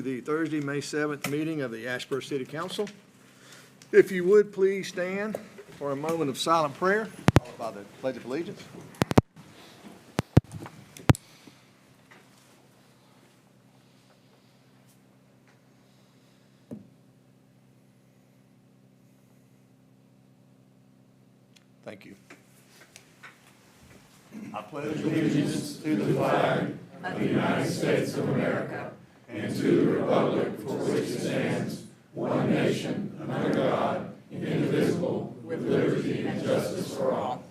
the Thursday, May 7th meeting of the Asheboro City Council. If you would, please stand for a moment of silent prayer, followed by the Pledge of Allegiance. Thank you. I pledge allegiance to the flag of the United States of America and to the republic for which it stands, one nation, under God, indivisible, with liberty and justice for all.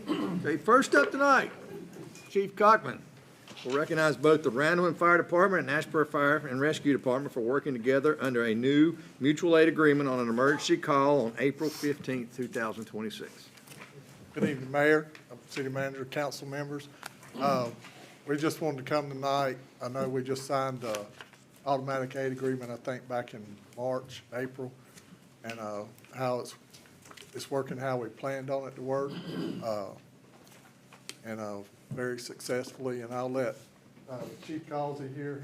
Okay, first up tonight, Chief Cockman will recognize both the Randleman Fire Department and Asheboro Fire and Rescue Department for working together under a new mutual aid agreement on an emergency call on April 15th, 2026. Good evening, Mayor, City Manager, council members. We just wanted to come tonight. I know we just signed the automatic aid agreement, I think, back in March, April, and how it's working how we planned on it to work, and very successfully. And I'll let Chief Causey here.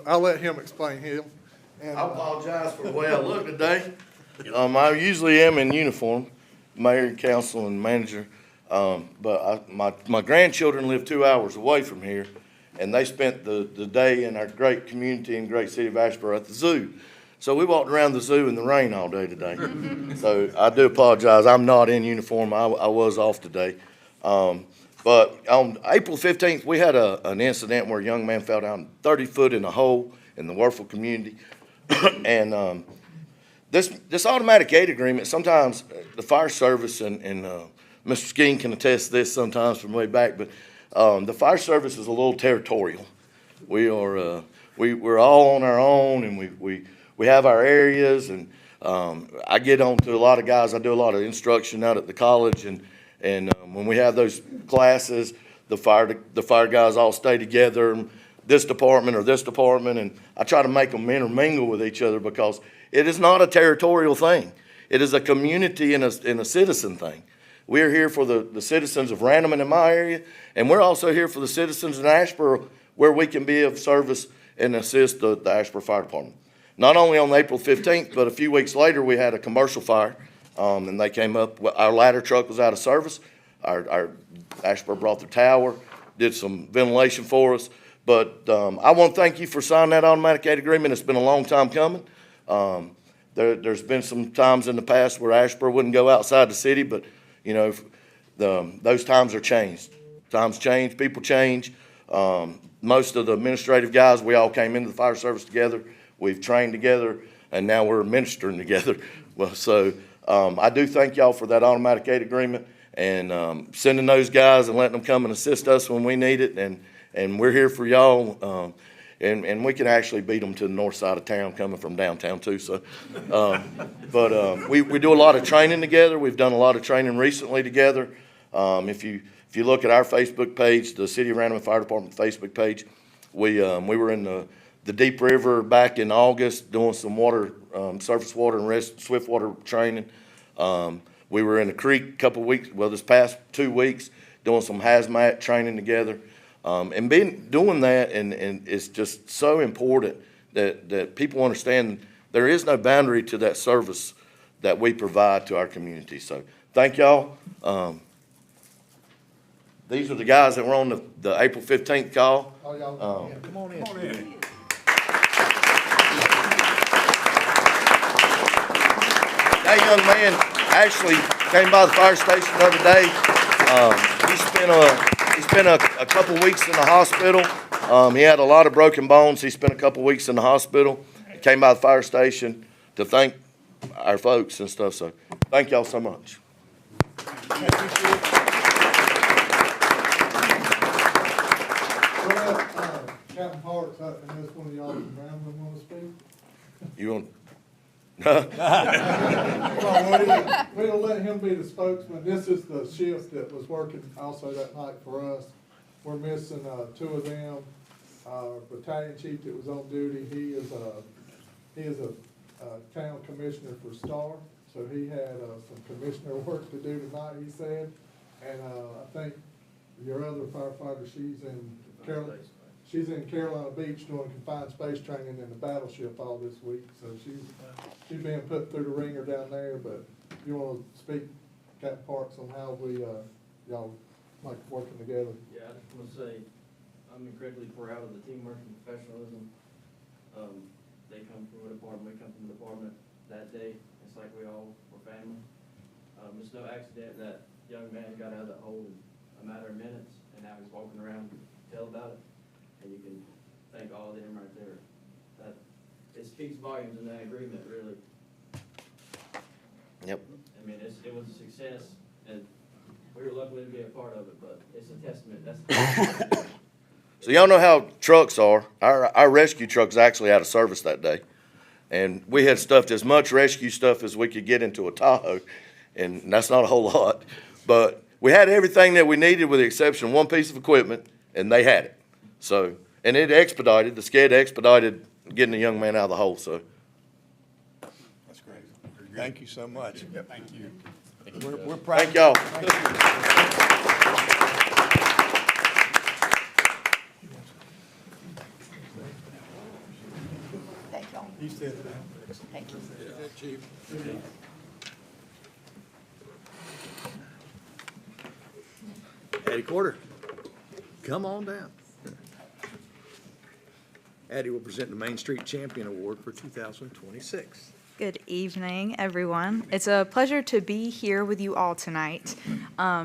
I'll let him explain him. And, I apologize for the way I look today. I usually am in uniform, mayor, council, and manager. But my grandchildren live 2 hours away from here, and they spent the day in our great community and great city of Asheboro at the zoo. So we walked around the zoo in the rain all day today. So I do apologize. I'm not in uniform. I was off today. But on April 15th, we had an incident where a young man fell down 30 foot in a hole in the Werfel community. And this automatic aid agreement, sometimes the fire service, and Mr. Skeen can attest to this sometimes from way back, but the fire service is a little territorial. We're all on our own, and we have our areas, and I get on to a lot of guys. I do a lot of instruction out at the college, and when we have those classes, the fire guys all stay together, this department or this department, and I try to make them intermingle with each other because it is not a territorial thing. It is a community and a citizen thing. We're here for the citizens of Randleman in my area, and we're also here for the citizens in Asheboro where we can be of service and assist the Asheboro Fire Department. Not only on April 15th, but a few weeks later we had a commercial fire. And they came up, our ladder truck was out of service. Our Asheboro brought the tower, did some ventilation for us. But I want to thank you for signing that automatic aid agreement. It's been a long time coming. There's been some times in the past where Asheboro wouldn't go outside the city, but you know, those times are changed. Times change, people change. Most of the administrative guys, we all came into the fire service together. We've trained together, and now we're administering together. Well, so I do thank y'all for that automatic aid agreement and sending those guys and letting them come and assist us when we need it. And we're here for y'all. And we can actually beat them to the north side of town coming from downtown too. So, we do a lot of training together. We've done a lot of training recently together. If you look at our Facebook page, the City of Randleman Fire Department Facebook page, we were in the Deep River back in August doing some water, surface water and swift water training. We were in the creek a couple weeks, well, this past 2 weeks, doing some hazmat training together. And doing that, and it's just so important that people understand there is no boundary to that service that we provide to our community. So thank y'all. These are the guys that were on the April 15th call. oh, y'all, yeah, Come on in. That young man actually came by the fire station the other day. He spent a couple weeks in the hospital. He had a lot of broken bones. He spent a couple weeks in the hospital. He came by the fire station to thank our folks and stuff. So thank y'all so much. Captain Parks, unless one of y'all from Randleman want to speak. You want? We'll let him be the spokesman. This is the shift that was working also that night for us. We're missing two of them. Battalion chief that was on duty, he is a town commissioner for Star, so he had some commissioner work to do tonight, he said. And I think Your other firefighter, she's in Carolina Beach doing confined space training in the battleship all this week, so she's being put through the ringer down there, but you wanna speak, Captain Parks, on how y'all like working together? Yeah, I just want to say, I'm incredibly proud of the teamwork and professionalism. They come from a department, we come from a department that day. It's like we all were family. It's no accident that young man got out of that hole in a matter of minutes, and now he's walking around to tell about it. And you can thank all of them right there. It speaks volumes in that agreement, really. Yep. I mean, it was a success, and we were lucky to be a part of it, but it's a testament. That's So y'all know how trucks are. Our rescue truck's actually out of service that day. And we had stuffed as much rescue stuff as we could get into a Tahoe, and that's not a whole lot. But we had everything that we needed with the exception of one piece of equipment, and they had it. So, and it expedited, the skid expedited getting the young man out of the hole, so. That's great. Thank you so much. Yep, thank you. We're proud. Thank y'all. Thank y'all. You said that. Thank you. Chief. Eddie Quarter, come on down. Eddie will present the Main Street Champion Award for 2026. Good evening, everyone. It's a pleasure to be here with you all tonight.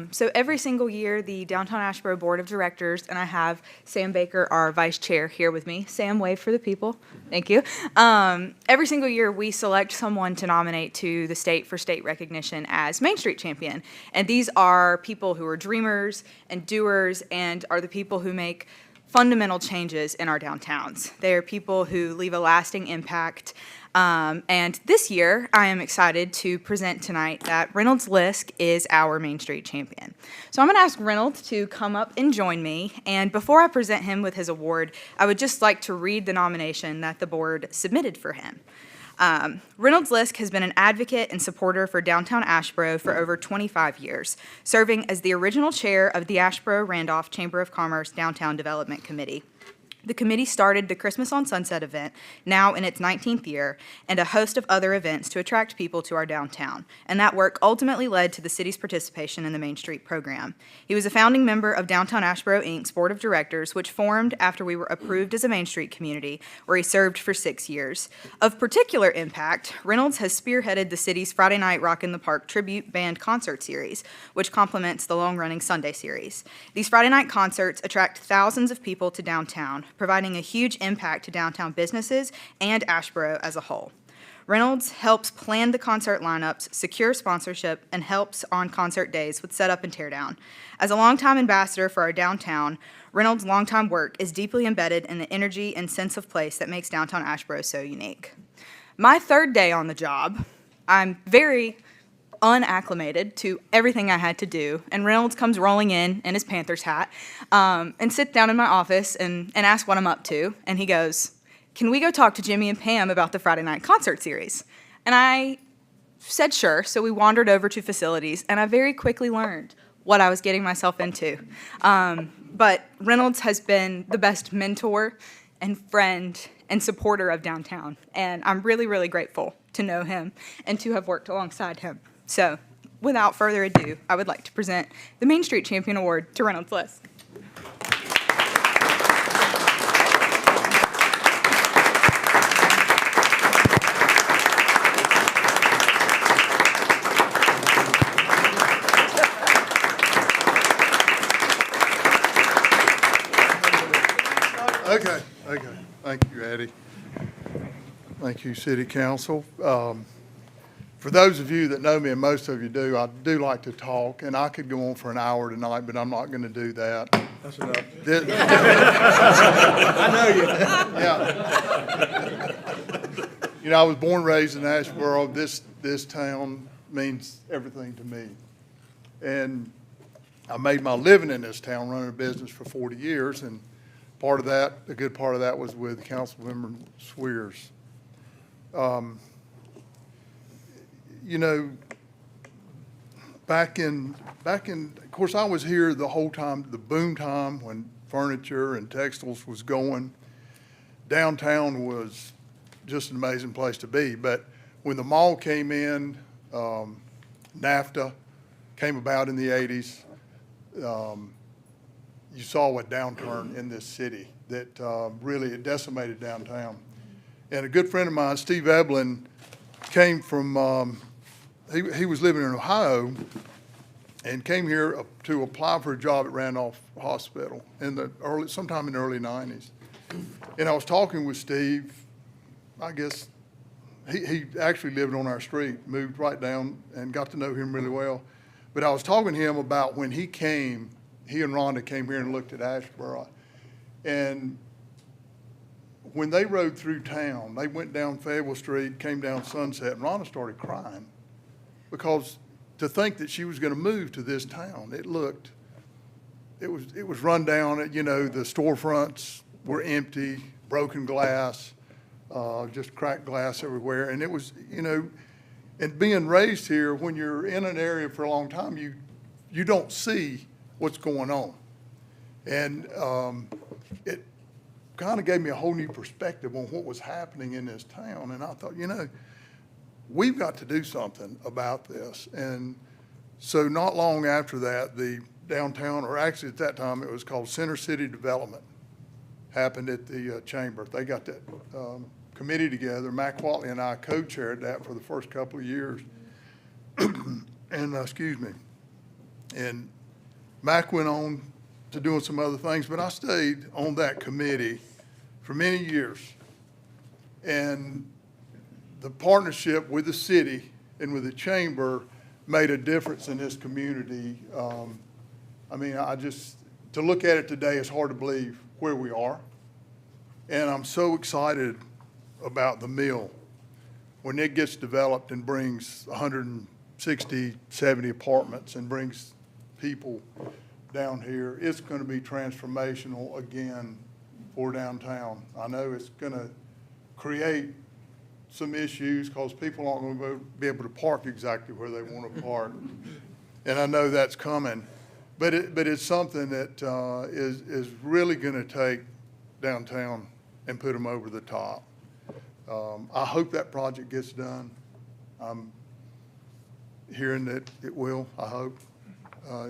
So every single year, the Downtown Asheboro Board of Directors, and I have Sam Baker, our vice chair, here with me. Sam, wave for the people. Thank you. Every single year, we select someone to nominate to the state for state recognition as Main Street Champion. And these are people who are dreamers and doers and are the people who make fundamental changes in our downtowns. They are people who leave a lasting impact. And this year, I am excited to present tonight that Reynolds Lisk is our Main Street Champion. So I'm going to ask Reynolds to come up and join me. And before I present him with his award, I would just like to read the nomination that the board submitted for him. Reynolds Lisk has been an advocate and supporter for downtown Asheboro for over 25 years, serving as the original chair of the Asheboro-Randolph Chamber of Commerce Downtown Development Committee. The committee started the Christmas on Sunset event, now in its 19th year, and a host of other events to attract people to our downtown. And that work ultimately led to the city's participation in the Main Street program. He was a founding member of Downtown Asheboro, Inc.'s Board of Directors, which formed after we were approved as a Main Street community, where he served for 6 years. Of particular impact, Reynolds has spearheaded the city's Friday Night Rock in the Park tribute band concert series, which complements the long-running Sunday series. These Friday night concerts attract thousands of people to downtown, providing a huge impact to downtown businesses and Asheboro as a whole. Reynolds helps plan the concert lineups, secure sponsorship, and helps on concert days with setup and teardown. As a longtime ambassador for our downtown, Reynolds' longtime work is deeply embedded in the energy and sense of place that makes downtown Asheboro so unique. My third day on the job, I'm very unacclimated to everything I had to do, and Reynolds comes rolling in his Panthers hat and sits down in my office and asks what I'm up to, and he goes, "Can we go talk to Jimmy and Pam about the Friday night concert series?" And I said sure, so we wandered over to facilities, and I very quickly learned what I was getting myself into. But Reynolds has been the best mentor and friend and supporter of downtown, and I'm really, really grateful to know him and to have worked alongside him. So, without further ado, I would like to present the Main Street Champion Award to Reynolds Lisk. Okay. Thank you, Eddie. Thank you, City Council. For those of you that know me, and most of you do, I do like to talk, and I could go on for an hour tonight, but I'm not going to do that. That's enough. I know you. Yeah. You know, I was born and raised in Asheboro. This town means everything to me. And I made my living in this town, running a business for 40 years, and a good part of that was with Councilmember Swears. You know, back in, of course, I was here the whole time, the boom time when furniture and textiles was going. Downtown was just an amazing place to be. But when the mall came in, NAFTA came about in the 80s, you saw a downturn in this city that really it decimated downtown. And a good friend of mine, Steve Eblin, came from, he was living in Ohio and came here to apply for a job at Randolph Hospital sometime in the early 90s. And I was talking with Steve, I guess, he actually lived on our street, moved right down and got to know him really well. But I was talking to him about when he came, he and Rhonda came here and looked at Asheboro. And when they rode through town, they went down Fayetteville Street, came down Sunset, and Rhonda started crying because to think that she was going to move to this town, it was run down. You know, the storefronts were empty, broken glass, just cracked glass everywhere. And it was, you know, and being raised here, when you're in an area for a long time, you don't see what's going on. And it kind of gave me a whole new perspective on what was happening in this town. And I thought, you know, we've got to do something about this. And so not long after that, the downtown, or actually at that time it was called Center City Development, happened at the chamber. They got that committee together. Mac Watley and I co-chaired that for the first couple of years. And excuse me. And Mac went on to doing some other things, but I stayed on that committee for many years. And the partnership with the city and with the chamber made a difference in this community. I mean, to look at it today, it's hard to believe where we are. And I'm so excited about the mill. When it gets developed and brings 160, 70 apartments and brings people down here, it's going to be transformational again for downtown. I know it's going to create some issues because people aren't going to be able to park exactly where they want to park. And I know that's coming. But it's something that is really going to take downtown and put them over the top. I hope that project gets done. I'm hearing that it will, I hope,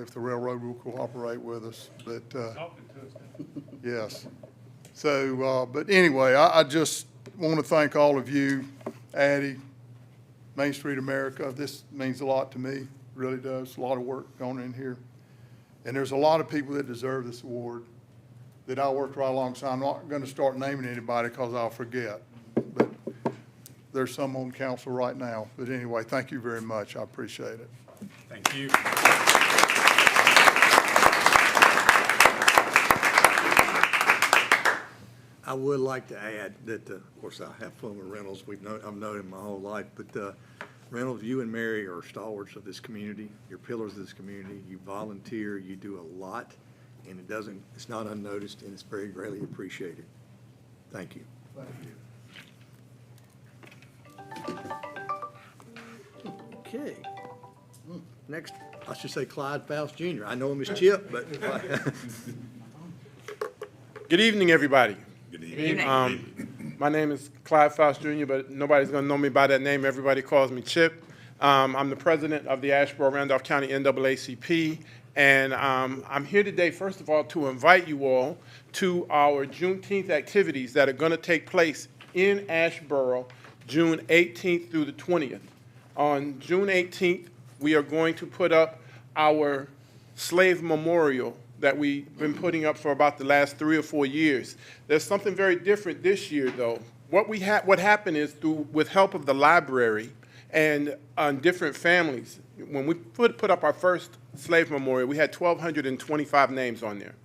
if the railroad will cooperate with us. But yes. So, but anyway, I just want to thank all of you, Addie, Main Street America. This means a lot to me, really does. A lot of work going in here. And there's a lot of people that deserve this award that I worked right alongside. I'm not going to start naming anybody because I'll forget. But there's some on council right now. But anyway, thank you very much. I appreciate it. Thank you. I would like to add that, of course, I have fun with Reynolds. I've known him my whole life, but Reynolds, you and Mary are stalwarts of this community. You're pillars of this community. You volunteer. You do a lot, and it's not unnoticed, and it's very greatly appreciated. Thank you. Okay. Next, I should say Clyde Faust Jr. I know him as Chip, but Good evening, everybody. Good evening. My name is Clyde Faust Jr., but nobody's going to know me by that name. Everybody calls me Chip. I'm the president of the Asheboro Randolph County NAACP, and I'm here today, first of all, to invite you all to our Juneteenth activities that are going to take place in Asheboro, June 18th through the 20th. On June 18th, we are going to put up our slave memorial that we've been putting up for about the last 3 or 4 years. There's something very different this year, though. What happened is, with help of the library and different families, when we put up our first slave memorial, we had 1,225 names on there.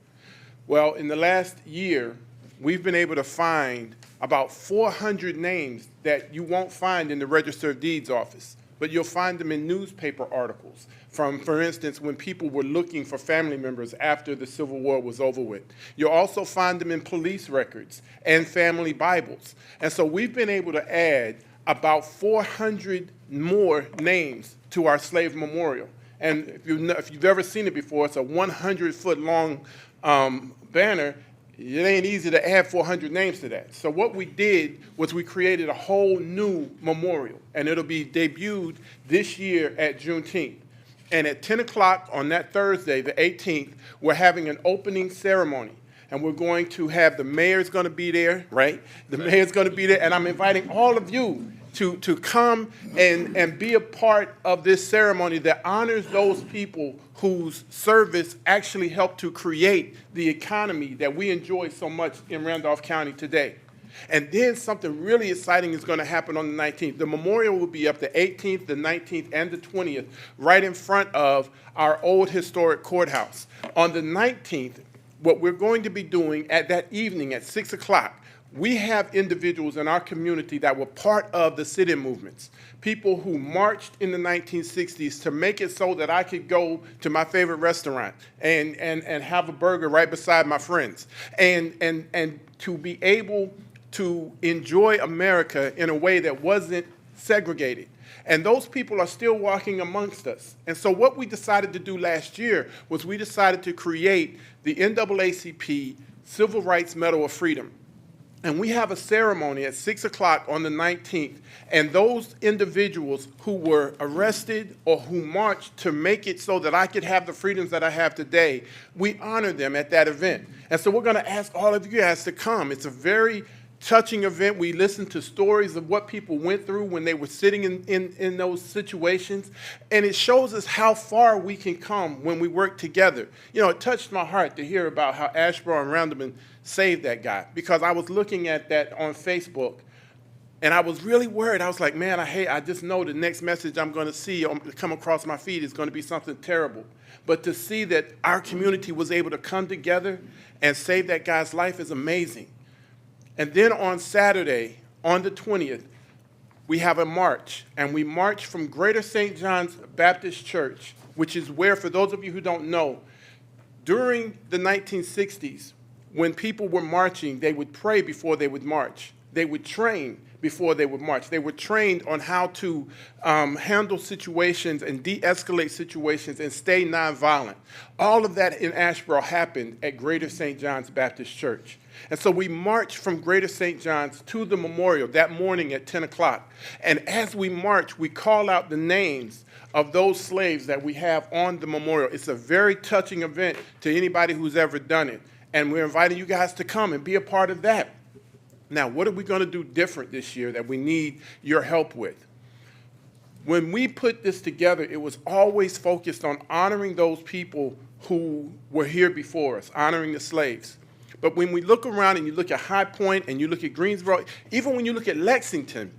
Well, in the last year, we've been able to find about 400 names that you won't find in the Register of Deeds office, but you'll find them in newspaper articles from, for instance, when people were looking for family members after the Civil War was over with. You'll also find them in police records and family Bibles. And so we've been able to add about 400 more names to our slave memorial. And if you've ever seen it before, it's a 100-foot-long banner. It ain't easy to add 400 names to that. So what we did was we created a whole new memorial, and it'll be debuted this year at Juneteenth. And at 10 o'clock on that Thursday, the 18th, we're having an opening ceremony. And we're going to have the mayor's going to be there, right? The mayor's going to be there, and I'm inviting all of you to come and be a part of this ceremony that honors those people whose service actually helped to create the economy that we enjoy so much in Randolph County today. And then something really exciting is going to happen on the 19th. The memorial will be up the 18th, the 19th, and the 20th, right in front of our old historic courthouse. On the 19th, what we're going to be doing at that evening at 6 o'clock, we have individuals in our community that were part of the sit-in movements, people who marched in the 1960s to make it so that I could go to my favorite restaurant and have a burger right beside my friends, and to be able to enjoy America in a way that wasn't segregated. And those people are still walking amongst us. And so what we decided to do last year was we decided to create the NAACP Civil Rights Medal of Freedom. And we have a ceremony at 6 o'clock on the 19th. And those individuals who were arrested or who marched to make it so that I could have the freedoms that I have today, we honor them at that event. And so we're going to ask all of you guys to come. It's a very touching event. We listen to stories of what people went through when they were sitting in those situations. And it shows us how far we can come when we work together. You know, it touched my heart to hear about how Asheboro and Randleman saved that guy, because I was looking at that on Facebook and I was really worried. I was like, man, I just know the next message I'm going to see come across my feed is going to be something terrible. But to see that our community was able to come together and save that guy's life is amazing. And then on Saturday, on the 20th, we have a march, and we march from Greater St. John's Baptist Church, which is where, for those of you who don't know, during the 1960s, when people were marching, they would pray before they would march. They would train before they would march. They were trained on how to handle situations and de-escalate situations and stay nonviolent. All of that in Asheboro happened at Greater St. John's Baptist Church. And so we marched from Greater St. John's to the memorial that morning at 10 o'clock. And as we march, we call out the names of those slaves that we have on the memorial. It's a very touching event to anybody who's ever done it. And we're inviting you guys to come and be a part of that. Now, what are we going to do different this year that we need your help with? When we put this together, it was always focused on honoring those people who were here before us, honoring the slaves. But when we look around and you look at High Point and you look at Greensboro, even when you look at Lexington,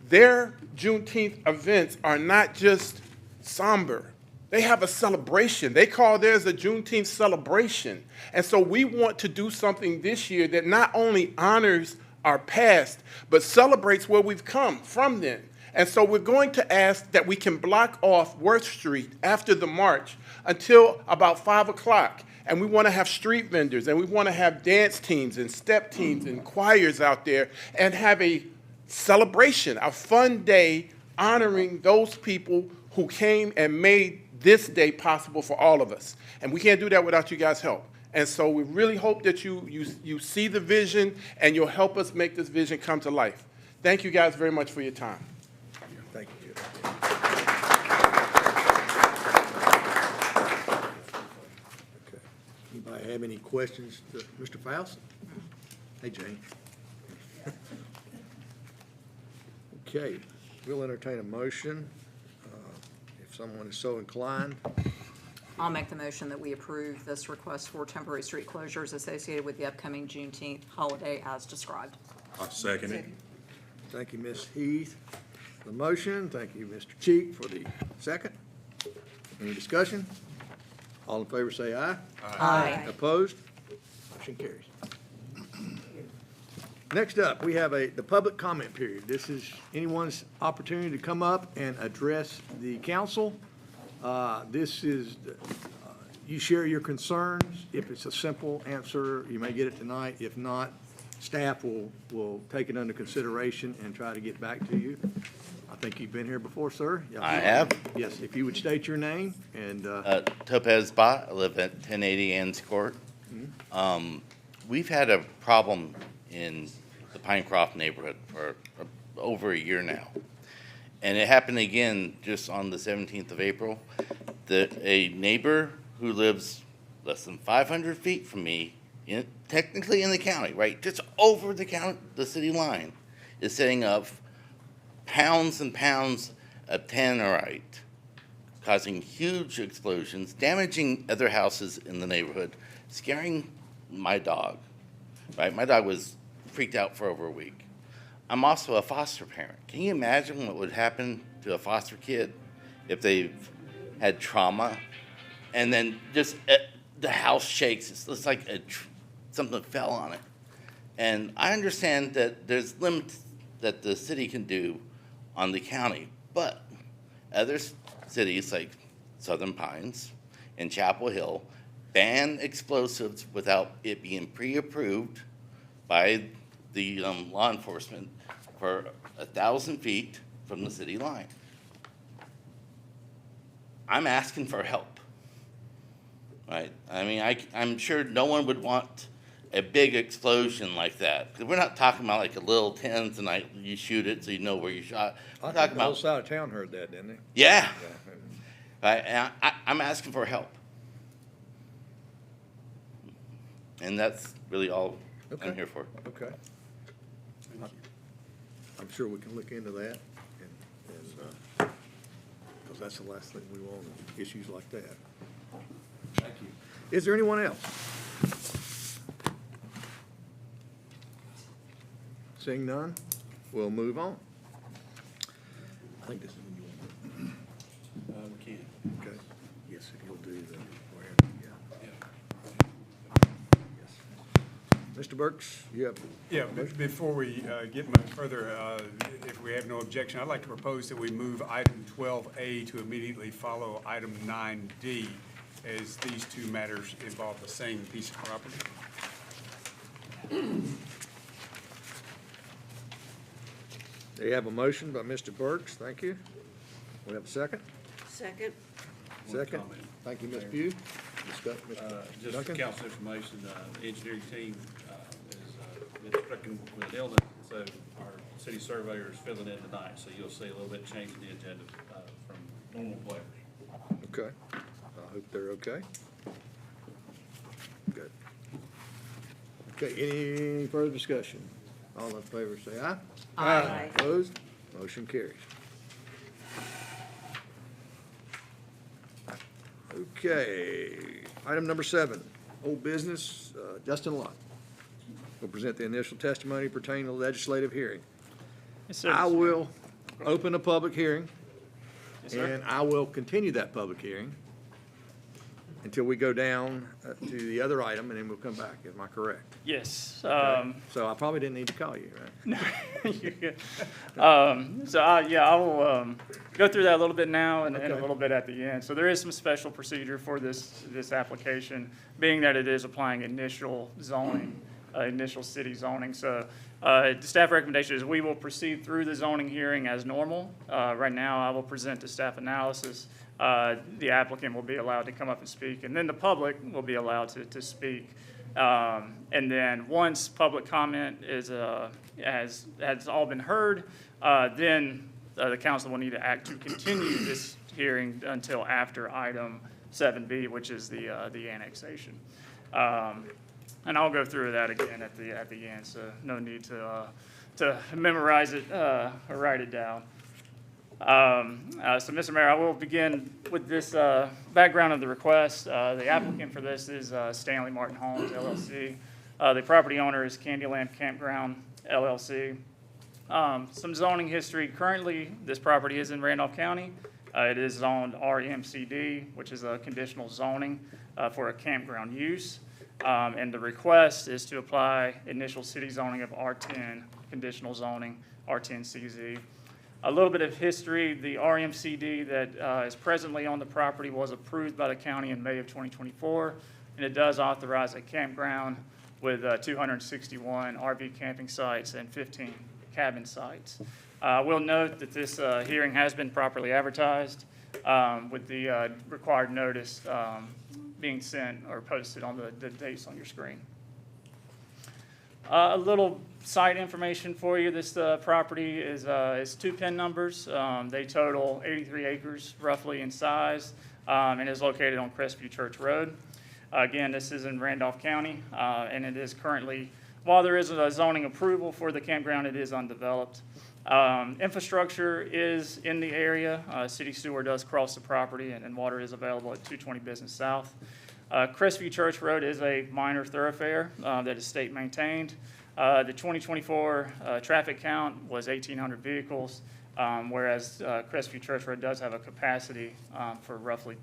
their Juneteenth events are not just somber. They have a celebration. They call theirs a Juneteenth celebration. And so we want to do something this year that not only honors our past, but celebrates where we've come from then. And so we're going to ask that we can block off Worth Street after the march until about 5 o'clock. And we want to have street vendors, and we want to have dance teams and step teams and choirs out there and have a celebration, a fun day honoring those people who came and made this day possible for all of us. And we can't do that without you guys' help. And so we really hope that you see the vision and you'll help us make this vision come to life. Thank you guys very much for your time. Thank you. Okay. Anybody have any questions to Mr. Faust? Hey, Jane. Okay, we'll entertain a motion, if someone is so inclined. I'll make the motion that we approve this request for temporary street closures associated with the upcoming Juneteenth holiday as described. I second it. Thank you, Ms. Heath, for the motion. Thank you, Mr. Cheek, for the second. Any discussion? All in favor say aye. Aye. Opposed? Motion carries. Next up, we have the public comment period. This is anyone's opportunity to come up and address the council. This is, you share your concerns. If it's a simple answer, you may get it tonight. If not, staff will take it under consideration and try to get back to you. I think you've been here before, sir. Yeah. I have. Yes, if you would state your name and, Topaz Bot, I live at 1080 Ann's Court. We've had a problem in the Pinecroft neighborhood for over a year now. And it happened again just on the 17th of April, that a neighbor who lives less than 500 feet from me, technically in the county, right, just over the city line, is setting up pounds and pounds of tannerite, causing huge explosions, damaging other houses in the neighborhood, scaring my dog, right? My dog was freaked out for over a week. I'm also a foster parent. Can you imagine what would happen to a foster kid if they've had trauma and then just the house shakes? It's like something fell on it. And I understand that there's limits that the city can do on the county, but other cities like Southern Pines and Chapel Hill ban explosives without it being pre-approved by the law enforcement for 1,000 feet from the city line. I'm asking for help, right? I mean, I'm sure no one would want a big explosion like that, because we're not talking about like a little 10 tonight, you shoot it so you know where you shot. We're talking the whole about, side of town heard that, didn't they? yeah, right, and I'm asking for help. And that's really all Okay. I'm here for. Okay. I'm sure we can look into that, because that's the last thing we want, issues like that. Thank you. Is there anyone else? Seeing none, we'll move on. I think this is when you want. We can. Okay. Yes, if you'll do the, Mr. Burks, you have. Yeah, but before we get much further, if we have no objection, I'd like to propose that we move item 12A to immediately follow item 9D, as these two matters involve the same piece of property. There you have a motion by Mr. Burks, thank you. We have a second? Second. Second. comment. Thank you, Ms. Pugh. Discuss, Mr. Just for Duncan? council information, the engineering team has been stricken with illness, so our city surveyor is filling in tonight, so you'll see a little bit change in the agenda from normal players. Okay. I hope they're okay. Good. Okay, any further discussion? All in favor, say aye. Aye. Opposed? Motion carries. Okay, item number 7, old business, Justin Lott will present the initial testimony pertaining to legislative hearing. Yes, sir. I will open a public hearing, Yes, sir. and I will continue that public hearing until we go down to the other item, and then we'll come back. Am I correct? Yes. So I probably didn't need to call you, right? You're good. Yeah, I will go through that a little bit now and a Okay. little bit at the end. So there is some special procedure for this application, being that it is applying initial zoning, initial city zoning. So the staff recommendation is we will proceed through the zoning hearing as normal. Right now, I will present the staff analysis. The applicant will be allowed to come up and speak, and then the public will be allowed to speak. And then once public comment has all been heard, then the council will need to act to continue this hearing until after item 7B, which is the annexation. And I'll go through that again at the end, so no need to memorize it or write it down. So, Mr. Mayor, I will begin with this background of the request. The applicant for this is Stanley Martin Homes, LLC. The property owner is Candyland Campground, LLC. Some zoning history. Currently, this property is in Randolph County. It is zoned RMCD, which is a conditional zoning for a campground use. And the request is to apply initial city zoning of R10, conditional zoning, R10CZ. A little bit of history, the RMCD that is presently on the property was approved by the county in May of 2024, and it does authorize a campground with 261 RV camping sites and 15 cabin sites. We'll note that this hearing has been properly advertised with the required notice being sent or posted on the dates on your screen. A little site information for you. This property is 2 PIN numbers. They total 83 acres roughly in size and is located on Crestview Church Road. Again, this is in Randolph County, and it is currently, while there is a zoning approval for the campground, it is undeveloped. Infrastructure is in the area. City sewer does cross the property, and water is available at 220 Business South. Crestview Church Road is a minor thoroughfare that is state maintained. The 2024 traffic count was 1,800 vehicles, whereas Crestview Church Road does have a capacity for roughly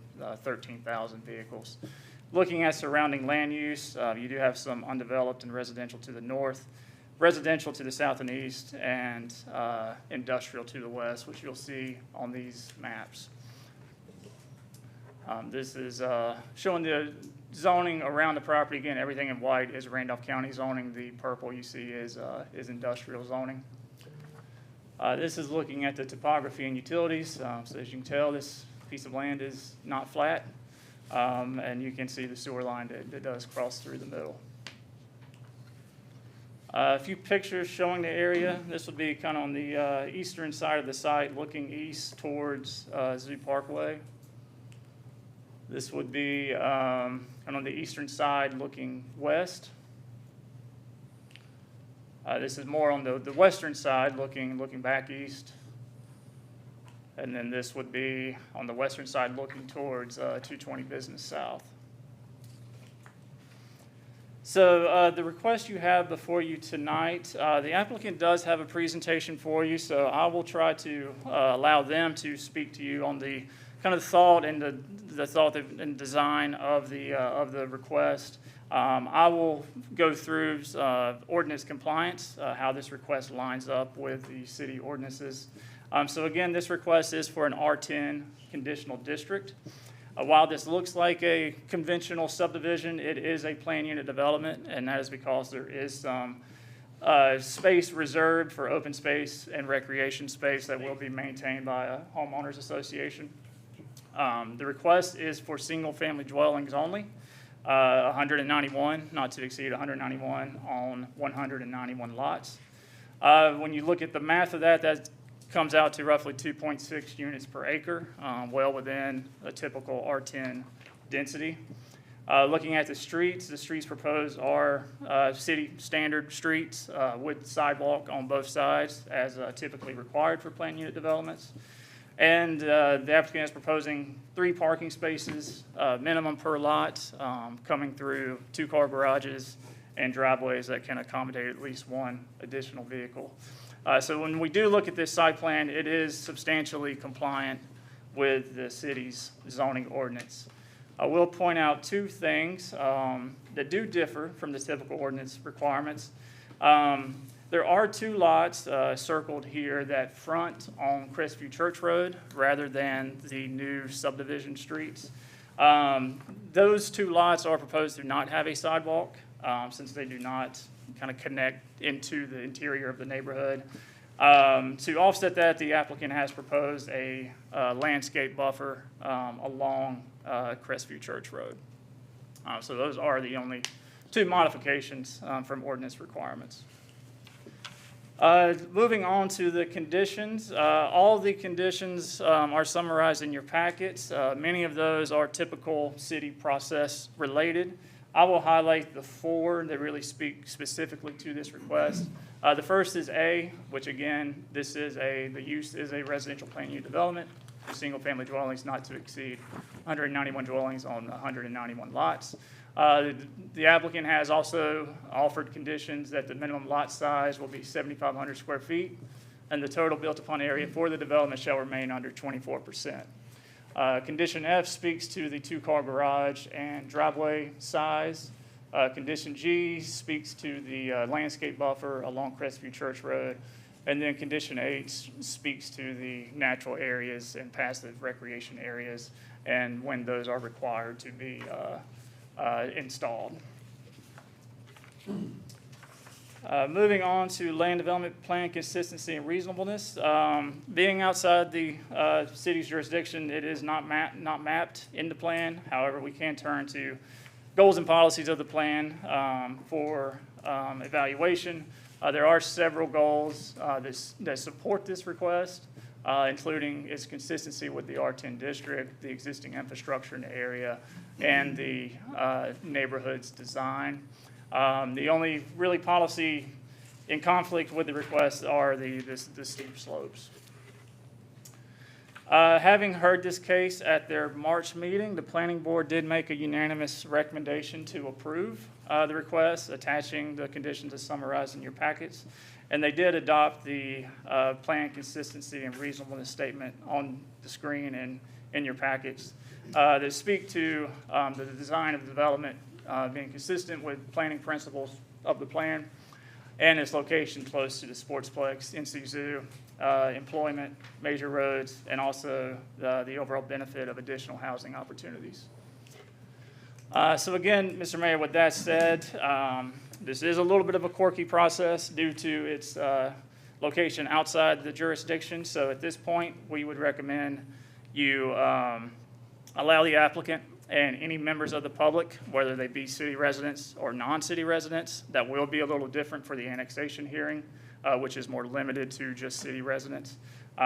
13,000 vehicles. Looking at surrounding land use, you do have some undeveloped and residential to the north, residential to the south and east, and industrial to the west, which you'll see on these maps. This is showing the zoning around the property. Again, everything in white is Randolph County zoning. The purple you see is industrial zoning. This is looking at the topography and utilities. So as you can tell, this piece of land is not flat. And you can see the sewer line that does cross through the middle. A few pictures showing the area. This would be kind of on the eastern side of the site, looking east towards Zoo Parkway. This would be kind of on the eastern side, looking west. This is more on the western side, looking back east. And then this would be on the western side looking towards 220 Business South. So the request you have before you tonight, the applicant does have a presentation for you, so I will try to allow them to speak to you on the kind of thought and the thought and design of the request. I will go through ordinance compliance, how this request lines up with the city ordinances. So again, this request is for an R10 conditional district. While this looks like a conventional subdivision, it is a planned unit development, and that is because there is some space reserved for open space and recreation space that will be maintained by a homeowners association. The request is for single-family dwellings only, 191, not to exceed 191 on 191 lots. When you look at the math of that, that comes out to roughly 2.6 units per acre, well within a typical R10 density. Looking at the streets proposed are city standard streets with sidewalk on both sides as typically required for planned unit developments. And the applicant is proposing 3 parking spaces minimum per lot, coming through 2-car garages and driveways that can accommodate at least 1 additional vehicle. So when we do look at this site plan, it is substantially compliant with the city's zoning ordinance. I will point out 2 things that do differ from the typical ordinance requirements. There are 2 lots circled here that front on Crestview Church Road rather than the new subdivision streets. Those 2 lots are proposed to not have a sidewalk since they do not kind of connect into the interior of the neighborhood. To offset that, the applicant has proposed a landscape buffer along Crestview Church Road. So those are the only 2 modifications from ordinance requirements. Moving on to the conditions, all the conditions are summarized in your packets. Many of those are typical city process related. I will highlight the 4 that really speak specifically to this request. The first is A, which again, the use is a residential planned unit development for single-family dwellings not to exceed 191 dwellings on 191 lots. The applicant has also offered conditions that the minimum lot size will be 7,500 square feet, and the total built-upon area for the development shall remain under 24%. Condition F speaks to the 2-car garage and driveway size. Condition G speaks to the landscape buffer along Crestview Church Road. And then Condition H speaks to the natural areas and passive recreation areas and when those are required to be installed. Moving on to land development plan consistency and reasonableness. Being outside the city's jurisdiction, it is not mapped in the plan. However, we can turn to goals and policies of the plan for evaluation. There are several goals that support this request, including its consistency with the R10 district, the existing infrastructure in the area, and the neighborhood's design. The only really policy in conflict with the request are the steep slopes. Having heard this case at their March meeting, the planning board did make a unanimous recommendation to approve the request, attaching the conditions as summarized in your packets. And they did adopt the plan consistency and reasonableness statement on the screen and in your packets that speak to the design of the development being consistent with planning principles of the plan and its location close to the sportsplex, NC Zoo, employment, major roads, and also the overall benefit of additional housing opportunities. So again, Mr. Mayor, with that said, this is a little bit of a quirky process due to its location outside the jurisdiction. So at this point, we would recommend you allow the applicant and any members of the public, whether they be city residents or non-city residents, that will be a little different for the annexation hearing, which is more limited to just city residents.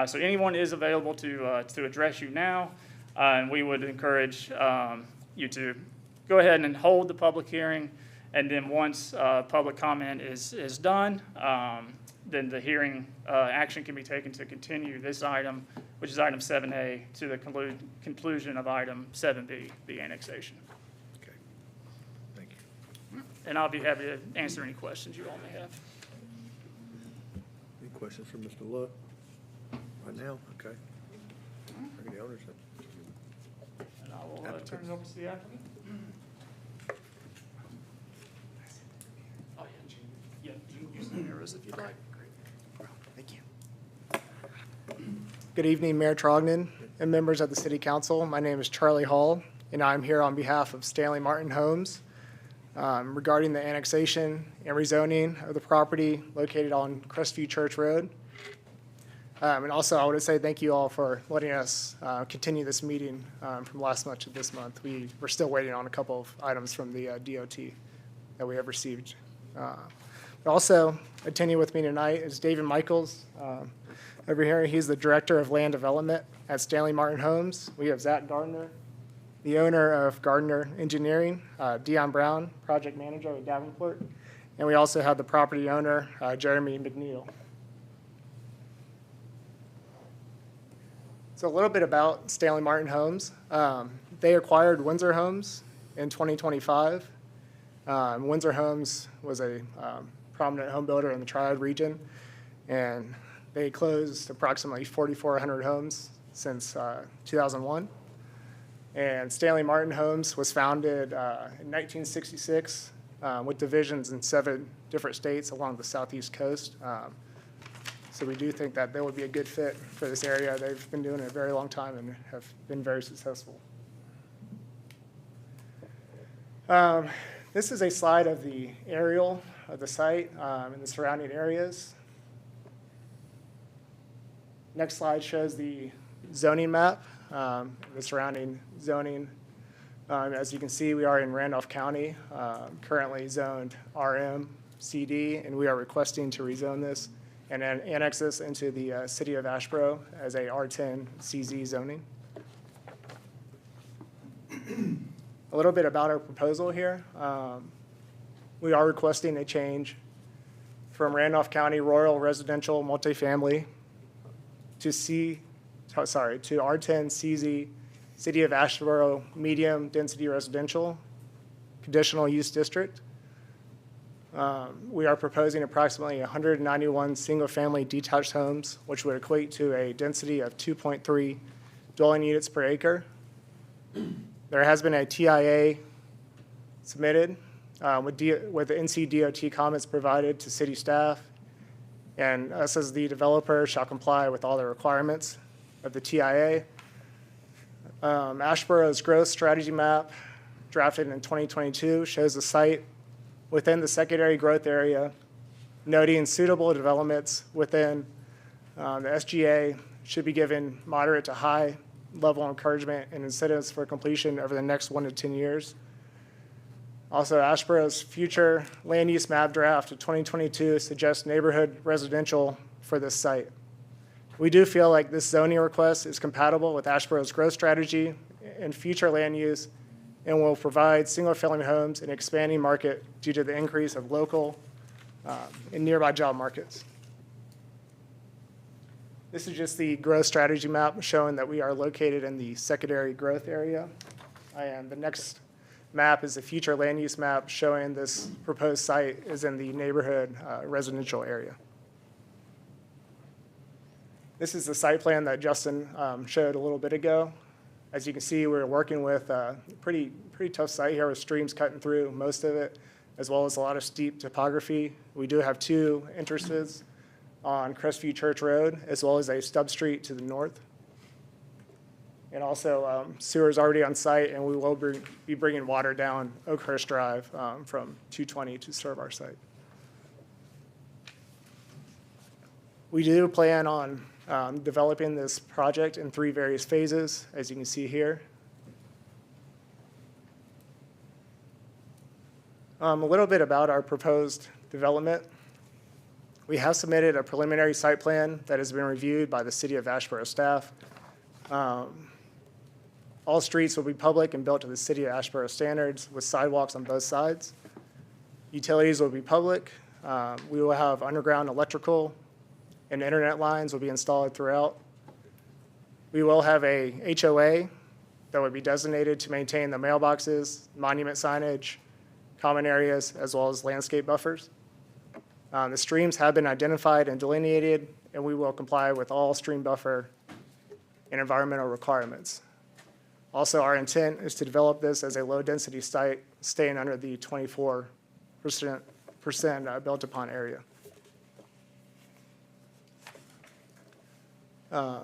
So anyone is available to address you now, and we would encourage you to go ahead and hold the public hearing, and then once public comment is done, then the hearing action can be taken to continue this item, which is item 7A, to the conclusion of item 7B, the annexation. Okay, thank you. And I'll be happy to answer any questions you all may have. Any questions for Mr. Luck? Right now? Okay. Bring the owners up. And I will turn it over to the applicant. Oh, yeah, Gene. Yeah, you can use the arrows if you'd like. Thank you. Good evening, Mayor Trognon and members of the City Council. My name is Charlie Hall, and I'm here on behalf of Stanley Martin Homes regarding the annexation and rezoning of the property located on Crestview Church Road. And also, I want to say thank you all for letting us continue this meeting from last month to this month. We're still waiting on a couple of items from the DOT that we have received. Also, attending with me tonight is David Michaels. Over here, he's the Director of Land Development at Stanley Martin Homes. We have Zach Gardner, the owner of Gardner Engineering, Dion Brown, Project Manager at Davenport, and we also have the property owner, Jeremy McNeil. So a little bit about Stanley Martin Homes. They acquired Windsor Homes in 2025. Windsor Homes was a prominent home builder in the Triad region, and they closed approximately 4,400 homes since 2001. And Stanley Martin Homes was founded in 1966 with divisions in 7 different states along the southeast coast. So we do think that they would be a good fit for this area. They've been doing it a very long time and have been very successful. This is a slide of the aerial of the site and the surrounding areas. Next slide shows the zoning map, the surrounding zoning. As you can see, we are in Randolph County, currently zoned RM, CD, and we are requesting to rezone this and then annex this into the city of Asheboro as a R10 CZ zoning. A little bit about our proposal here. We are requesting a change from Randolph County Rural Residential Multifamily to R10 CZ City of Asheboro Medium Density Residential Conditional Use District. We are proposing approximately 191 single-family detached homes, which would equate to a density of 2.3 dwelling units per acre. There has been a TIA submitted with the NC DOT comments provided to city staff, and us as the developer shall comply with all the requirements of the TIA. Asheboro's growth strategy map, drafted in 2022, shows the site within the secondary growth area noting suitable developments within the SGA should be given moderate to high level encouragement and incentives for completion over the next 1 to 10 years. Also, Asheboro's future land use map draft of 2022 suggests neighborhood residential for this site. We do feel like this zoning request is compatible with Asheboro's growth strategy and future land use and will provide single-family homes in an expanding market due to the increase of local and nearby job markets. This is just the growth strategy map showing that we are located in the secondary growth area. And the next map is the future land use map showing this proposed site is in the neighborhood residential area. This is the site plan that Justin showed a little bit ago. As you can see, we're working with a pretty tough site here with streams cutting through most of it, as well as a lot of steep topography. We do have 2 entrances on Crestview Church Road, as well as a stub street to the north. And also sewer is already on site, and we will be bringing water down Oakhurst Drive from 220 to serve our site. We do plan on developing this project in 3 various phases, as you can see here. A little bit about our proposed development. We have submitted a preliminary site plan that has been reviewed by the City of Asheboro staff. All streets will be public and built to the City of Asheboro standards with sidewalks on both sides. Utilities will be public. We will have underground electrical and internet lines will be installed throughout. We will have a HOA that would be designated to maintain the mailboxes, monument signage, common areas, as well as landscape buffers. The streams have been identified and delineated, and we will comply with all stream buffer and environmental requirements. Also, our intent is to develop this as a low-density site, staying under the 24% built-upon area.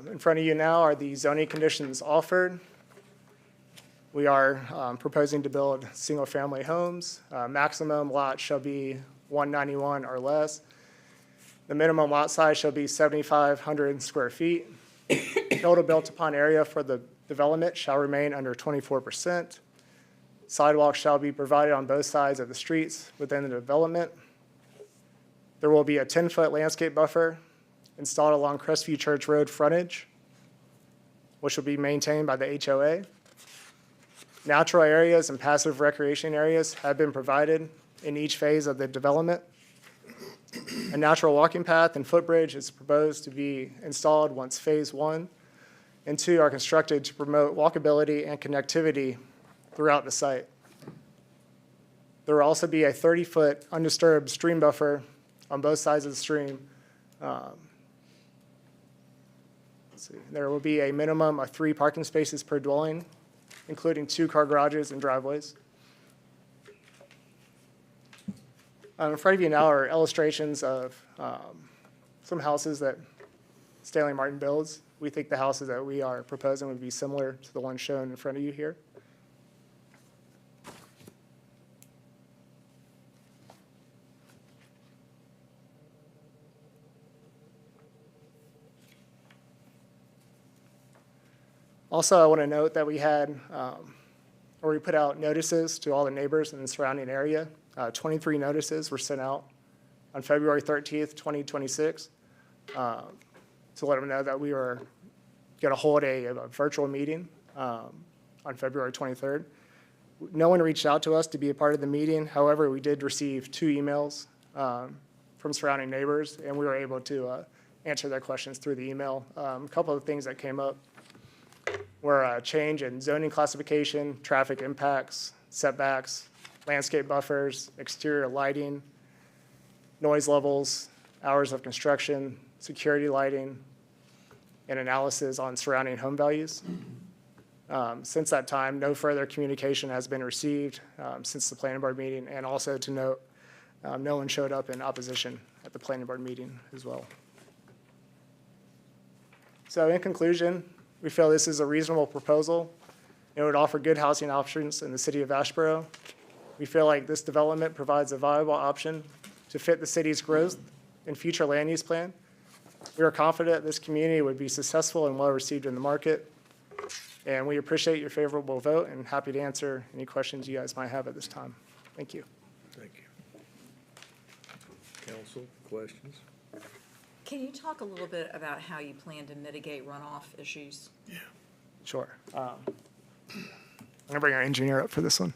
In front of you now are the zoning conditions offered. We are proposing to build single-family homes. Maximum lot shall be 191 or less. The minimum lot size shall be 7,500 square feet. Total built-upon area for the development shall remain under 24%. Sidewalks shall be provided on both sides of the streets within the development. There will be a 10-foot landscape buffer installed along Crestview Church Road frontage, which will be maintained by the HOA. Natural areas and passive recreation areas have been provided in each phase of the development. A natural walking path and footbridge is proposed to be installed once phase 1 and 2 are constructed to promote walkability and connectivity throughout the site. There will also be a 30-foot undisturbed stream buffer on both sides of the stream. There will be a minimum of 3 parking spaces per dwelling, including 2 car garages and driveways. In front of you now are illustrations of some houses that Stanley Martin builds. We think the houses that we are proposing would be similar to the one shown in front of you here. Also, I want to note that we put out notices to all the neighbors in the surrounding area. 23 notices were sent out on February 13th, 2026, to let them know that we were going to hold a virtual meeting on February 23rd. No one reached out to us to be a part of the meeting. However, we did receive 2 emails from surrounding neighbors, and we were able to answer their questions through the email. A couple of things that came up were a change in zoning classification, traffic impacts, setbacks, landscape buffers, exterior lighting, noise levels, hours of construction, security lighting, and analysis on surrounding home values. Since that time, no further communication has been received since the planning board meeting, and also to note, no one showed up in opposition at the planning board meeting as well. So in conclusion, we feel this is a reasonable proposal. It would offer good housing options in the city of Asheboro. We feel like this development provides a viable option to fit the city's growth and future land use plan. We are confident this community would be successful and well-received in the market. And we appreciate your favorable vote and happy to answer any questions you guys might have at this time. Thank you. Thank you. Council, questions? Can you talk a little bit about how you plan to mitigate runoff issues? Sure. I'm gonna bring our engineer up for this one.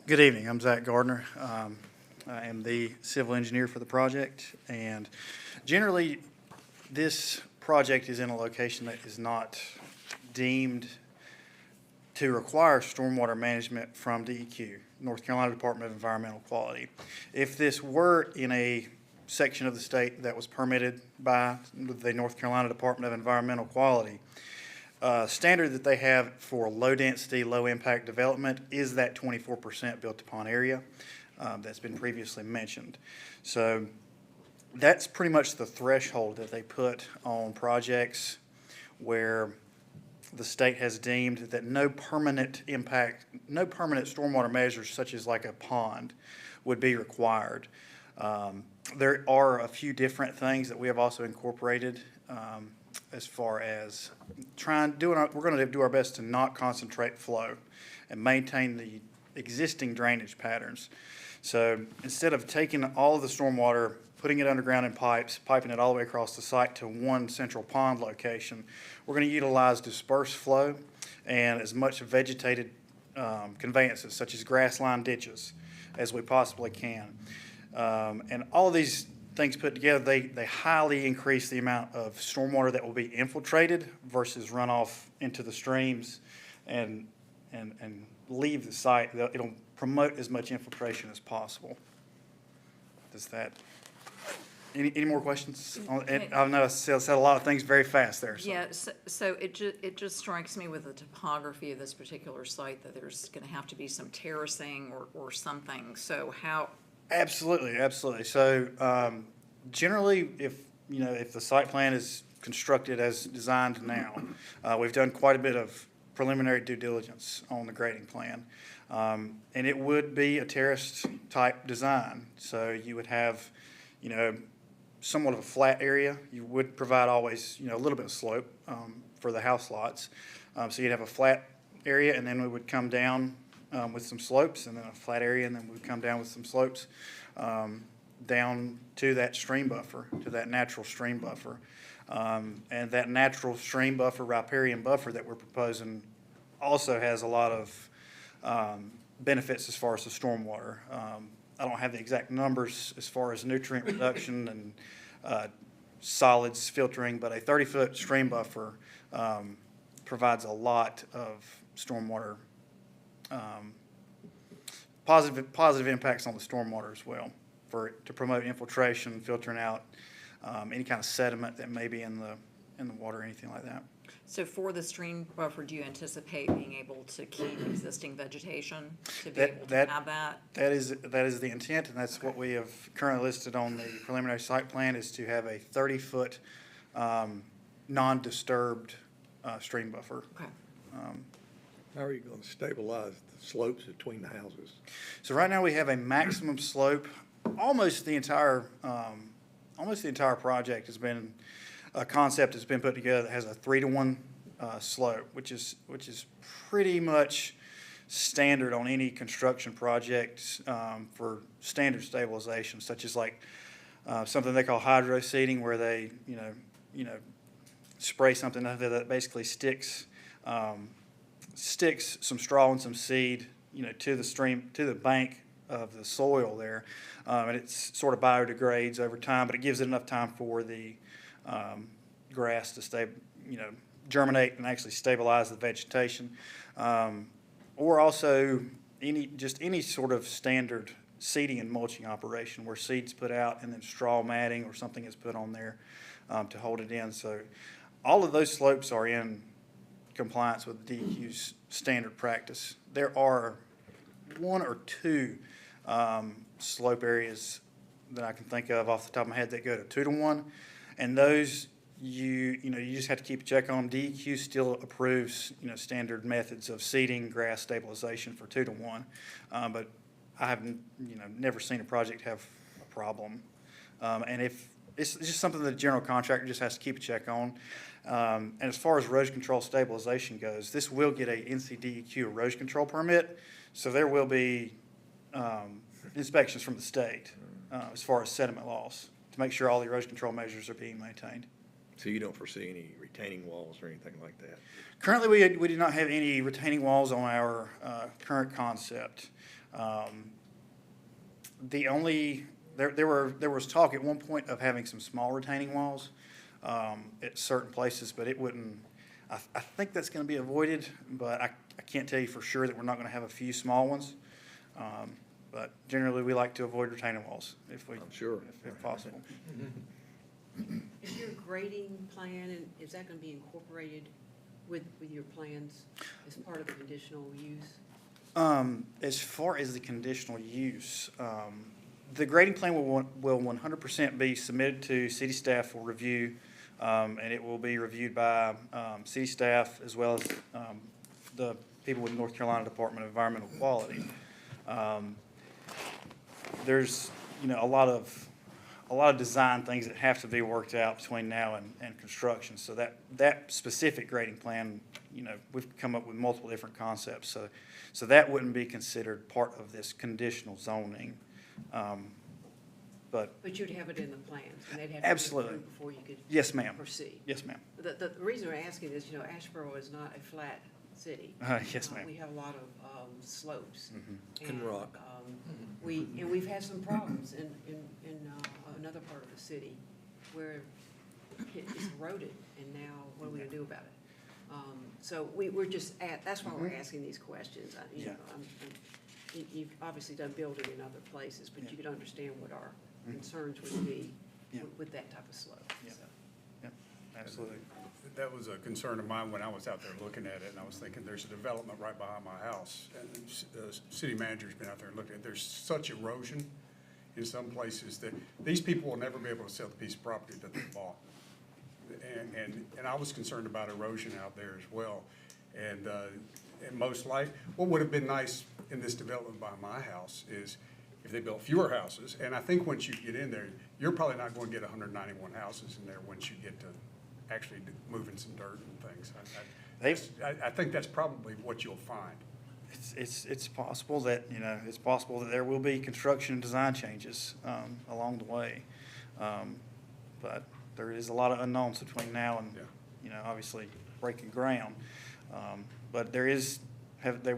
Good evening, I'm Zach Gardner. I am the civil engineer for the project, and generally, this project is in a location that is not deemed to require stormwater management from DEQ, North Carolina Department of Environmental Quality. If this were in a section of the state that was permitted by the North Carolina Department of Environmental Quality, standard that they have for low-density, low-impact development is that 24% built-upon area that's been previously mentioned. So that's pretty much the threshold that they put on projects where the state has deemed that no permanent stormwater measures such as like a pond would be required. There are a few different things that we have also incorporated as far as we're going to do our best to not concentrate flow and maintain the existing drainage patterns. So instead of taking all of the stormwater, putting it underground in pipes, piping it all the way across the site to one central pond location, we're going to utilize dispersed flow and as much vegetated conveyances such as grass-lined ditches as we possibly can. And all of these things put together, they highly increase the amount of stormwater that will be infiltrated versus runoff into the streams and leave the site. It'll promote as much infiltration as possible. Does that, any more questions? I know I said a lot of things very fast there. So. Yeah, so it just strikes me with the topography of this particular site that there's going to have to be some terracing or something. So how? Absolutely, absolutely. So generally, if the site plan is constructed as designed now, we've done quite a bit of preliminary due diligence on the grading plan. And it would be a terraced type design. So you would have, somewhat of a flat area. You would provide always, a little bit of slope for the house lots. So you'd have a flat area, and then we would come down with some slopes, and then a flat area, and then we'd come down with some slopes down to that stream buffer, to that natural stream buffer. And that natural stream buffer, riparian buffer that we're proposing also has a lot of benefits as far as the stormwater. I don't have the exact numbers as far as nutrient reduction and solids filtering, but a 30-foot stream buffer provides a lot of stormwater, positive impacts on the stormwater as well, to promote infiltration, filtering out any kind of sediment that may be in the water or anything like that. So for the stream buffer, do you anticipate being able to keep existing vegetation to be able to have that? That is the intent, and that's what we have currently listed on the preliminary site plan, is to have a 30-foot non-disturbed stream buffer. Okay. How are you going to stabilize the slopes between the houses? So right now we have a maximum slope. Almost the entire project has been a concept that's been put together that has a 3-to-1 slope, which is pretty much standard on any construction project for standard stabilization, such as like something they call hydro seeding, where they spray something out there that basically sticks some straw and some seed to the stream, to the bank of the soil there, and it sort of biodegrades over time, but it gives it enough time for the grass to germinate and actually stabilize the vegetation, or also any sort of standard seeding and mulching operation where seeds put out and then straw matting or something is put on there to hold it in. So all of those slopes are in compliance with DEQ's standard practice. There are 1 or 2 slope areas that I can think of off the top of my head that go to 2-to-1. And those, you just have to keep a check on. DEQ still approves, standard methods of seeding, grass stabilization for 2-to-1. But I haven't, never seen a project have a problem. And if, it's just something that the general contractor just has to keep a check on. And as far as erosion control stabilization goes, this will get a NCDEQ erosion control permit. So there will be inspections from the state as far as sediment loss to make sure all the erosion control measures are being maintained. So you don't foresee any retaining walls or anything like that? Currently, we do not have any retaining walls on our current concept. There was talk at one point of having some small retaining walls at certain places, but it wouldn't, I think that's going to be avoided, but I can't tell you for sure that we're not going to have a few small ones. But generally, we like to avoid retaining walls if I'm sure. if possible. Is your grading plan, and is that going to be incorporated with your plans as part of the conditional use? As far as the conditional use, the grading plan will 100% be submitted to city staff for review, and it will be reviewed by city staff as well as the people with North Carolina Department of Environmental Quality. There's a lot of design things that have to be worked out between now and construction. So that specific grading plan, we've come up with multiple different concepts. So that wouldn't be considered part of this conditional zoning. But you'd have it in the plans, and they'd have to be absolutely. approved before you could Yes, ma'am. proceed. Yes, ma'am. The reason we're asking is, Asheboro is not a flat city. Yes, ma'am. We have a lot of slopes. And rock. We've had some problems in another part of the city where it's eroded, and now what are we gonna do about it? So we're just that's why we're asking these questions. You've obviously done building in other places, but you could understand what our concerns would be with that type of slope. Yeah. So. Yep, absolutely. That was a concern of mine when I was out there looking at it, and I was thinking, there's a development right behind my house, and the city manager's been out there and looked at it. There's such erosion in some places that these people will never be able to sell the piece of property that they bought. And I was concerned about erosion out there as well. And most like, what would have been nice in this development by my house is if they built fewer houses. And I think once you get in there, you're probably not going to get 191 houses in there once you get to actually moving some dirt and things. I think that's probably what you'll find. It's possible that, it's possible that there will be construction and design changes along the way. But there is a lot of unknowns between now and, obviously breaking ground. But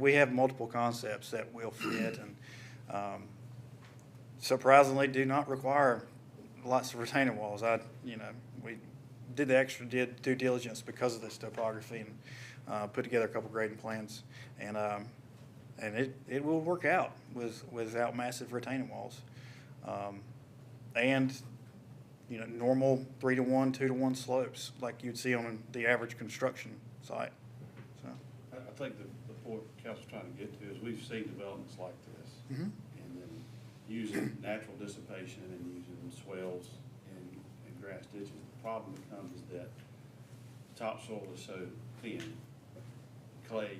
we have multiple concepts that will fit and surprisingly do not require lots of retaining walls. We did the extra due diligence because of this topography and put together a couple grading plans. And it will work out without massive retaining walls. And normal 3-to-1, 2-to-1 slopes like you'd see on the average construction site. So. I think the point Council's trying to get to is we've seen developments like this. Mhm. And then using natural dissipation and using swells and grass ditches. The problem becomes is that topsoil is so thin, clay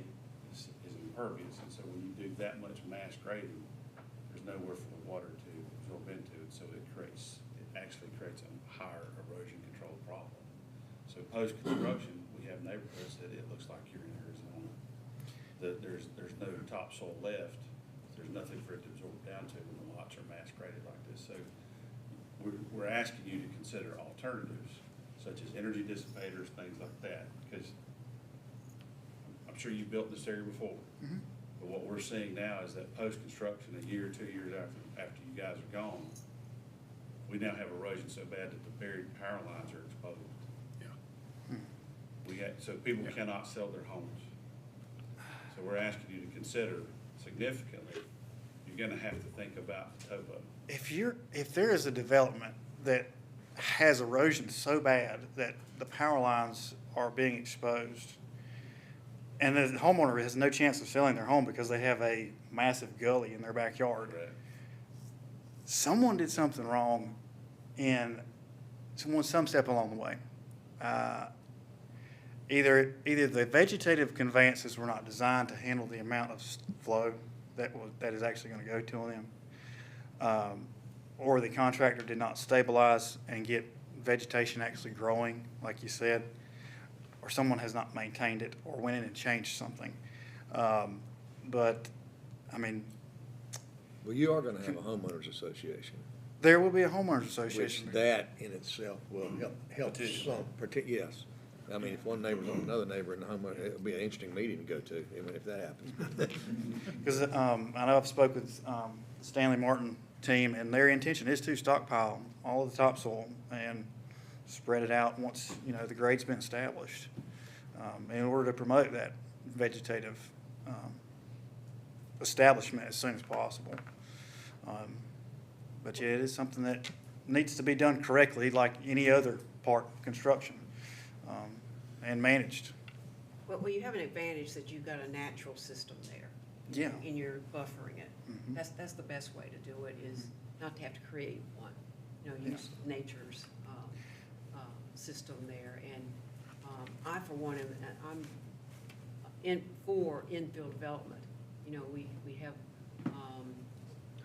is impervious, and so when you do that much mass grading, there's nowhere for the water to absorb into it, so it actually creates a higher erosion control problem. So post-construction, we have neighborhoods that it looks like you're in Arizona. There's no topsoil left, there's nothing for it to absorb down to when the lots are mass graded like this. So we're asking you to consider alternatives, such as energy dissipators, things like that, because I'm sure you built this area before. Mhm. But what we're seeing now is that post-construction, a year or 2 years after you guys are gone, we now have erosion so bad that the buried power lines are exposed. Yeah. So people cannot sell their homes. So we're asking you to consider significantly, you're gonna have to think about the topo. If there is a development that has erosion so bad that the power lines are being exposed, and the homeowner has no chance of selling their home because they have a massive gully in their backyard, Correct. someone did something wrong in some step along the way. Either the vegetative conveyances were not designed to handle the amount of flow that is actually going to go to them, or the contractor did not stabilize and get vegetation actually growing, like you said, or someone has not maintained it or went in and changed something. But, I mean, Well, you are gonna have a homeowners association, there will be a homeowners which association. that in itself will help some, yes. I mean, if one neighbor's on another neighbor in the homeowner, it'll be an interesting meeting to go to, even if that happens. Because I know I've spoke with the Stanley Martin team, and their intention is to stockpile all of the topsoil and spread it out once, the grade's been established, in order to promote that vegetative establishment as soon as possible. But yeah, it is something that needs to be done correctly, like any other part of construction, and managed. Well, you have an advantage that you've got a natural system there. Yeah. And you're buffering it. Mhm. That's the best way to do it, is not to have to create one. Use nature's system there. And I, for one, I'm for infill development. We have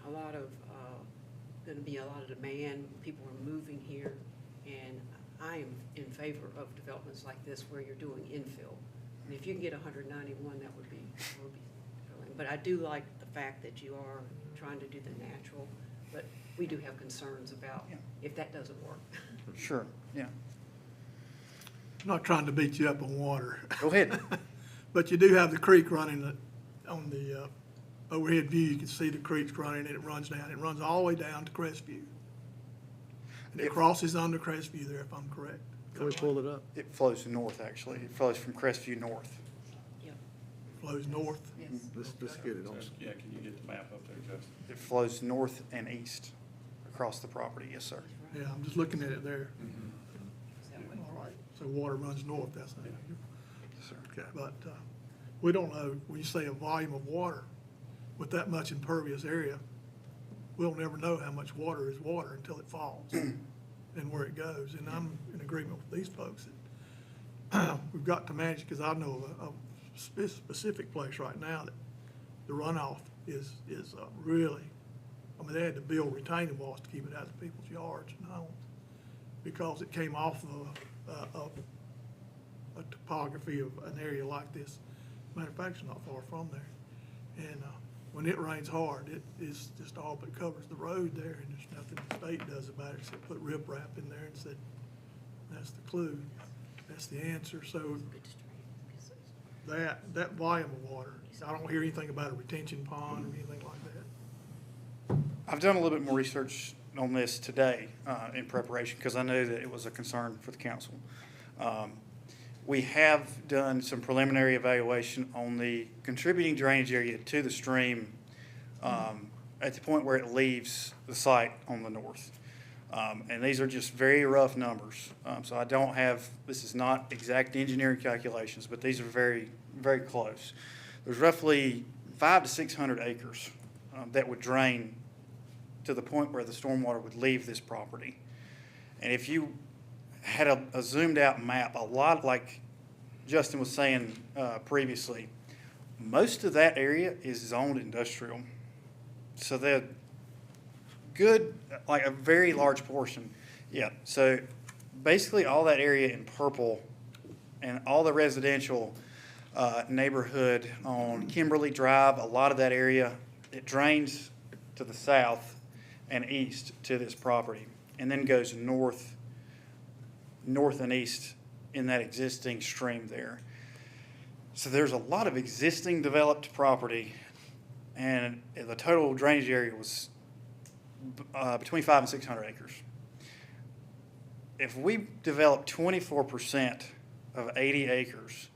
a lot of, going to be a lot of demand. People are moving here, and I am in favor of developments like this where you're doing infill. And if you can get 191, that would be thrilling. But I do like the fact that you are trying to do the natural, but we do have concerns about if that doesn't work. Sure, yeah. I'm not trying to beat you up on water. Go ahead. But you do have the creek running on the overhead view. You can see the creek's running, and it runs down. It runs all the way down to Crestview. And it crosses under Crestview there, if I'm correct. Can we pull it up? It flows north, actually. It flows from Crestview north. Flows north. Yes. Let's get it on. Yeah, can you get the map up there, Justin? It flows north and east across the property, yes, sir. Yeah, I'm just looking at it there. That way. All right, so water runs north, that's not, Yes, sir. Okay. but we don't know, when you say a volume of water, with that much impervious area, we'll never know how much water is water until it falls and where it goes. And I'm in agreement with these folks that we've got to manage, because I know of a specific place right now that the runoff is really, I mean, they had to build retaining walls to keep it out of people's yards and homes, because it came off of a topography of an area like this. Matter of fact, it's not far from there. And when it rains hard, it is just all but covers the road there, and there's nothing the state does about it except put riprap in there and said, that's the clue, that's the answer. So that volume of water, I don't hear anything about a retention pond or anything like that. I've done a little bit more research on this today in preparation, because I knew that it was a concern for the council. We have done some preliminary evaluation on the contributing drainage area to the stream at the point where it leaves the site on the north. And these are just very rough numbers. So I don't have, this is not exact engineering calculations, but these are very, very close. There's roughly 500 to 600 acres that would drain to the point where the stormwater would leave this property. And if you had a zoomed out map, a lot, like Justin was saying previously, most of that area is zoned industrial. So the good, like a very large portion, yeah. So basically all that area in purple and all the residential neighborhood on Kimberly Drive, a lot of that area, it drains to the south and east to this property, and then goes north and east in that existing stream there. So there's a lot of existing developed property, and the total drainage area was between 500 and 600 acres. If we develop 24% of 80 acres,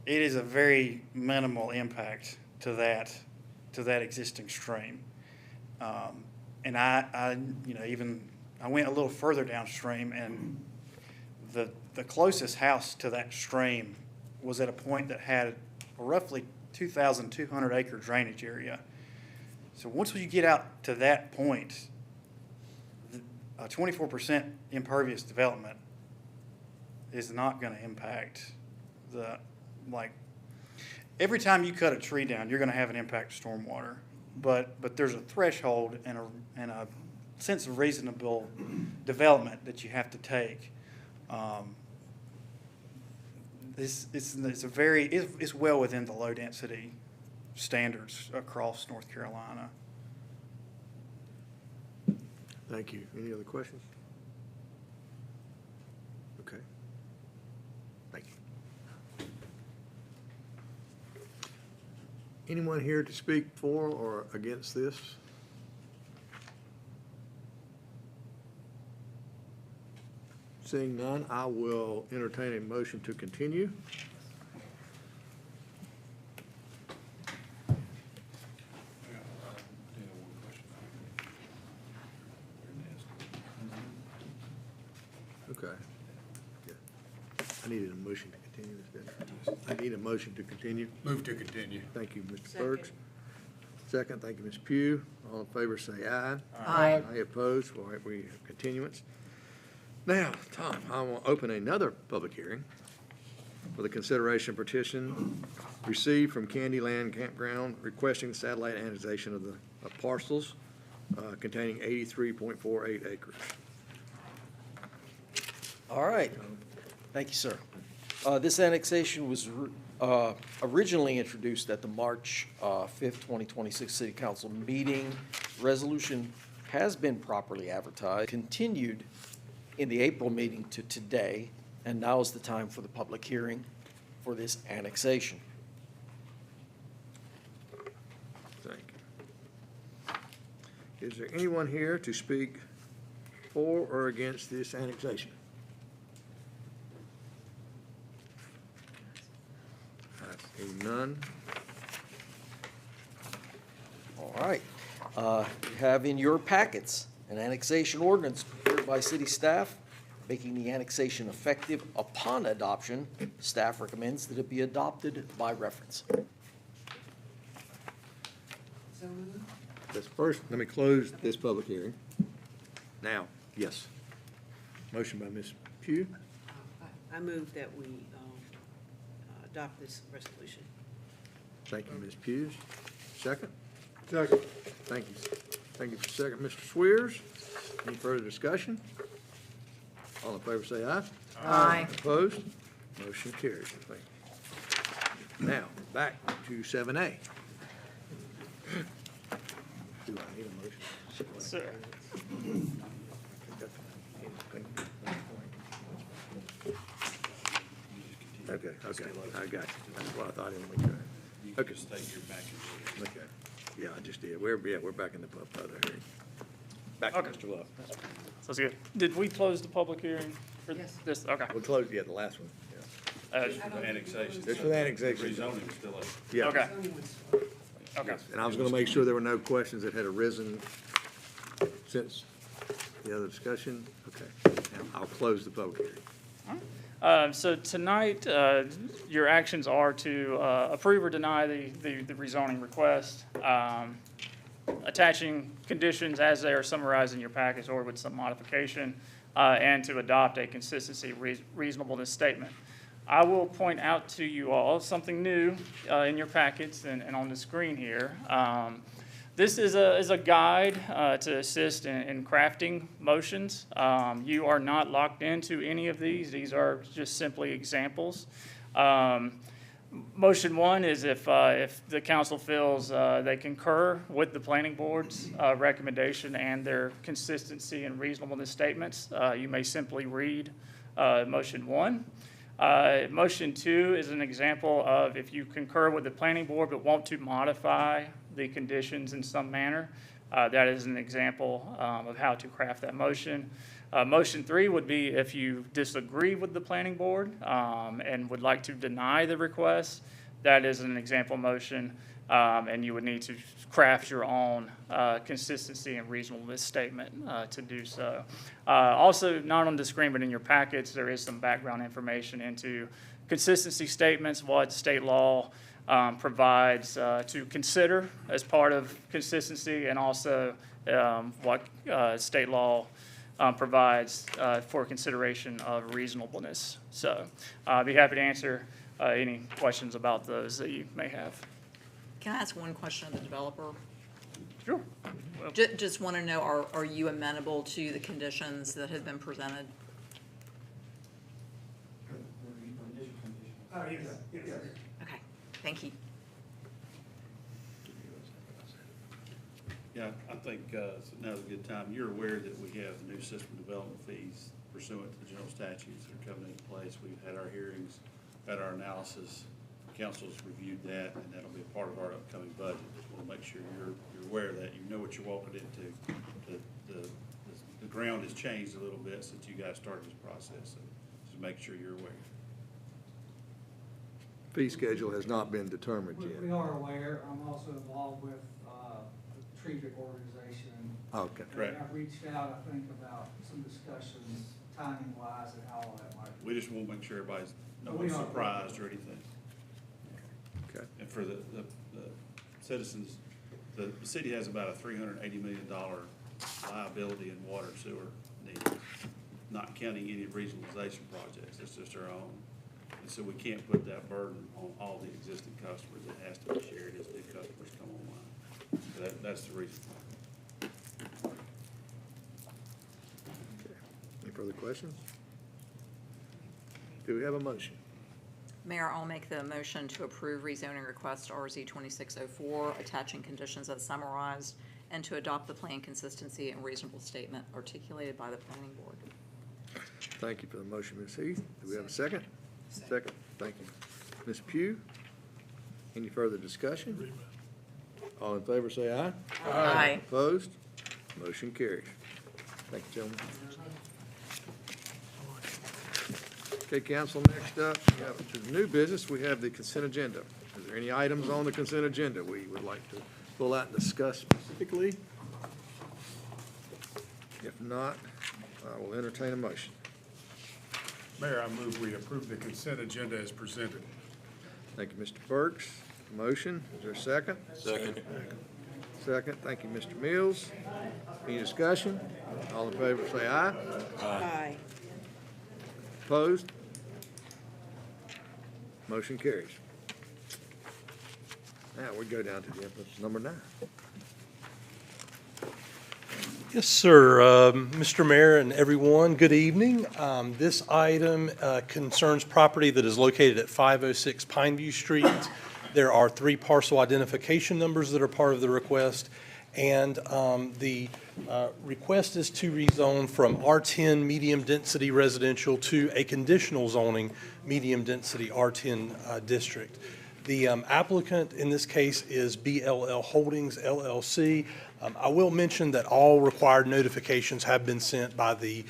it is a very minimal impact to that existing stream. And I went a little further downstream, and the closest house to that stream was at a point that had a roughly 2,200 acre drainage area. So once you get out to that point, a 24% impervious development is not going to impact like, every time you cut a tree down, you're going to have an impact to stormwater. But there's a threshold and a sense of reasonable development that you have to take. It's well within the low density standards across North Carolina. Thank you. Any other questions? Okay. Thank you. Anyone here to speak for or against this? Seeing none, I will entertain a motion to continue. Okay. Yeah. I needed a motion to continue this, didn't I? I need a motion to continue. Move to continue. Thank you, Mr. Burks. Second, thank you, Ms. Pugh. All in favor, say aye. Aye. Aye opposed. All right, we have continuance. Now, Tom, I will open another public hearing for the consideration petition received from Candyland Campground requesting the satellite annexation of the parcels containing 83.48 acres. All right. Thank you, sir. This annexation was originally introduced at the March 5th, 2026 City Council meeting. Resolution has been properly advertised, continued in the April meeting to today, and now is the time for the public hearing for this annexation. Thank you. Is there anyone here to speak for or against this annexation? I see none. All right. You have in your packets an annexation ordinance prepared by city staff, making the annexation effective upon adoption. Staff recommends that it be adopted by reference. Let's first, let me close this public hearing. Now, yes. Motion by Ms. Pugh. I move that we adopt this resolution. Thank you, Ms. Pugh. Second? Second. Thank you. Thank you for second, Mr. Swears. Any further discussion? All in favor say aye. Aye. Opposed? Motion carries. Thank you. Now, back to 7A. Do I need a motion? Sir. Okay, I got you. That's what I thought. I didn't You Okay. can state your back and Okay, yeah, I just did. We're back in the public hearing. Back to Okay. Mr. Love. Sounds good. Did we close the public hearing for this? Okay. We'll close, yeah, the last one, yeah. for the annexation. Just for the annexation. Rezoning is still up. Yeah. Okay. Okay. And I was gonna make sure there were no questions that had arisen since the other discussion. Okay, now I'll close the public hearing. So tonight, your actions are to approve or deny the rezoning request, attaching conditions as they are summarized in your package or with some modification, and to adopt a consistency reasonableness statement. I will point out to you all something new in your packets and on the screen here. This is a guide to assist in crafting motions. You are not locked into any of these. These are just simply examples. Motion one is if the council feels they concur with the planning board's recommendation and their consistency and reasonableness statements, you may simply read motion one. Motion two is an example of if you concur with the planning board but want to modify the conditions in some manner. That is an example of how to craft that motion. Motion three would be if you disagree with the planning board and would like to deny the request. That is an example motion, and you would need to craft your own consistency and reasonableness statement to do so. Also, not on the screen, but in your packets, there is some background information into consistency statements, what state law provides to consider as part of consistency, and also what state law provides for consideration of reasonableness. So I'd be happy to answer any questions about those that you may have. Can I ask one question of the developer? Sure. Just want to know, are you amenable to the conditions that have been presented? Okay, thank you. Yeah, I think now's a good time. You're aware that we have new system development fees pursuant to the general statutes that are coming into place. We've had our hearings, had our analysis. Council's reviewed that, and that'll be a part of our upcoming budget. Just want to make sure you're aware of that. You know what you're walking into. The ground has changed a little bit since you guys started this process, so just make sure you're aware. Fee schedule has not been determined yet. We are aware. I'm also involved with the tree trick organization. Okay. Correct. And I've reached out, I think, about some discussions, timing-wise, and how all that might. We just want to make sure everybody's No, we are. surprised or anything. Okay. And for the citizens, the city has about a $380 million liability in water and sewer needs, not counting any regionalization projects. It's just our own. And so we can't put that burden on all the existing customers. It has to be shared as new customers come online. So that's the reason. Okay. Any further questions? Do we have a motion? Mayor, I'll make the motion to approve rezoning request RZ 2604, attaching conditions as summarized, and to adopt the plan consistency and reasonable statement articulated by the planning board. Thank you for the motion, Ms. Heath. Do we have a second? Second. Thank you. Ms. Pugh? Any further discussion? All in favor, say aye. Aye. Opposed? Motion carries. Thank you, gentlemen. Okay, council, next up, we have to the new business, we have the consent agenda. Is there any items on the consent agenda we would like to pull out and discuss specifically? If not, I will entertain a motion. Mayor, I move we approve the consent agenda as presented. Thank you, Mr. Burks. Motion, is there a second? Second. Second, thank you, Mr. Mills. Any discussion? All in favor, say aye. Aye. Opposed? Motion carries. Now we go down to the number 9. Yes, sir. Mr. Mayor and everyone, good evening. This item concerns property that is located at 506 Pineview Street. There are 3 parcel identification numbers that are part of the request, and the request is to rezone from R10 medium-density residential to a conditional zoning medium-density R10 district. The applicant in this case is BLL Holdings LLC. I will mention that all required notifications have been sent by the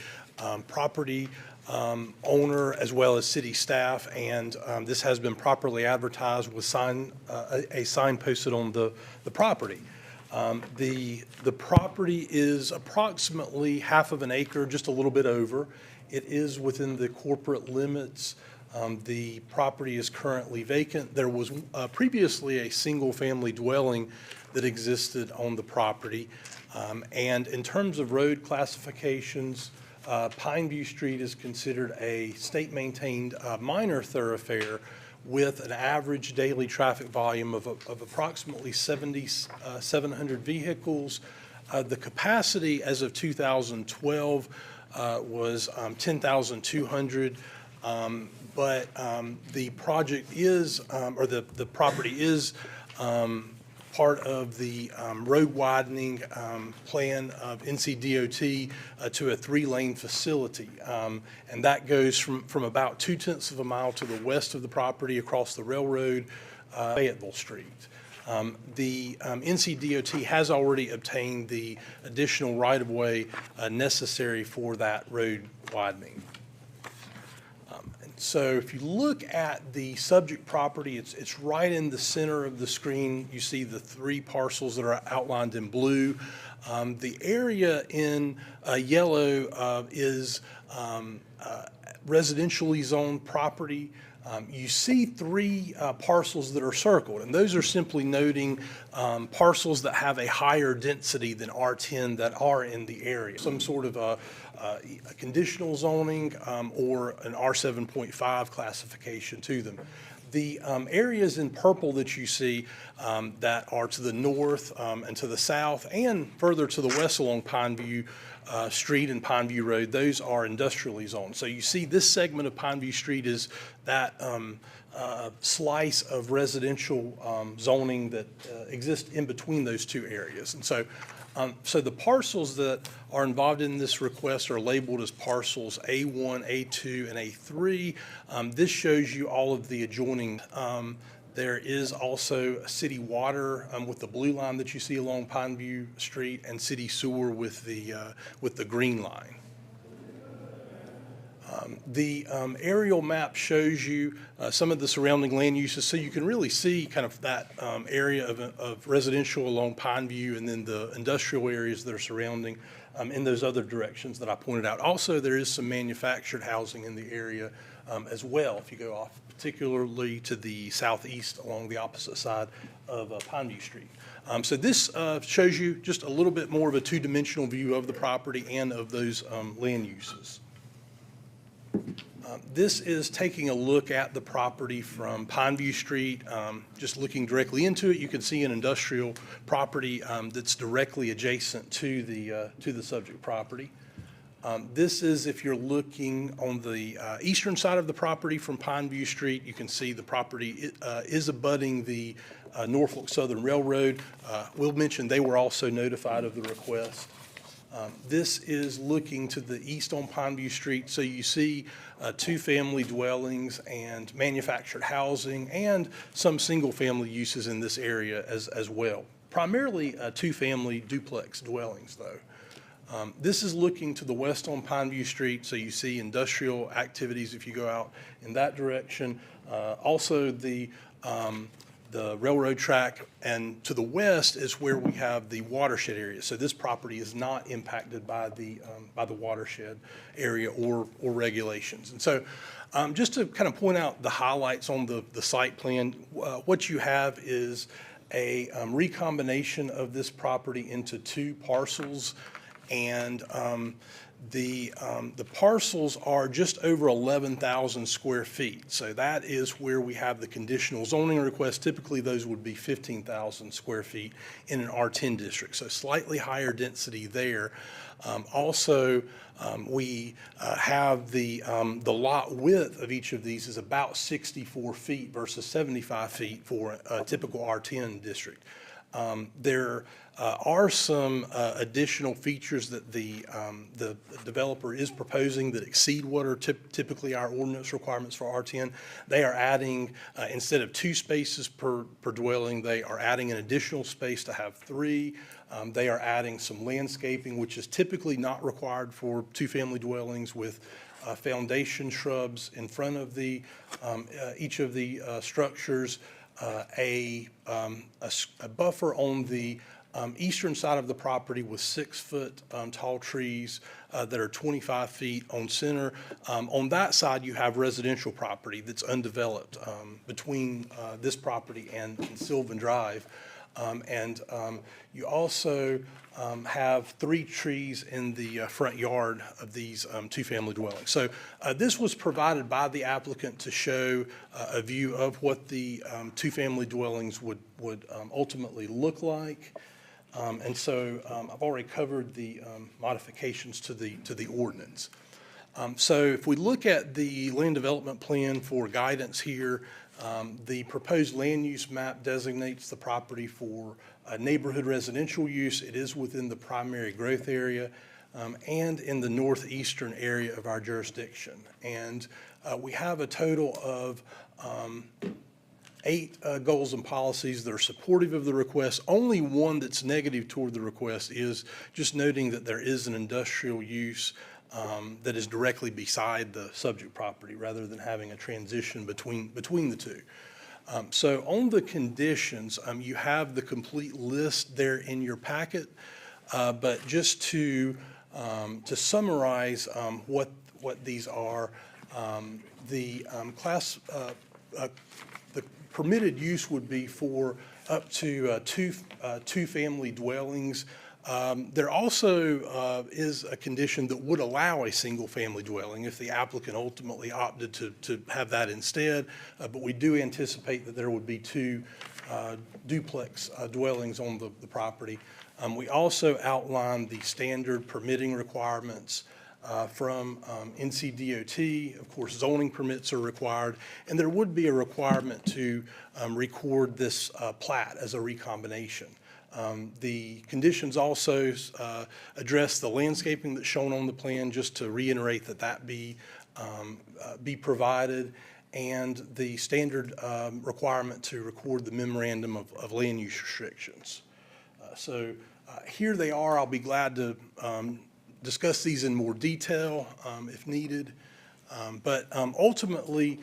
property owner as well as city staff, and this has been properly advertised with a sign posted on the property. The property is approximately half of an acre, just a little bit over. It is within the corporate limits. The property is currently vacant. There was previously a single-family dwelling that existed on the property. And in terms of road classifications, Pineview Street is considered a state-maintained minor thoroughfare with an average daily traffic volume of approximately 700 vehicles. The capacity as of 2012 was 10,200. But the project is, or the property is part of the road widening plan of NCDOT to a 3-lane facility. And that goes from about 2/10 of a mile to the west of the property across the railroad, Fayetteville Street. The NCDOT has already obtained the additional right-of-way necessary for that road widening. So if you look at the subject property, it's right in the center of the screen. You see the 3 parcels that are outlined in blue. The area in yellow is residentially zoned property. You see 3 parcels that are circled, and those are simply noting parcels that have a higher density than R10 that are in the area. Some sort of a conditional zoning or an R7.5 classification to them. The areas in purple that you see that are to the north and to the south and further to the west along Pineview Street and Pineview Road, those are industrially zoned. So you see this segment of Pineview Street is that slice of residential zoning that exists in between those two areas. And so so the parcels that are involved in this request are labeled as parcels A1, A2, and A3. This shows you all of the adjoining. There is also city water with the blue line that you see along Pineview Street, and city sewer with the green line. The aerial map shows you some of the surrounding land uses, so you can really see kind of that area of residential along Pineview and then the industrial areas that are surrounding in those other directions that I pointed out. Also, there is some manufactured housing in the area as well if you go off, particularly to the southeast along the opposite side of Pineview Street. So this shows you just a little bit more of a two-dimensional view of the property and of those land uses. This is taking a look at the property from Pineview Street. Just looking directly into it, you can see an industrial property that's directly adjacent to the subject property. This is if you're looking on the eastern side of the property from Pineview Street. You can see the property is abutting the Norfolk Southern Railroad. We'll mention they were also notified of the request. This is looking to the east on Pineview Street, so you see two-family dwellings and manufactured housing and some single-family uses in this area as well. Primarily two-family duplex dwellings, though. This is looking to the west on Pineview Street, so you see industrial activities if you go out in that direction. Also the railroad track, and to the west is where we have the watershed area. So this property is not impacted by the watershed area or regulations. And so just to kind of point out the highlights on the site plan, what you have is a recombination of this property into two parcels, and the parcels are just over 11,000 square feet. So that is where we have the conditional zoning request. Typically, those would be 15,000 square feet in an R10 district, so slightly higher density there. Also, we have the lot width of each of these is about 64 feet versus 75 feet for a typical R10 district. There are some additional features that the developer is proposing that exceed what are typically our ordinance requirements for R10. They are adding, instead of 2 spaces per dwelling, they are adding an additional space to have 3. They are adding some landscaping, which is typically not required for two-family dwellings, with foundation shrubs in front of the each of the structures. A buffer on the eastern side of the property with 6-foot tall trees that are 25 feet on center. On that side, you have residential property that's undeveloped between this property and Sylvan Drive. And you also have 3 trees in the front yard of these two-family dwellings. So this was provided by the applicant to show a view of what the two-family dwellings would ultimately look like. And so I've already covered the modifications to the ordinance. So if we look at the land development plan for guidance here, the proposed land use map designates the property for neighborhood residential use. It is within the primary growth area and in the northeastern area of our jurisdiction. And we have a total of 8 goals and policies that are supportive of the request. Only one that's negative toward the request is just noting that there is an industrial use that is directly beside the subject property rather than having a transition between the two. So on the conditions, you have the complete list there in your packet, but just to summarize what these are, the permitted use would be for up to two family dwellings There also is a condition that would allow a single-family dwelling if the applicant ultimately opted to have that instead, but we do anticipate that there would be two duplex dwellings on the property. We also outlined the standard permitting requirements from NCDOT. Of course, zoning permits are required, and there would be a requirement to record this plat as a recombination. The conditions also address the landscaping that's shown on the plan, just to reiterate that be provided, and the standard requirement to record the memorandum of land use restrictions. So here they are. I'll be glad to discuss these in more detail if needed. But ultimately,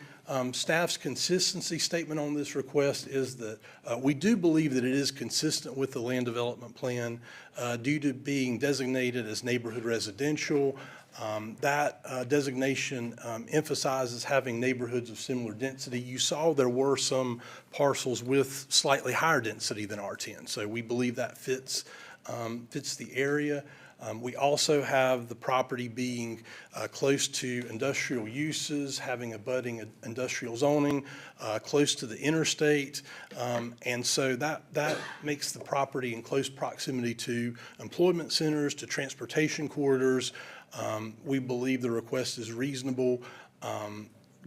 staff's consistency statement on this request is that we do believe that it is consistent with the land development plan due to being designated as neighborhood residential. That designation emphasizes having neighborhoods of similar density. You saw there were some parcels with slightly higher density than R10, so we believe that fits the area. We also have the property being close to industrial uses, having abutting industrial zoning, close to the interstate, and so that makes the property in close proximity to employment centers, to transportation corridors. We believe the request is reasonable,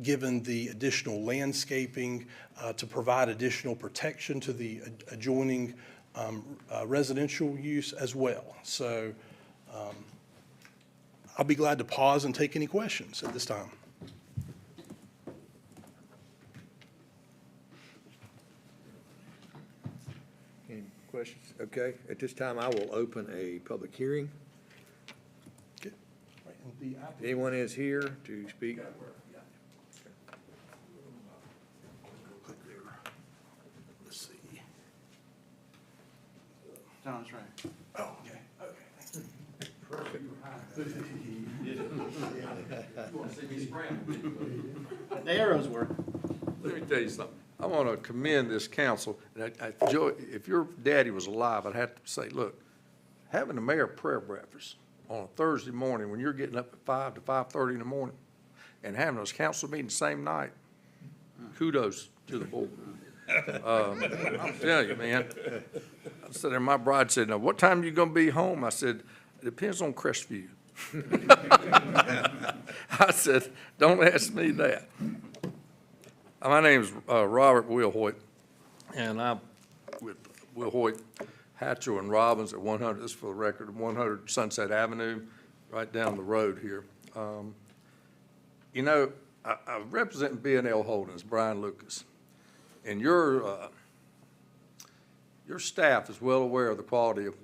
given the additional landscaping to provide additional protection to the adjoining residential use as well. So I'll be glad to pause and take any questions at this time. Any questions? Okay, at this time, I will open a public hearing. Okay. Right, and Anyone is here to speak? Let's see. John's right. Oh, okay. The arrows work. Let me tell you something. I want to commend this council. And Joe, if your daddy was alive, I'd have to say, look, having a mayor prayer breakfast on a Thursday morning when you're getting up at 5 to 5:30 in the morning and having those council meetings the same night, kudos to the board. I'm telling you, man. I said, and my bride said, now, what time you gonna be home? I said, it depends on Crestview. I said, don't ask me that. My name's Robert Wilhoit, and I'm with Wilhoit, Hatcher, and Robbins at 100, this is for the record, 100 Sunset Avenue, right down the road here. You know, I represent B&L Holdings, Brian Lucas, and your staff is well aware of the quality of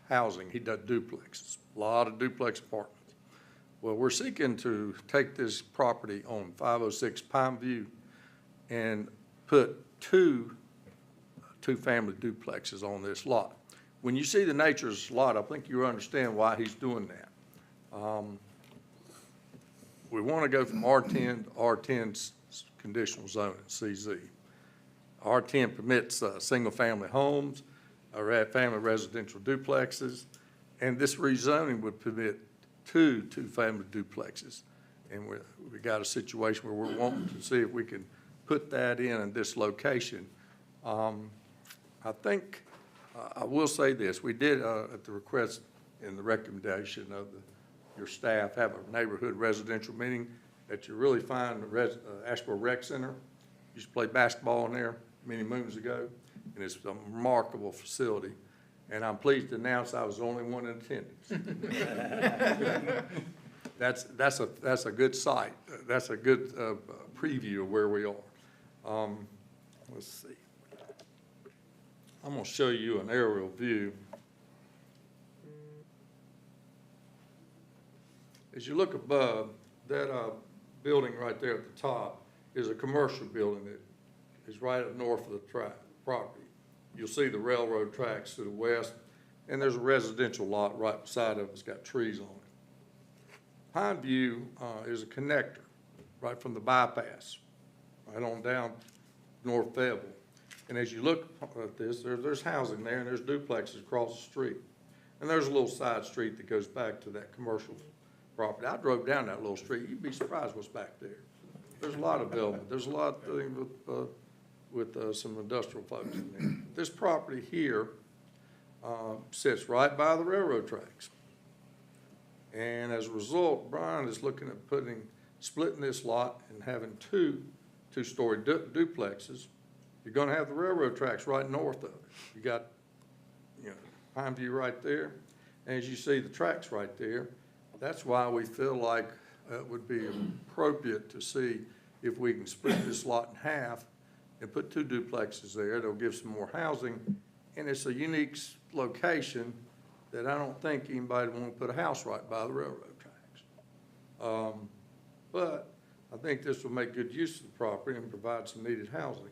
housing. He does duplexes, a lot of duplex apartments. Well, we're seeking to take this property on 506 Pine View and put two-family duplexes on this lot. When you see the nature of this lot, I think you understand why he's doing that. We want to go from R10 to R10's conditional zone at CZ. R10 permits single-family homes, family residential duplexes, and this rezoning would permit two-family duplexes. And we got a situation where we're wanting to see if we can put that in this location. I think, I will say this, we did, at the request and the recommendation of your staff, have a neighborhood residential meeting that you really find the Asheboro Rec Center. Used to play basketball in there many moons ago, and it's a remarkable facility. And I'm pleased to announce I was the only one in attendance. That's a good site. That's a good preview of where we are. Let's see. I'm going to show you an aerial view. As you look above, that building right there at the top is a commercial building that is right up north of the property. You'll see the railroad tracks to the west, and there's a residential lot right beside of it. It's got trees on it. Pine View is a connector right from the bypass, right on down North Fayetteville. And as you look at this, there's housing there, and there's duplexes across the street. And there's a little side street that goes back to that commercial property. I drove down that little street. You'd be surprised what's back there. There's a lot of development. There's a lot of things with some industrial folks in there. This property here sits right by the railroad tracks. And as a result, Brian is looking at splitting this lot and having two-story duplexes. You're gonna have the railroad tracks right north of it. You got, Pine View right there. And as you see the tracks right there, that's why we feel like it would be appropriate to see if we can split this lot in half and put two duplexes there. It'll give some more housing, and it's a unique location that I don't think anybody would want to put a house right by the railroad tracks. But I think this will make good use of the property and provide some needed housing.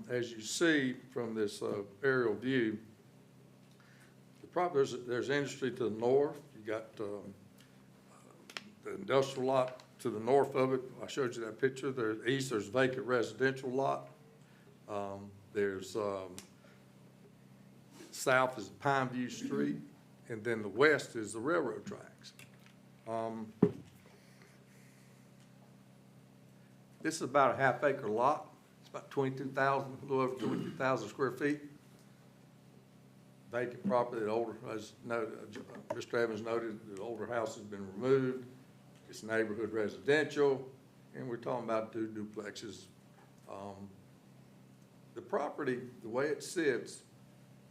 As you see from this aerial view, there's industry to the north. You got the industrial lot to the north of it. I showed you that picture. East, there's vacant residential lot. There's south is Pine View Street, and then the west is the railroad tracks. This is about a half-acre lot. It's about 22,000, a little over 22,000 square feet. Vacant property, as noted, Mr. Evans noted, the older house has been removed. It's neighborhood residential, and we're talking about two duplexes. The property, the way it sits,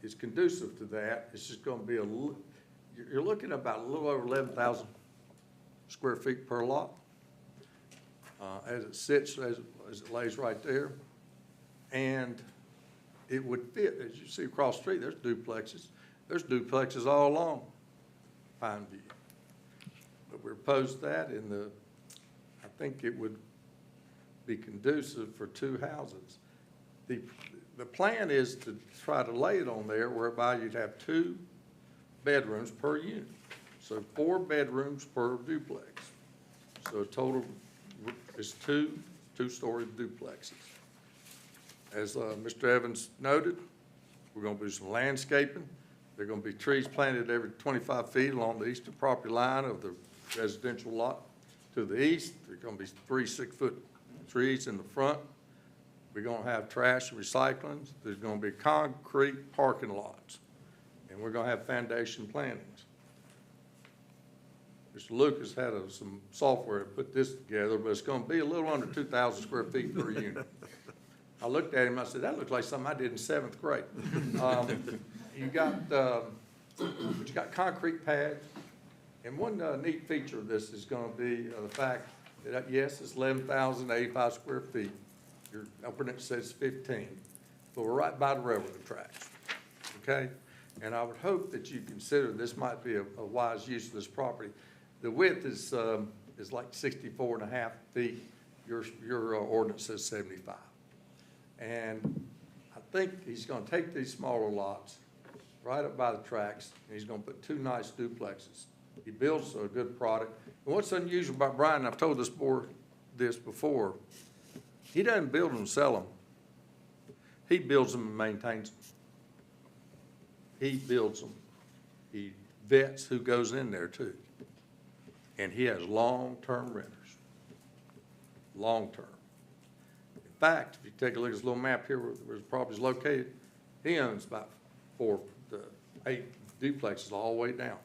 is conducive to that. It's just going to be you're looking at about a little over 11,000 square feet per lot. As it sits, as it lays right there. And it would fit, as you see across the street, there's duplexes. There's duplexes all along Pine View. But we're opposed to that, and I think it would be conducive for two houses. The plan is to try to lay it on there whereby you'd have 2 bedrooms per unit. So 4 bedrooms per duplex. So a total is two-story duplexes. As Mr. Evans noted, we're going to do some landscaping. There are going to be trees planted every 25 feet along the eastern property line of the residential lot. To the east, there are going to be 3 6-foot trees in the front. We're going to have trash and recycling. There's going to be concrete parking lots. And we're going to have foundation plantings. Mr. Lucas had some software to put this together, but it's going to be a little under 2,000 square feet per unit. I looked at him, I said, that looks like something I did in 7th grade. You got concrete pads, and one neat feature of this is going to be the fact that, yes, it's 11,085 square feet. Your upper says 15, but we're right by the railroad tracks, okay? And I would hope that you consider this might be a wise use of this property. The width is like 64.5 feet. Your ordinance says 75. And I think he's going to take these smaller lots right up by the tracks, and he's going to put 2 nice duplexes. He builds a good product. And what's unusual about Brian, I've told this board this before, he doesn't build them and sell them. He builds them and maintains them. He builds them. He vets who goes in there too. And he has long-term renters. Long-term. In fact, if you take a look at this little map here where the property is located, he owns about 8 duplexes all the way down,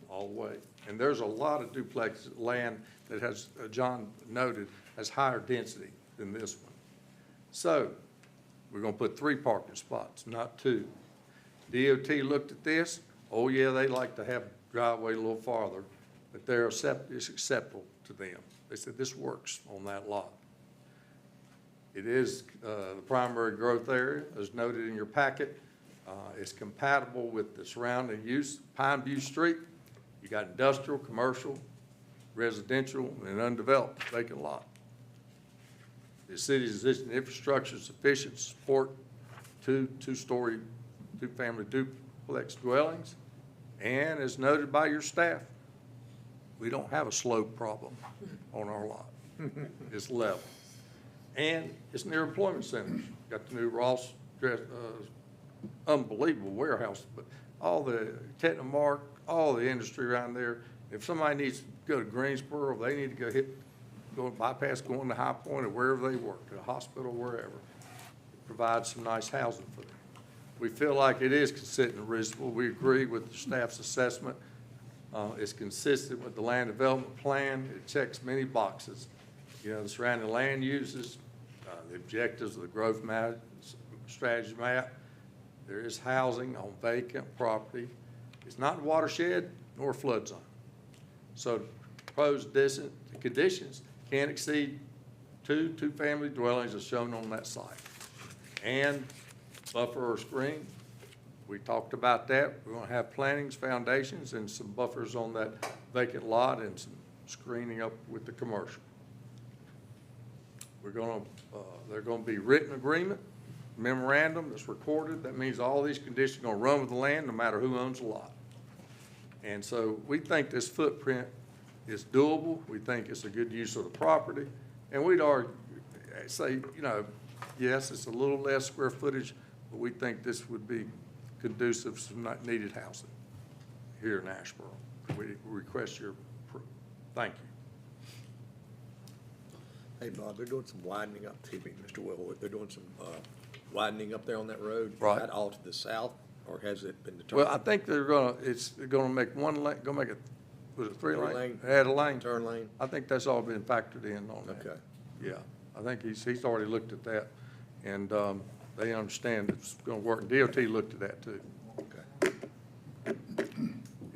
all the way. And there's a lot of duplex land that has, John noted, has higher density than this one. So we're going to put 3 parking spots, not 2. DOT looked at this. Oh, yeah, they like to have driveway a little farther, but it's acceptable to them. They said this works on that lot. It is the primary growth area, as noted in your packet. It's compatible with the surrounding use. Pine View Street, you got industrial, commercial, residential, and undeveloped vacant lot. The city's existing infrastructure is sufficient to support two-family duplex dwellings. And as noted by your staff, we don't have a slope problem on our lot. It's level. And it's near employment centers. Got the new Ross unbelievable warehouse, but all the Technomark, all the industry around there. If somebody needs to go to Greensboro, they need to go bypass going to High Point or wherever they work, to the hospital, wherever. Provide some nice housing for them. We feel like it is consistent and reasonable. We agree with the staff's assessment. It's consistent with the land development plan. It checks many boxes. You know, the surrounding land uses, the objectives of the growth strategy map. There is housing on vacant property. It's not a watershed nor a flood zone. So proposed conditions can't exceed two-family dwellings as shown on that site. And buffer or screen, we talked about that. We're gonna have plantings, foundations, and some buffers on that vacant lot and some screening up with the commercial. We're gonna, there's gonna be written agreement, memorandum that's recorded. That means all these conditions are gonna run with the land no matter who owns the lot. And so we think this footprint is doable. We think it's a good use of the property. And we'd argue, say, you know, yes, it's a little less square footage, but we think this would be conducive to some needed housing here in Asheboro. We request your approval. Thank you. Hey, Bob, they're doing some widening up, excuse me, Mr. Will, they're doing some widening up there on that road. Right. Is that all to the south, or has it been determined? Well, I think they're gonna make one lane, gonna make it, was it three lane? Three-lane. Add a lane. Turn lane? I think that's all been factored in on that. Okay. Yeah, I think he's already looked at that, and, they understand it's gonna work. And DOT looked at that too. Okay.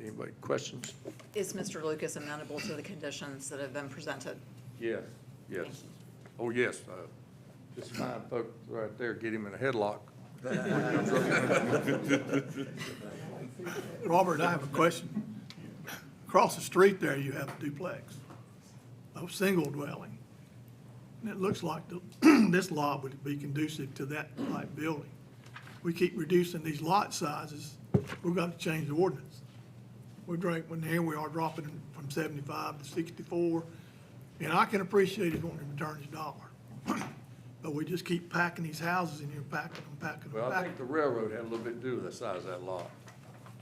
Anybody, questions? Is Mr. Lucas amenable to the conditions that have been presented? Yes, yes. Oh, yes, this fine folk right there, get him in a headlock. Robert, I have a question. Across the street there, you have a duplex, a single dwelling. And it looks like this lot would be conducive to that type building. We keep reducing these lot sizes, we've got to change the ordinance. When here we are dropping it from 75 to 64, and I can appreciate it wanting to return his dollar. But we just keep packing these houses in here, packing them. Well, I think the railroad had a little bit to do with the size of that lot.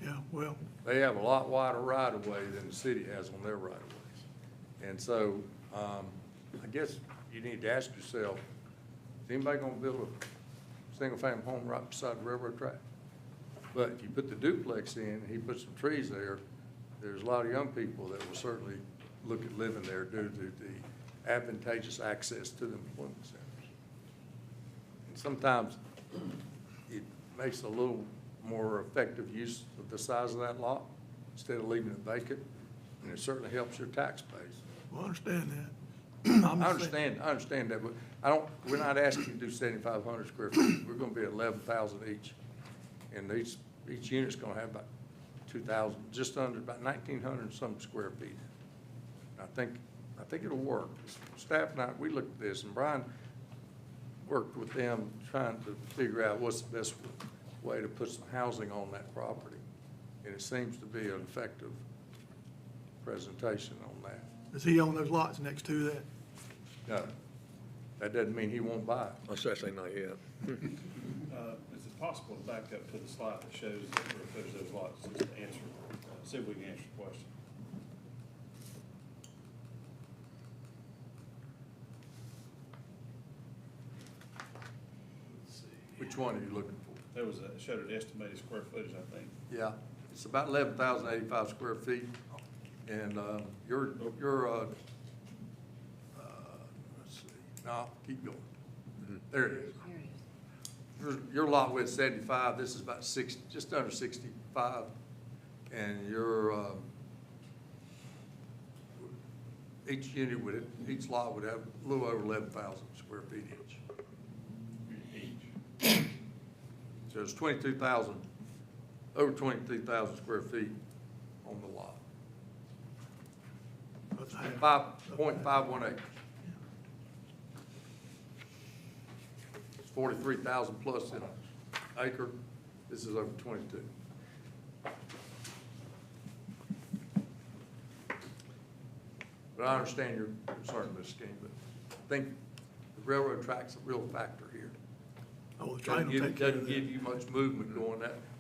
Yeah, well, They have a lot wider right-of-way than the city has on their right-of-ways. And so, I guess you need to ask yourself, is anybody gonna build a single-family home right beside the railroad track? But if you put the duplex in, and he puts some trees there, there's a lot of young people that will certainly look at living there due to the advantageous access to the employment centers. And sometimes it makes a little more effective use of the size of that lot instead of leaving it vacant, and it certainly helps your tax base. well, I understand that. I understand that, but we're not asking you to do 7,500 square feet. We're gonna be at 11,000 each. And each unit's gonna have about 2,000, just under about 1,900 and some square feet. I think it'll work. Staff and I, we looked at this, and Brian worked with them trying to figure out what's the best way to put some housing on that property. And it seems to be an effective presentation on that. Does he own those lots next to that? No, that doesn't mean he won't buy it. Especially not yet. Is it possible to back up to the slide that shows that there's those lots, just to answer, see if we can answer the question? Which one are you looking for? There was a, showed an estimated square footage, I think. Yeah, it's about 11,085 square feet, and let's see, no, keep going. There it is. Your lot width 75, this is about 60, just under 65, and your, each lot would have a little over 11,000 square feet each. So it's 22,000, over 22,000 square feet on the lot. 5.51 acres. It's 43,000 plus in an acre. This is over 22. But I understand your concern, Ms. Skeen, but I think the railroad track's a real factor here. Oh, the train will take care of Doesn't that. give you much movement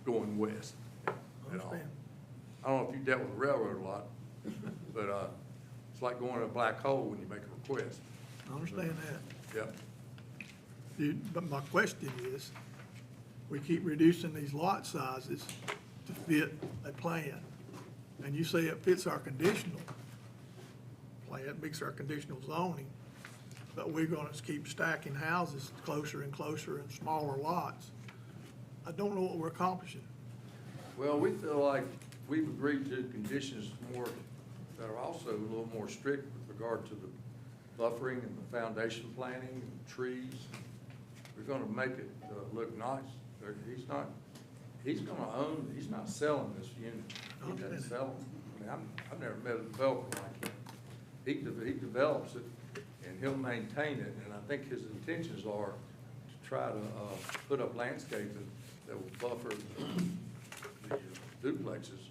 going west. at all. Understand. I don't know if you dealt with the railroad a lot, but, it's like going in a black hole when you make a request. I understand that. Yep. But my question is, we keep reducing these lot sizes to fit a plan. And you say it fits our conditional plan, meets our conditional zoning, but we're gonna keep stacking houses closer and closer and smaller lots. I don't know what we're accomplishing. Well, we feel like we've agreed to conditions more, that are also a little more strict with regard to the buffering and the foundation planning and trees. We're gonna make it look nice. He's gonna own, he's not selling this unit. He doesn't sell them. I mean, I've never met a developer like him. He develops it and he'll maintain it, and I think his intentions are to try to put up landscaping that will buffer the duplexes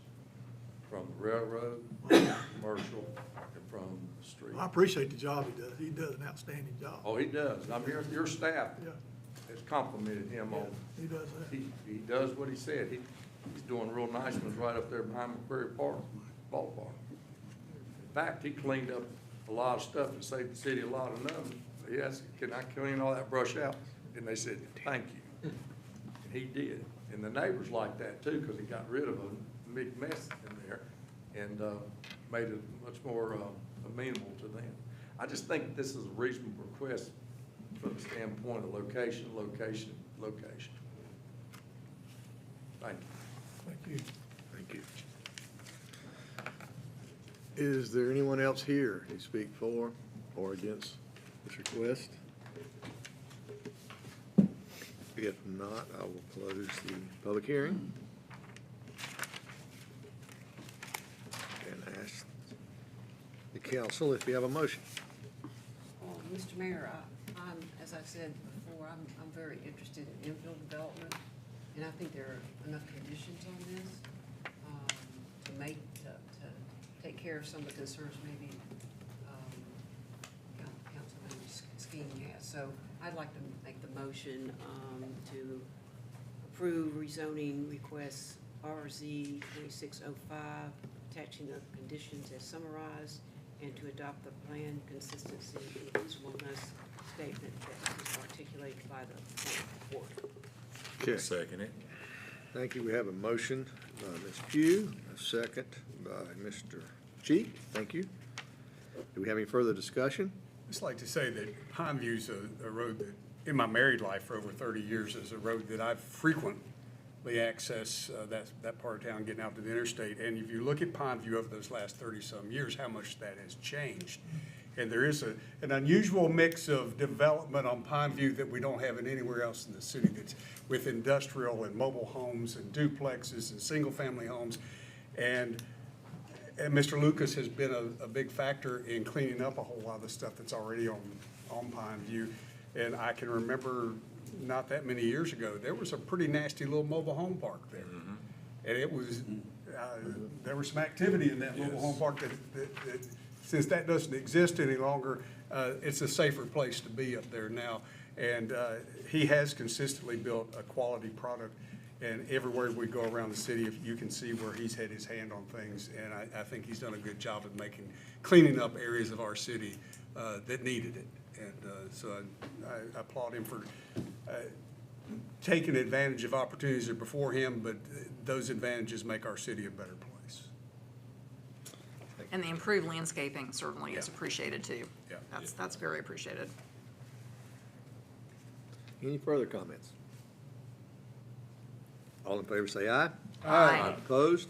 from the railroad, commercial, and from the street. I appreciate the job he does. He does an outstanding job. Oh, he does. I mean, your staff Yeah, has complimented him on, he does that. he does what he said. He's doing real nice ones right up there behind McCreary Park, ballpark. In fact, he cleaned up a lot of stuff and saved the city a lot of money. He asked, can I clean all that brush out? And they said, thank you. And he did. And the neighbors liked that too, because he got rid of a big mess in there and made it much more amenable to them. I just think this is a reasonable request from the standpoint of location, location, location. Thank you. Thank you. Thank you. Is there anyone else here to speak for or against this request? If not, I will close the public hearing and ask the council if you have a motion. Mr. Mayor, I'm, as I said before, I'm very interested in infill development, and I think there are enough conditions on this to take care of some of the concerns maybe Councilman Skeen has. So I'd like to make the motion to approve rezoning requests RZ 2605, attaching the conditions as summarized, and to adopt the plan consistency and reasonableness statement that is articulated by the plan report. Okay. Second it. Thank you. We have a motion by Ms. Pugh, a second by Mr. Cheek. Thank you. Do we have any further discussion? I'd just like to say that Pine View's a road that, in my married life for over 30 years, is a road that I've frequently access that part of town getting out to the interstate. And if you look at Pine View over those last 30-some years, how much that has changed. And there is an unusual mix of development on Pine View that we don't have in anywhere else in the city, that's with industrial and mobile homes and duplexes and single-family homes. And Mr. Lucas has been a big factor in cleaning up a whole lot of the stuff that's already on Pine View. And I can remember not that many years ago, there was a pretty nasty little mobile home park there. And it was, there was some activity in that mobile home park that since that doesn't exist any longer, it's a safer place to be up there now. And he has consistently built a quality product. And everywhere we go around the city, you can see where he's had his hand on things. And I think he's done a good job of cleaning up areas of our city that needed it. And so I applaud him for taking advantage of opportunities that are before him, but those advantages make our city a better place. And the improved landscaping certainly is appreciated too. Yeah. That's very appreciated. Any further comments? All in favor say aye. Aye. Opposed?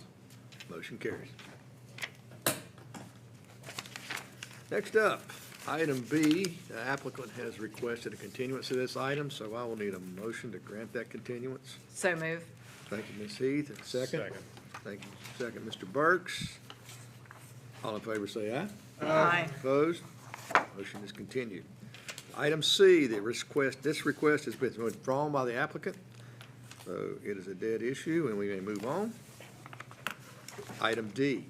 Motion carries. Next up, item B, the applicant has requested a continuance of this item, so I will need a motion to grant that continuance. So move. Thank you, Ms. Heath. And second? Second. Thank you. Second, Mr. Burks. All in favor say aye. Aye. Opposed? Motion is continued. Item C, this request has been withdrawn by the applicant, so it is a dead issue, and we may move on. Item D.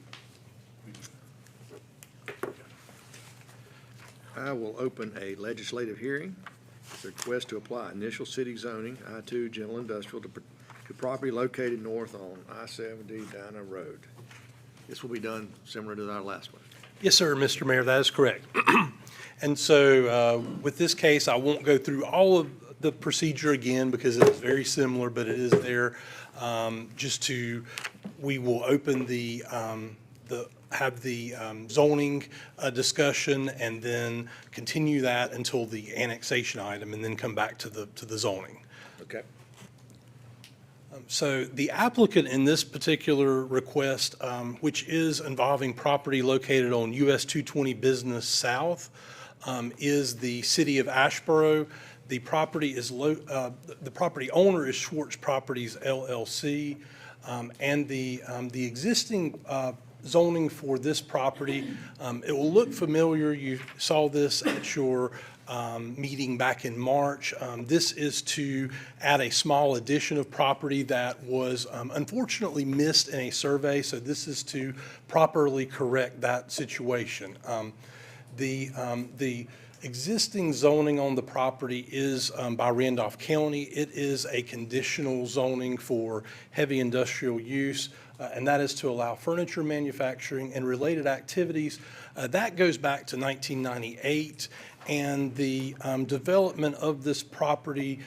I will open a legislative hearing. It's a request to apply initial city zoning, I-2 general industrial, to to property located north on I-70 Dinah Road. This will be done similar to our last one. Yes, sir, Mr. Mayor, that is correct. And so with this case, I won't go through all of the procedure again because it is very similar, but it is there we will open have the zoning discussion and then continue that until the annexation item and then come back to the zoning. Okay. So the applicant in this particular request, which is involving property located on US 220 Business South, is the city of Asheboro. The property the property owner is Schwartz Properties LLC, and the existing zoning for this property, it will look familiar. You saw this at your meeting back in March. This is to add a small addition of property that was unfortunately missed in a survey, so this is to properly correct that situation. The existing zoning on the property is by Randolph County. It is a conditional zoning for heavy industrial use, and that is to allow furniture manufacturing and related activities. That goes back to 1998, and the development of this property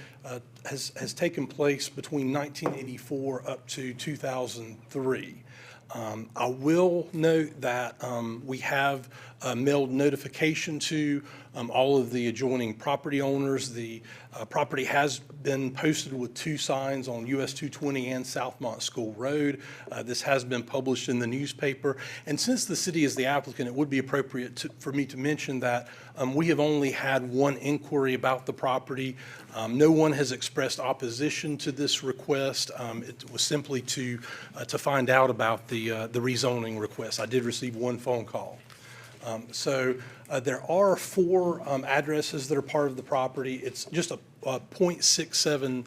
has taken place between 1984 up to 2003. I will note that we have mailed notification to all of the adjoining property owners. The property has been posted with 2 signs on US 220 and Southmont School Road. This has been published in the newspaper. And since the city is the applicant, it would be appropriate for me to mention that we have only had 1 inquiry about the property. No one has expressed opposition to this request. It was simply to find out about the rezoning request. I did receive 1 phone call. There are 4 addresses that are part of the property. It's just a 0.67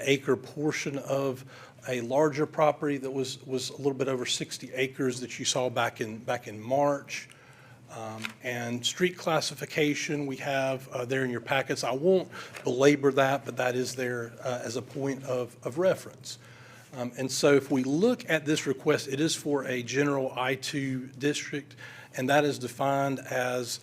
acre portion of a larger property that was a little bit over 60 acres that you saw back in March. And street classification we have there in your packets. I won't belabor that, but that is there as a point of reference. And so if we look at this request, it is for a general I-2 district, and that is defined as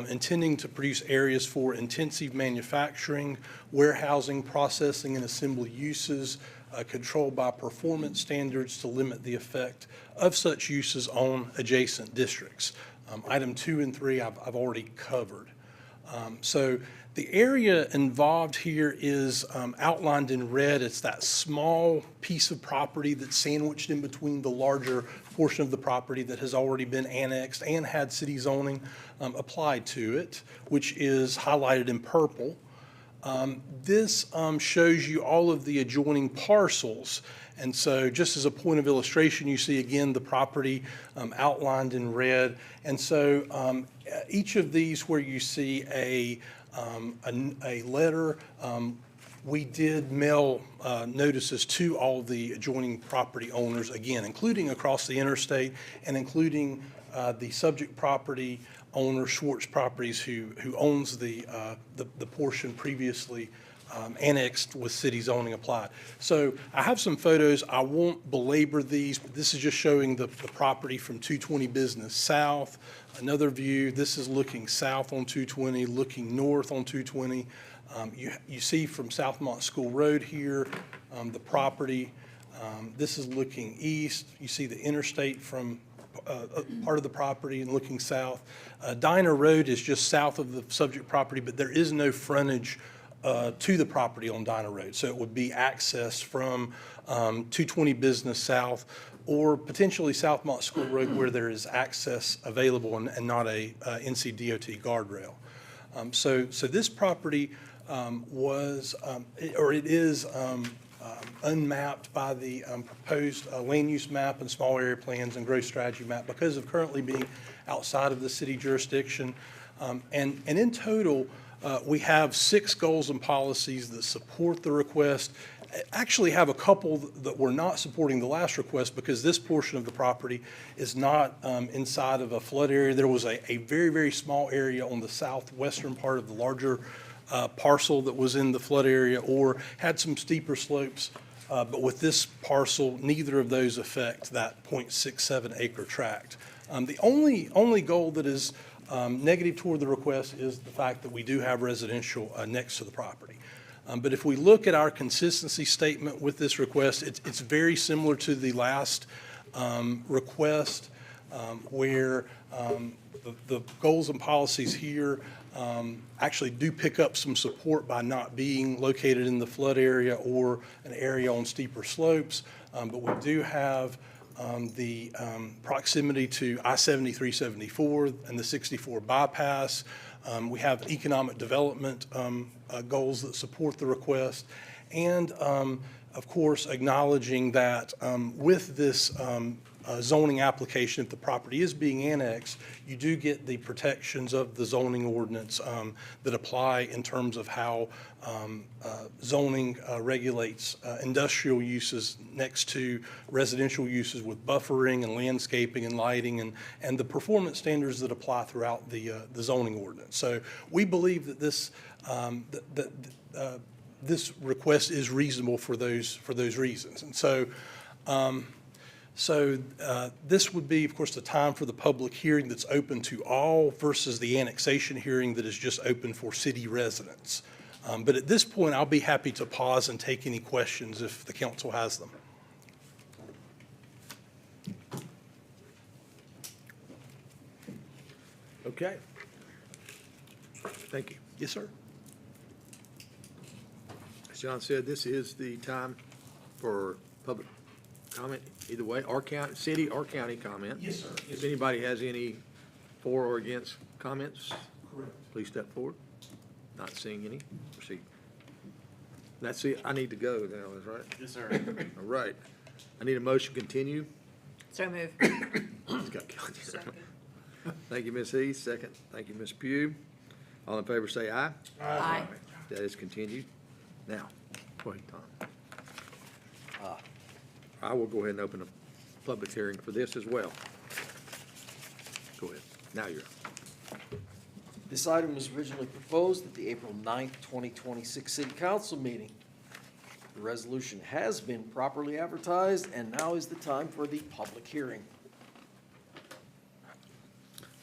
intending to produce areas for intensive manufacturing, warehousing, processing, and assembly uses controlled by performance standards to limit the effect of such uses on adjacent districts. Item 2 and 3 I've already covered. So the area involved here is outlined in red. It's that small piece of property that's sandwiched in between the larger portion of the property that has already been annexed and had city zoning applied to it, which is highlighted in purple. This shows you all of the adjoining parcels. And so just as a point of illustration, you see again the property outlined in red. And so each of these where you see a letter, we did mail notices to all the adjoining property owners, again, including across the interstate and including the subject property owner, Schwartz Properties, who owns the portion previously annexed with city zoning applied. So I have some photos. I won't belabor these, but this is just showing the property from 220 Business South. Another view, this is looking south on 220, looking north on 220. You see from Southmont School Road here, the property. This is looking east. You see the interstate from part of the property and looking south. Dinah Road is just south of the subject property, but there is no frontage to the property on Dinah Road. So it would be accessed from 220 Business South or potentially Southmont School Road where there is access available and not a NCDOT guardrail. So this property it is unmapped by the proposed land use map and small area plans and growth strategy map because of currently being outside of the city jurisdiction. And in total, we have 6 goals and policies that support the request. Actually have a couple that were not supporting the last request because this portion of the property is not inside of a flood area. There was a very, very small area on the southwestern part of the larger parcel that was in the flood area or had some steeper slopes But with this parcel, neither of those affect that .67 acre tract. The only goal that is negative toward the request is the fact that we do have residential next to the property. But if we look at our consistency statement with this request, it's very similar to the last request where the goals and policies here actually do pick up some support by not being located in the flood area or an area on steeper slopes. But we do have the proximity to I-73-74 and the 64 bypass. We have economic development goals that support the request. And, of course, acknowledging that with this zoning application, if the property is being annexed, you do get the protections of the zoning ordinance that apply in terms of how zoning regulates industrial uses next to residential uses with buffering and landscaping and lighting and the performance standards that apply throughout the zoning ordinance. So we believe that this this request is reasonable for those reasons. And so this would be, of course, the time for the public hearing that's open to all versus the annexation hearing that is just open for city residents. But at this point, I'll be happy to pause and take any questions if the council has them. Okay. Thank you. Yes, sir. As John said, this is the time for public comment, either way, or county, city or county comment. Yes, sir. If anybody has any for or against comments, Correct. please step forward. Not seeing any, proceed. That's it, I need to go now, is right? Yes, sir. All right. I need a motion to continue. So move. It's got county. Thank you, Ms. Heath. Second, thank you, Ms. Pugh. All in favor, say aye. Aye. That is continued. Now, go ahead, Tom. I will go ahead and open a public hearing for this as well. Go ahead. Now you're up. This item was originally proposed at the April 9th, 2026 City Council meeting. The resolution has been properly advertised, and now is the time for the public hearing.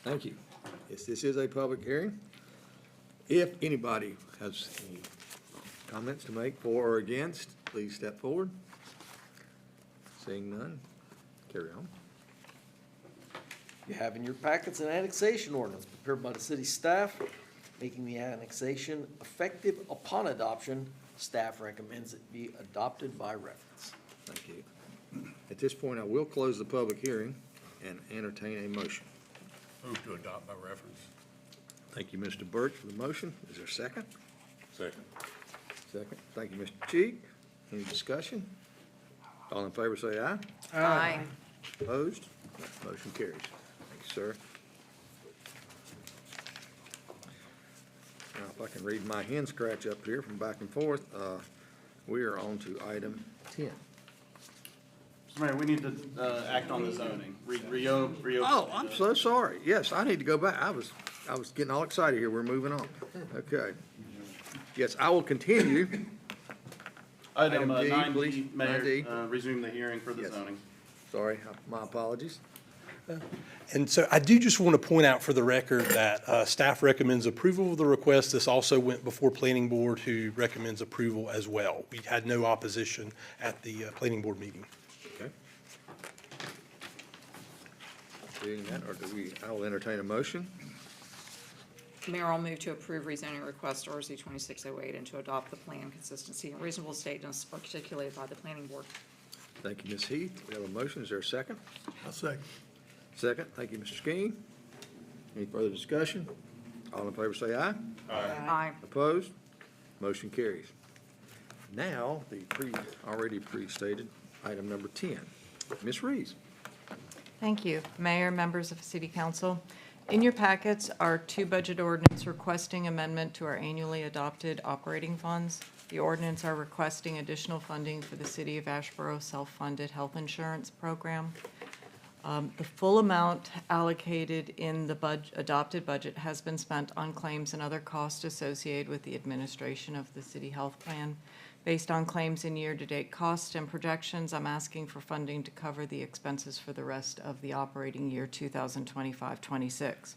Thank you. Yes, this is a public hearing. If anybody has any comments to make for or against, please step forward. Seeing none, carry on. You have in your packets an annexation ordinance prepared by the city staff, making the annexation effective upon adoption. Staff recommends it be adopted by reference. Thank you. At this point, I will close the public hearing and entertain a motion. Move to adopt by reference. Thank you, Mr. Birch, for the motion. Is there a second? Second. Second. Thank you, Mr. Cheek. Any discussion? All in favor, say aye. Aye. Opposed? Motion carries. Thank you, sir. Now, if I can read my hand scratch up here from back and forth, we are on to item 10. Mr. Mayor, we need to act on the zoning. Reopen. Oh, I'm so sorry. Yes, I need to go back. I was getting all excited here. We're moving on. Okay. Yes, I will continue. Item D, 9D, please. Mayor, 9D. resume the hearing for the Yes. zoning. Sorry, my apologies. And so I do just want to point out for the record that staff recommends approval of the request. This also went before planning board, who recommends approval as well. We had no opposition at the planning board meeting. Okay. Seeing that, or I will entertain a motion. Mayor, I'll move to approve rezoning request RZ 2608 and to adopt the plan consistency and reasonable statements articulated by the planning board. Thank you, Ms. Heath. We have a motion. Is there a second? I'll second. Second. Thank you, Mr. Skeen. Any further discussion? All in favor say aye. Aye. Opposed? Motion carries. Now, the already pre-stated item number 10. Ms. Reeves. Thank you. Mayor, members of the City Council. In your packets are two budget ordinance requesting amendment to our annually adopted operating funds. The ordinance are requesting additional funding for the City of Asheboro self-funded health insurance program. The full amount allocated in the adopted budget has been spent on claims and other costs associated with the administration of the city health plan. Based on claims and year-to-date costs and projections, I'm asking for funding to cover the expenses for the rest of the operating year 2025-26.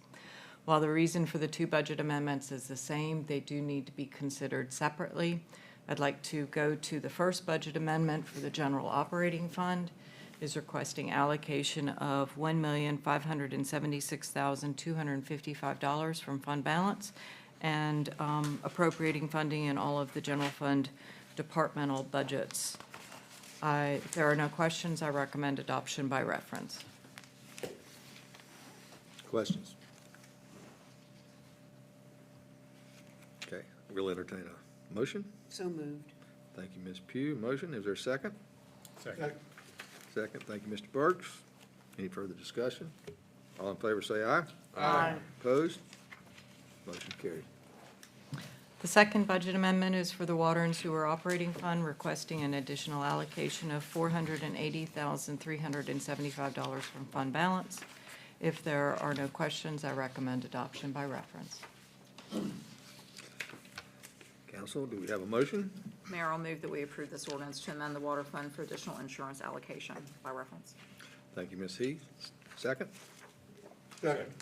While the reason for the two budget amendments is the same, they do need to be considered separately. I'd like to go to the first budget amendment for the general operating fund, is requesting allocation of $1,576,255 from fund balance and appropriating funding in all of the general fund departmental budgets. If there are no questions, I recommend adoption by reference. Questions? Okay, we'll entertain a motion. So moved. Thank you, Ms. Pugh. Motion, is there a second? Second. Second, thank you, Mr. Burks. Any further discussion? All in favor say aye. Aye. Opposed? Motion carried. The second budget amendment is for the Water and Sewer Operating Fund, requesting an additional allocation of $480,375 from fund balance. If there are no questions, I recommend adoption by reference. Council, do we have a motion? Mayor, I'll move that we approve this ordinance to amend the water fund for additional insurance allocation by reference. Thank you, Ms. Heath. Second? Second.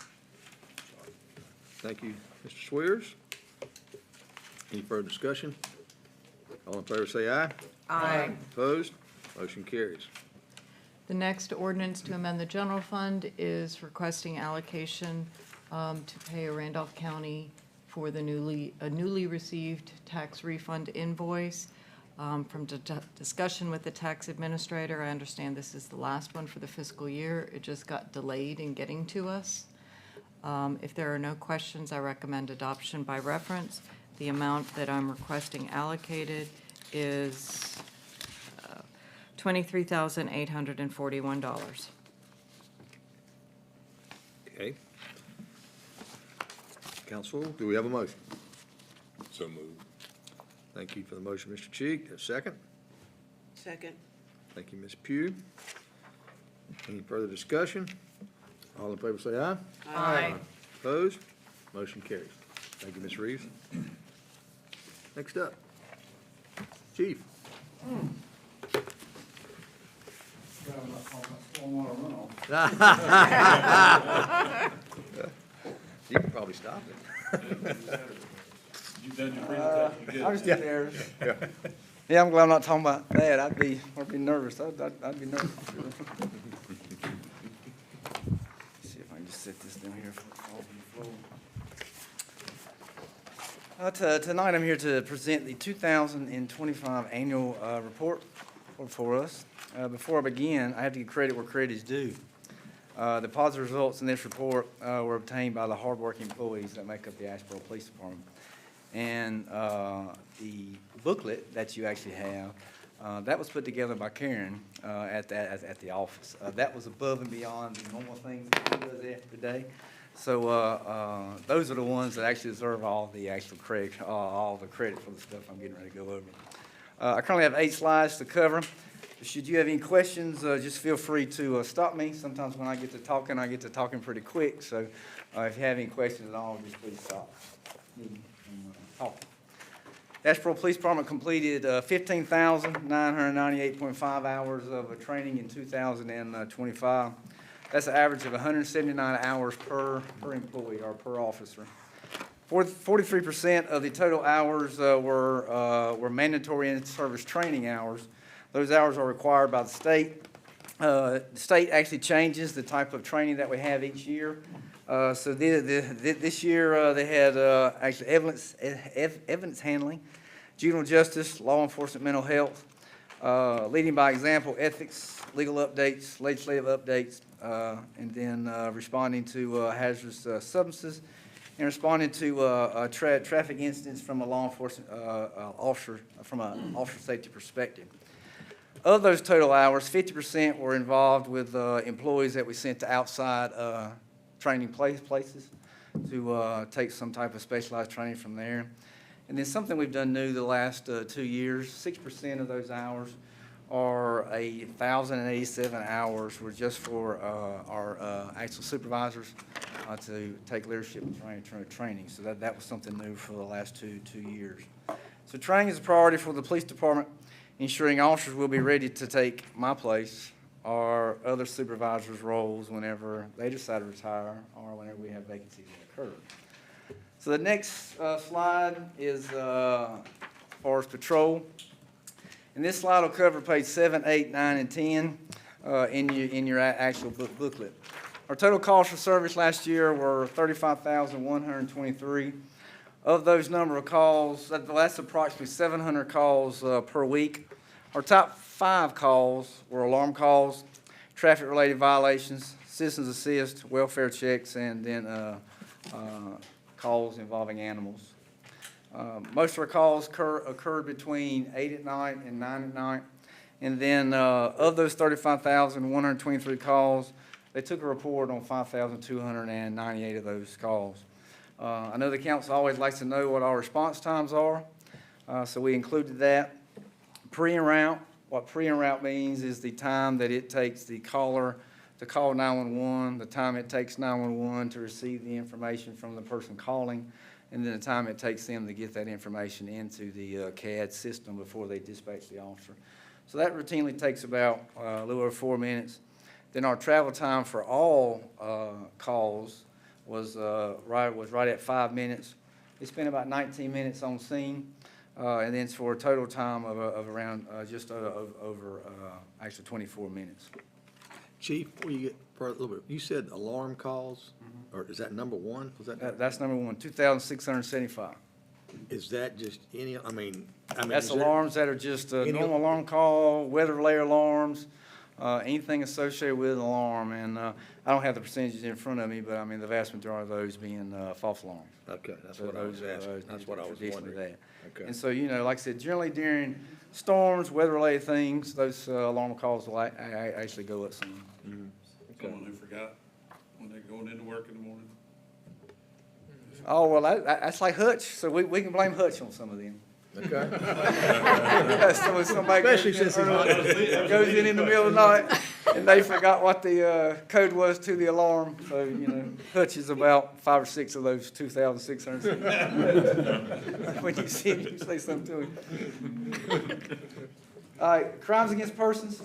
Thank you, Mr. Swears. Any further discussion? All in favor say aye. Aye. Opposed? Motion carries. The next ordinance to amend the general fund is requesting allocation to pay a Randolph County for the newly received tax refund invoice. From discussion with the tax administrator, I understand this is the last one for the fiscal year. It just got delayed in getting to us. If there are no questions, I recommend adoption by reference. The amount that I'm requesting allocated is $23,841. Okay. Council, do we have a motion? So moved. Thank you for the motion, Mr. Cheek. A second? Second. Thank you, Ms. Pugh. Any further discussion? All in favor say aye. Aye. Opposed? Motion carries. Thank you, Ms. Reeves. Next up, Chief. You can probably stop it. You've done your presentation. I was just there. Yeah, I'm glad I'm not talking about that. I'd be nervous. I'd be nervous. See if I can just set this down here for the floor. Tonight I'm here to present the 2025 annual report for us. Before I begin, I have to give credit where credit is due. The positive results in this report were obtained by the hardworking employees that make up the Asheboro Police Department. And the booklet that you actually have, that was put together by Karen at the office. That was above and beyond the normal things that she does every day. So those are the ones that actually deserve all the actual credit, all the credit for the stuff I'm getting ready to go over. I currently have 8 slides to cover. Should you have any questions, just feel free to stop me. Sometimes when I get to talking pretty quick. So if you have any questions at all, just please stop. Talk. The Asheboro Police Department completed 15,998.5 hours of training in 2025. That's an average of 179 hours per employee or per officer. 43% of the total hours were mandatory in-service training hours. Those hours are required by the state. The state actually changes the type of training that we have each year. So this year they had actually evidence handling, juvenile justice, law enforcement, mental health, leading by example, ethics, legal updates, legislative updates, and then responding to hazardous substances, and responding to traffic incidents from a law enforcement officer, from an officer safety perspective. Of those total hours, 50% were involved with employees that we sent to outside training places to take some type of specialized training from there. And then something we've done new the last 2 years, 6% of those hours are 1,087 hours were just for our actual supervisors to take leadership and training. So that was something new for the last two years. So training is a priority for the police department, ensuring officers will be ready to take my place or other supervisors' roles whenever they decide to retire or whenever we have vacancies that occur. So the next slide is Forest Patrol. And this slide will cover page 7, 8, 9, and 10 in your actual booklet. Our total calls for service last year were 35,123. Of those number of calls, that's approximately 700 calls per week. Our top 5 calls were alarm calls, traffic-related violations, citizens assist, welfare checks, and then calls involving animals. Most of our calls occurred between 8 at night and 9 at night. And then of those 35,123 calls, they took a report on 5,298 of those calls. I know the council always likes to know what our response times are, so we included that. Pre-en route, what pre-en route means is the time that it takes the caller to call 911, the time it takes 911 to receive the information from the person calling, and then the time it takes them to get that information into the CAD system before they dispatch the officer. So that routinely takes about a little over 4 minutes. Then our travel time for all calls was right at 5 minutes. We spent about 19 minutes on scene, and then for a total time of around just over actually 24 minutes. Chief, before you get further, a little bit, you said alarm calls, or is that number one? Was that? That's number one, 2,675. Is that just any, I mean. That's alarms that are just a normal alarm call, weather-related alarms, anything associated with an alarm. And I don't have the percentages in front of me, but I mean, the vast majority of those being false alarms. Okay, that's what I was asking. That's what I was wondering. Okay. And so, you know, like I said, generally during storms, weather-related things, those alarm calls will actually go up some. Someone who forgot when they're going into work in the morning. Oh, well, that's like Hutch, so we can blame Hutch on some of them. Okay. So if somebody Especially since he's not. goes in the middle of the night and they forgot what the code was to the alarm, so, you know, Hutch is about 5 or 6 of those 2,600. When you see him, you say something to him. All right, crimes against persons.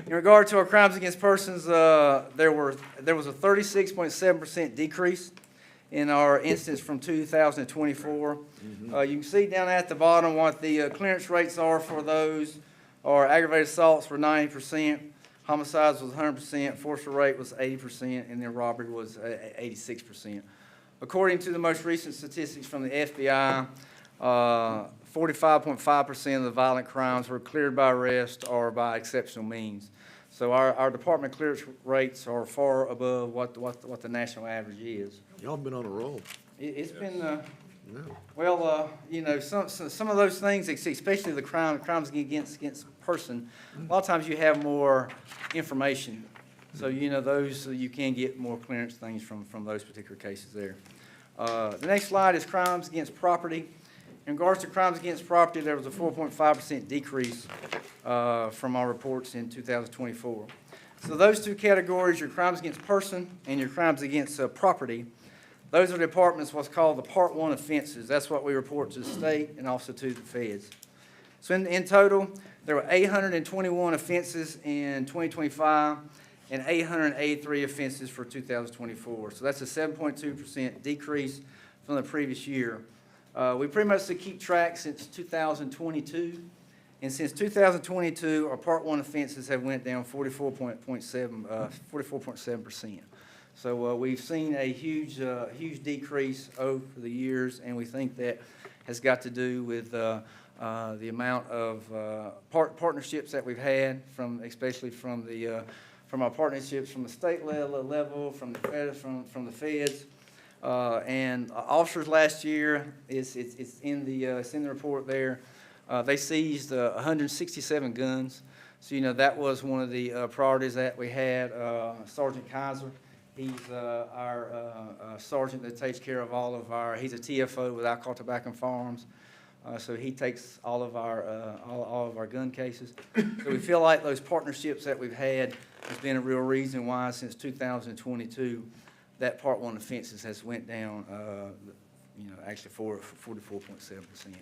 In regard to our crimes against persons, there was a 36.7% decrease in our instance from 2024. You can see down at the bottom what the clearance rates are for those. Our aggravated assaults were 90%, homicides was 100%, forcible rape was 80%, and then robbery was 86%. According to the most recent statistics from the FBI, 45.5% of the violent crimes were cleared by arrest or by exceptional means. So our department clearance rates are far above what the national average is. Y'all been on a roll. It's been, well, you know, some of those things, especially the crimes against person, a lot of times you have more information. So, you know, those, you can get more clearance things from those particular cases there. The next slide is crimes against property. In regards to crimes against property, there was a 4.5% decrease from our reports in 2024. So those two categories, your crimes against person and your crimes against property, those are the departments what's called the Part 1 offenses. That's what we report to the state and also to the feds. So in total, there were 821 offenses in 2025 and 883 offenses for 2024. So that's a 7.2% decrease from the previous year. We pretty much keep track since 2022, and since 2022, our Part 1 offenses have went down 44.7%. So we've seen a huge decrease over the years, and we think that has got to do with the amount of partnerships that we've had, especially from our partnerships from the state level, from the feds. And officers last year, it's in the report there. They seized 167 guns. So, you know, that was one of the priorities that we had. Sergeant Kaiser, he's our sergeant that takes care of all of our, he's a TFO with Alcohol, Tobacco, and Firearms. So he takes all of our gun cases. So we feel like those partnerships that we've had has been a real reason why since 2022, that Part 1 offenses has went down, you know, actually 44.7%.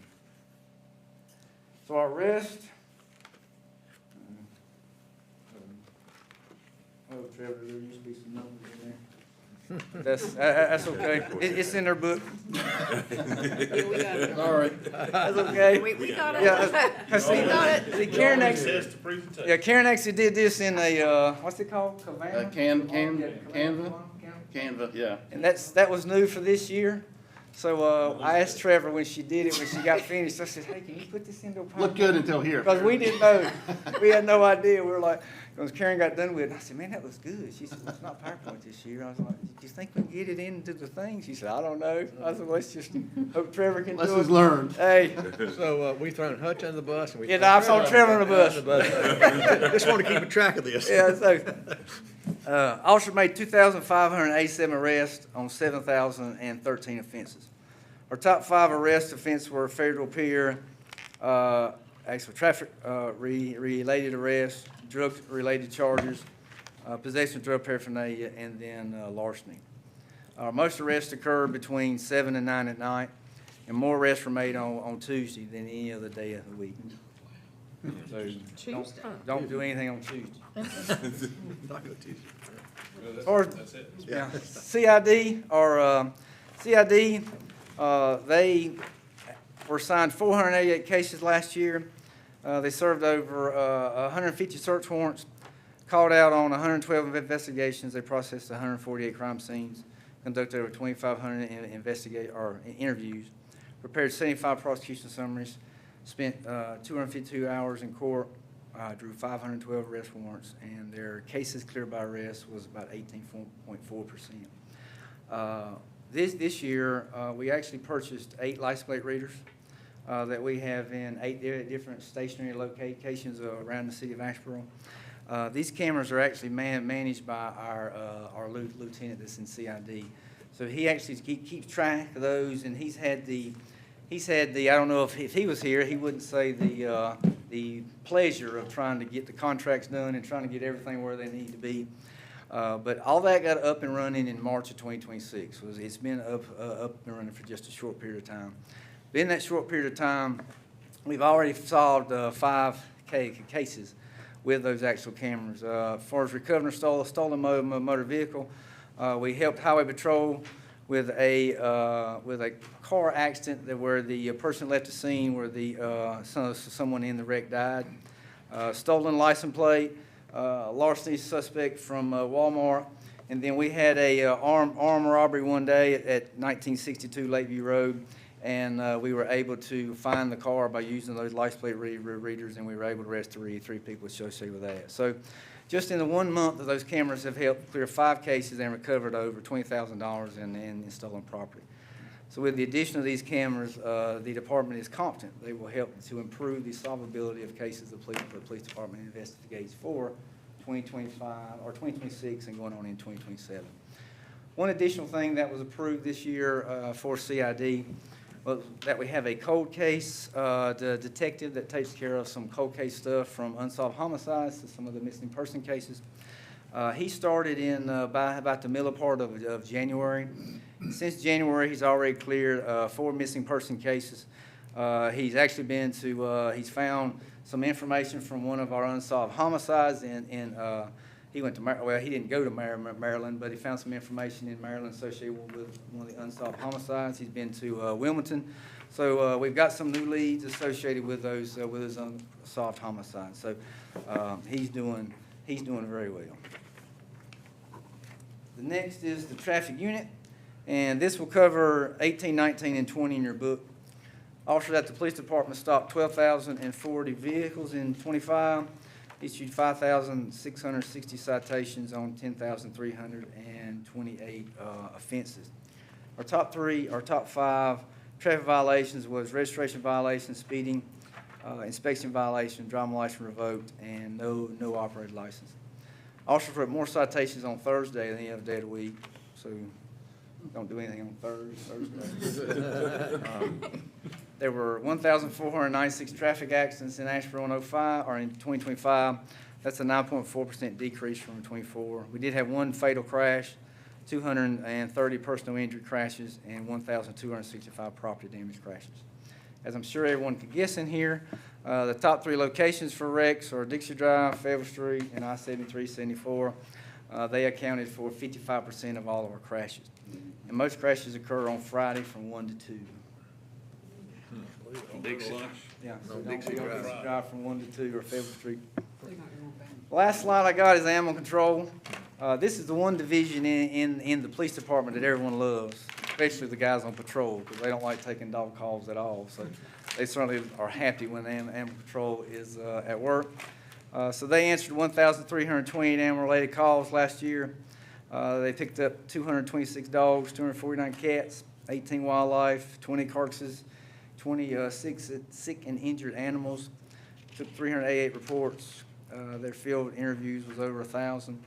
So our arrest. Oh, Trevor, there used to be some numbers in there. That's okay. It's in their book. Sorry. That's okay. We got it. Yeah, see, We got it. see, Karen actually did this in a, what's it called? Canva, yeah. And that was new for this year. So, I asked Trevor when she did it, when she got finished, I said, hey, can you put this into a PowerPoint? Looked good until here. Because we didn't know. We had no idea. We were like, because Karen got done with it, I said, man, that looks good. She said, well, it's not PowerPoint this year. I was like, do you think we can get it into the thing? She said, I don't know. I said, let's just hope Trevor can do it. Lessons learned. Hey. So, we thrown Hutch under the bus and we. Yeah, no, I saw Trevor on the bus. Just want to keep a track of this. Yeah, so, officer made 2,587 arrests on 7,013 offenses. Our top 5 arrest offenses were failure to appear, actual traffic related arrests, drug-related charges, possession of drug paraphernalia, and then larceny. Most arrests occurred between 7 and 9 at night, and more arrests were made on Tuesday than any other day of the week. So don't do anything on Tuesday. Taco Tuesday. As far as, yeah, CID, CID, they were assigned 488 cases last year. They served over 150 search warrants, called out on 112 investigations. They processed 148 crime scenes, conducted over 2,500 interviews, prepared 75 prosecution summaries, spent 252 hours in court, drew 512 arrest warrants, and their cases cleared by arrest was about 18.4%. This year, we actually purchased 8 license plate readers that we have in 8 different stationary locations around the city of Asheboro. These cameras are actually managed by our lieutenant that's in CID. So he actually keeps track of those, and he's had the, I don't know if he was here, he wouldn't say the pleasure of trying to get the contracts done and trying to get everything where they need to be. But all that got up and running in March of 2026. It's been up and running for just a short period of time. But in that short period of time, we've already solved 5 cases with those actual cameras. As far as recovering a stolen motor vehicle, we helped Highway Patrol with a car accident where the person left the scene where someone in the wreck died. Stolen license plate, larceny suspect from Walmart, and then we had a armed robbery one day at 1962 Lakeview Road, and we were able to find the car by using those license plate readers, and we were able to arrest 3 people associated with that. So just in the 1 month that those cameras have helped clear 5 cases and recovered over $20,000 in stolen property. So with the addition of these cameras, the department is confident they will help to improve the solvability of cases the police department investigates for 2025 or 2026 and going on in 2027. One additional thing that was approved this year for CID was that we have a cold case, the detective that takes care of some cold case stuff from unsolved homicides to some of the missing person cases. He started in by about the middle part of January. Since January, he's already cleared 4 missing person cases. He's actually been to, he's found some information from one of our unsolved homicides, and he went to, well, he didn't go to Maryland, but he found some information in Maryland associated with one of the unsolved homicides. He's been to Wilmington. So we've got some new leads associated with those, with his unsolved homicides. So he's doing very well. The next is the traffic unit, and this will cover 18, 19, and 20 in your book. Officers at the police department stopped 12,040 vehicles in 25, issued 5,660 citations on 10,328 offenses. Our top 5 traffic violations was registration violation, speeding, inspection violation, driver's license revoked, and no operating license. Officers wrote more citations on Thursday than any other day of the week, so don't do anything on Thursday. There were 1,496 traffic accidents in Asheboro in 2025. That's a 9.4% decrease from 24. We did have 1 fatal crash, 230 personal injury crashes, and 1,265 property damage crashes. As I'm sure everyone could guess in here, The top 3 locations for wrecks are Dixie Drive, Fayetteville Street, and I-73-74. They accounted for 55% of all of our crashes. And most crashes occur on Friday from 1 to 2. Dixie. Yeah, so No don't Dixie go Drive. Drive from 1 to 2 or Fayetteville Street. Last slide I got is animal control. This is the one division in the police department that everyone loves, especially the guys on patrol, because they don't like taking dog calls at all. So they certainly are happy when animal control is at work. So they answered 1,328 animal-related calls last year. They picked up 226 dogs, 249 cats, 18 wildlife, 20 carcasses, 26 sick and injured animals. Took 388 reports. Their field interviews was over 1,000,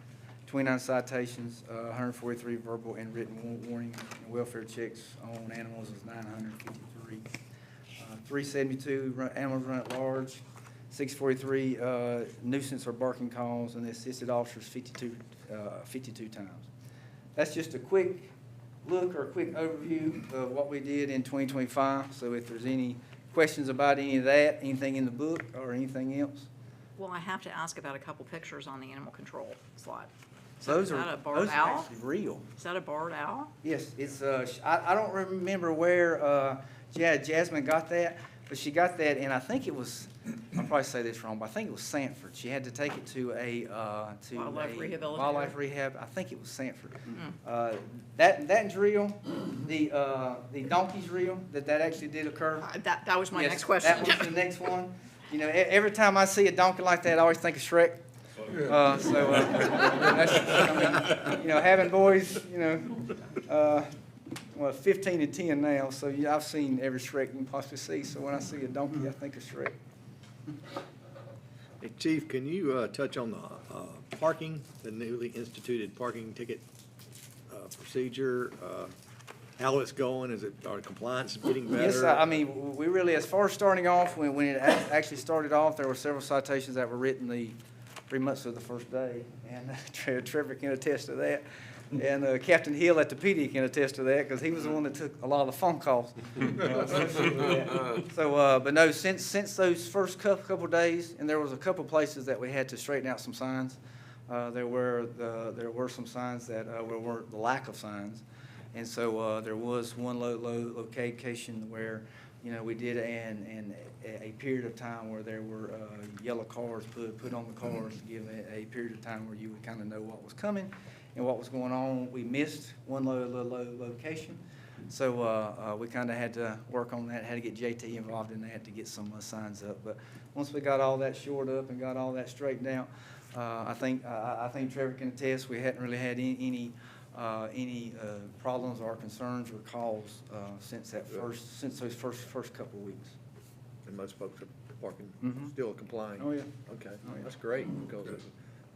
29 citations, 143 verbal and written warning, and welfare checks on animals was 953. 372 animals run at large, 643 nuisance or barking calls, and the assisted officers 52 times. That's just a quick look or a quick overview of what we did in 2025. So if there's any questions about any of that, anything in the book or anything else. Well, I have to ask about a couple pictures on the animal control slide. Those Is are, that a barred those are owl? actually real. Is that a barred owl? Yes, it's, I don't remember where, Jasmine got that, but she got that, and I think it was, I'll probably say this wrong, but I think it was Sanford. She had to take it to a, Wildlife rehabilitator? wildlife rehab. I think it was Sanford. That drill, the donkey's drill, that actually did occur. That was my Yes, next question. That was the next one. You know, every time I see a donkey like that, I always think of Shrek. That's, I mean, you know, having boys, you know, 15 and 10 now, so yeah, I've seen every Shrek you can possibly see. So when I see a donkey, I think of Shrek. Hey, Chief, can you touch on the parking, the newly instituted parking ticket procedure? How it's going? Is it, our compliance getting better? Yes, I mean, we really, as far as starting off, when it actually started off, there were several citations that were written the 3 months of the first day, and Trevor can attest to that. And Captain Hill at the PD can attest to that, because he was the one that took a lot of the phone calls. So, but no, since those first couple days, and there was a couple places that we had to straighten out some signs. There were some signs that were the lack of signs. And so there was one location where, you know, we did a period of time where there were yellow cars put on the cars to give a period of time where you would kind of know what was coming and what was going on. We missed one location, so we kind of had to work on that, had to get JT involved in that to get some signs up. But once we got all that shored up and got all that straightened out, I think Trevor can attest we hadn't really had any problems or concerns or calls since those first couple of weeks. And most folks are parking, Mhm. still complying? Oh, yeah. Okay, Oh, yeah. that's great, because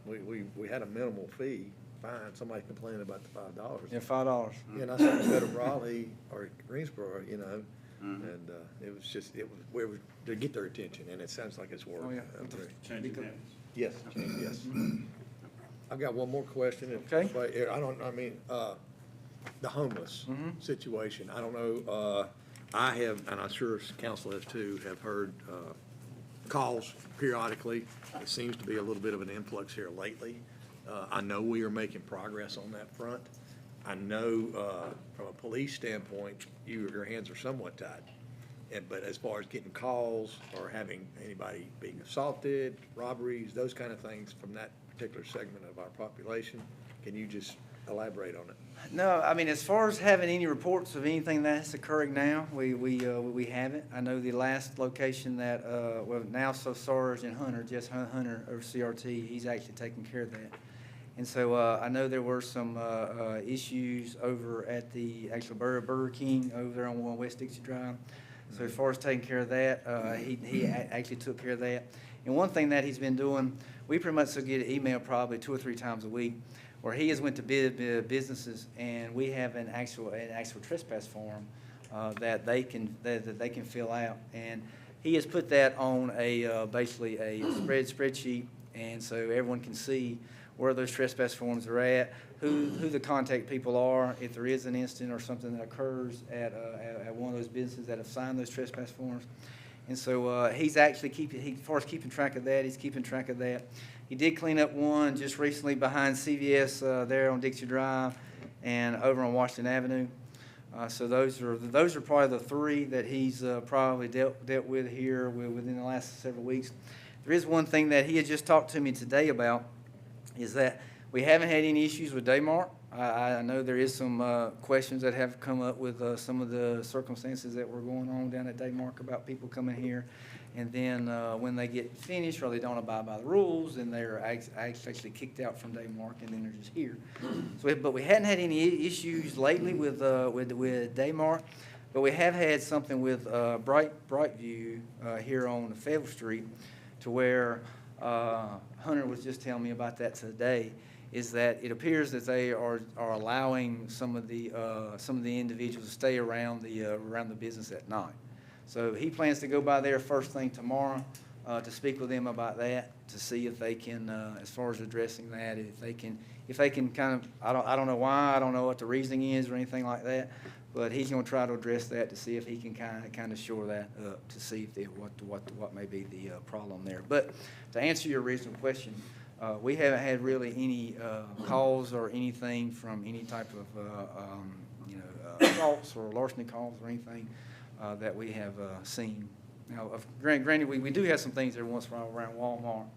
we had a minimal fee, fine, somebody complaining about the $5. Yeah, $5. Yeah, and I said, go to Raleigh or Greensboro, you know, and it was just, it was to get their attention, and it sounds like it's working. Oh, yeah. Changing habits. Yes, yes. I've got one more question. Okay. The homeless situation, I don't know, I have, and I'm sure council has too, have heard calls periodically. It seems to be a little bit of an influx here lately. I know we are making progress on that front. I know from a police standpoint, your hands are somewhat tied. But as far as getting calls or having anybody being assaulted, robberies, those kind of things from that particular segment of our population, can you just elaborate on it? No, I mean, as far as having any reports of anything that's occurring now, we haven't. I know the last location that, well, now Sergeant Hunter, Jess Hunter over CRT, he's actually taking care of that. And so I know there were some issues over at the actual Burger King over there on West Dixie Drive. So as far as taking care of that, he actually took care of that. And one thing that he's been doing, we pretty much get an email probably 2 or 3 times a week, where he has went to businesses, and we have an actual trespass form that they can fill out, and he has put that on basically a spreadsheet, and so everyone can see where those trespass forms are at, who the contact people are, if there is an incident or something that occurs at one of those businesses that have signed those trespass forms. And so he's actually as far as keeping track of that, he's keeping track of that. He did clean up one just recently behind CVS there on Dixie Drive and over on Washington Avenue. So those are probably the three that he's probably dealt with here within the last several weeks. There is one thing that he had just talked to me today about, is that we haven't had any issues with Daymark. I know there is some questions that have come up with some of the circumstances that were going on down at Daymark about people coming here, and then when they get finished or they don't abide by the rules, then they're actually kicked out from Daymark, and then they're just here. So, but we hadn't had any issues lately with Daymark, but we have had something with Brightview here on Fayetteville Street, to where Hunter was just telling me about that today. Is that it appears that they are allowing some of the individuals to stay around the business at night. So he plans to go by there first thing tomorrow to speak with them about that, to see if they can, as far as addressing that, if they can kind of, I don't know why, I don't know what the reasoning is or anything like that, but he's going to try to address that to see if he can kind of shore that up, to see if what may be the problem there. But to answer your original question, we haven't had really any calls or anything from any type of assaults or larceny calls or anything that we have seen. Now, granted, we do have some things every once in a while around Walmart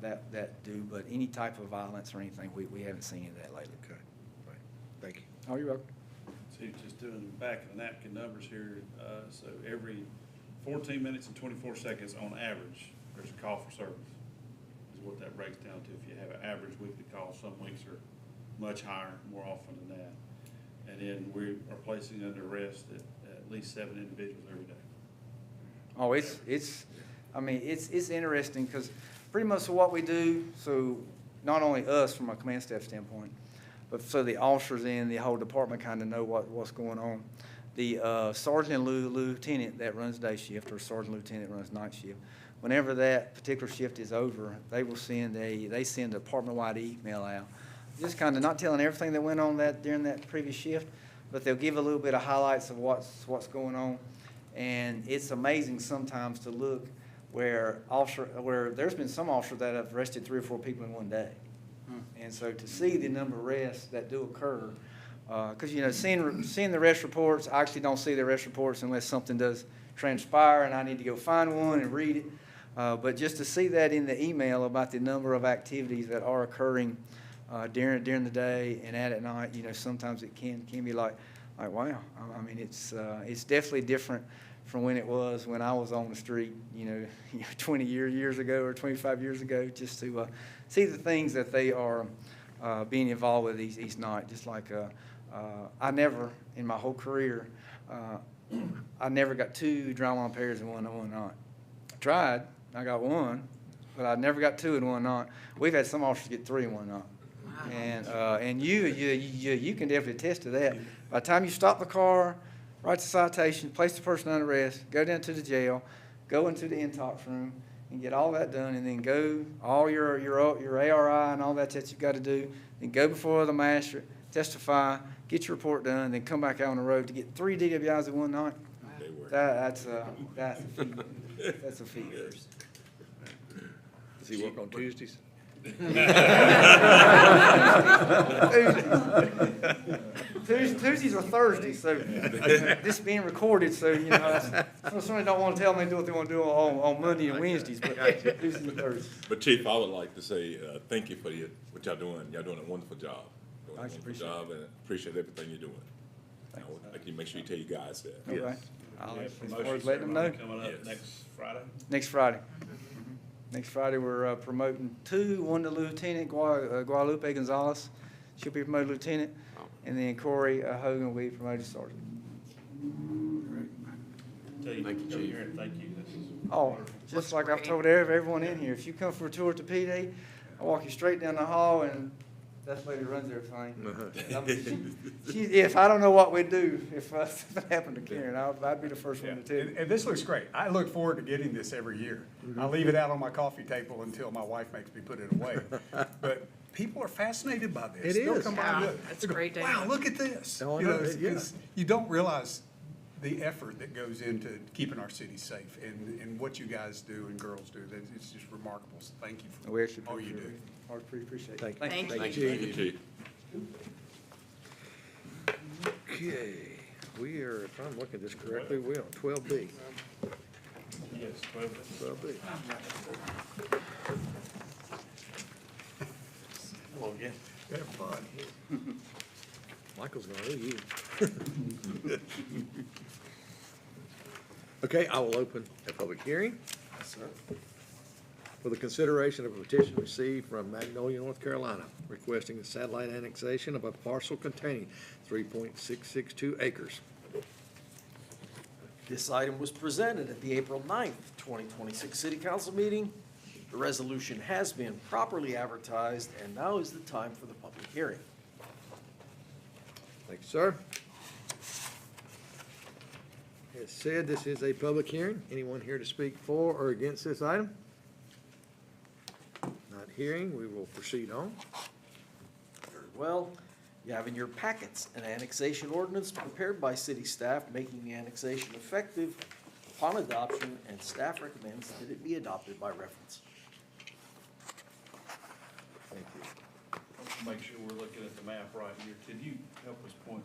that do, but any type of violence or anything, we haven't seen any of that lately. Okay, right. Thank you. Oh, you're welcome. So just doing back of the napkin numbers here, so every 14 minutes and 24 seconds on average, there's a call for service. What that breaks down to. If you have an average weekly call, some weeks are much higher, more often than that. And then we are placing under arrest at least 7 individuals every day. Oh, it's interesting, because pretty much what we do, so not only us from a command staff standpoint, but so the officers in the whole department kind of know what's going on. The sergeant and lieutenant that runs day shift, or sergeant lieutenant runs night shift, whenever that particular shift is over, they will send a department-wide email out, just kind of not telling everything that went on during that previous shift, but they'll give a little bit of highlights of what's going on. And it's amazing sometimes to look where there's been some officers that have arrested 3 or 4 people in one day. And so to see the number of arrests that do occur, because seeing the arrest reports, I actually don't see the arrest reports unless something does transpire and I need to go find one and read it. But just to see that in the email about the number of activities that are occurring during the day and at night, sometimes it can be like wow. I mean, it's definitely different from when it was when I was on the street, 20 years ago or 25 years ago, just to see the things that they are being involved with each night. Just like I never, in my whole career, I never got 2 drywall repairs in one night. I tried. I got 1, but I never got 2 in one night. We've had some officers get 3 in one night. Wow. And you can definitely attest to that. By the time you stop the car, write the citation, place the person under arrest, go down to the jail, go into the intox room, and get all that done, and then go all your ARI and all that you've got to do, then go before the magistrate, testify, get your report done, then come back out on the road to get 3 DWIs in one night. That's a feat. That's a feat. Does he work on Tuesdays? Tuesdays or Thursdays, so this being recorded, so somebody don't want to tell me do what they want to do on Monday and Wednesdays, but Tuesdays and Thursdays. But Chief, I would like to say thank you for what y'all doing. Y'all doing a wonderful job. Doing a wonderful job, and appreciate everything you're doing. Like you make sure you tell you guys that. Okay. Yes. I'll let them know. Coming up next Friday? Next Friday. Next Friday, we're promoting 2, one to Lieutenant Guadalupe Gonzalez. She'll be promoted Lieutenant. And then Corey Hogan will be promoted Sergeant. Thank you, Chief. Thank you. Oh, just like I've told everyone in here, if you come for a tour at the PD, I'll walk you straight down the hall, and that's the lady who runs everything. If I don't know what we'd do if something happened to Karen, I'd be the first one to tell you. And this looks great. I look forward to getting this every year. I leave it out on my coffee table until my wife makes me put it away. But people are fascinated by this. It They'll is. come by and look. That's a great day. Wow, look at this. Oh, I know. Yeah. You don't realize the effort that goes into keeping our city safe and what you guys do and girls do. It's just remarkable. So thank you for all you do. I appreciate it. Thank Thank you. you. Thank you. Okay, we are, if I'm looking at this correctly, we're on 12B. Yes, 12B. Hello again. Have fun. Michael's gonna owe you. Okay, I will open a public hearing for the consideration of a petition received from Magnolia, North Carolina, requesting a satellite annexation of a parcel containing 3.662 acres. This item was presented at the April 9th, 2026 City Council meeting. The resolution has been properly advertised, and now is the time for the public hearing. Thank you, sir. As said, this is a public hearing. Anyone here to speak for or against this item? Not hearing, we will proceed on. Very well. You have in your packets an annexation ordinance prepared by city staff making the annexation effective upon adoption, and staff recommends that it be adopted by reference. Thank you. Let's make sure we're looking at the map right here. Could you help us point?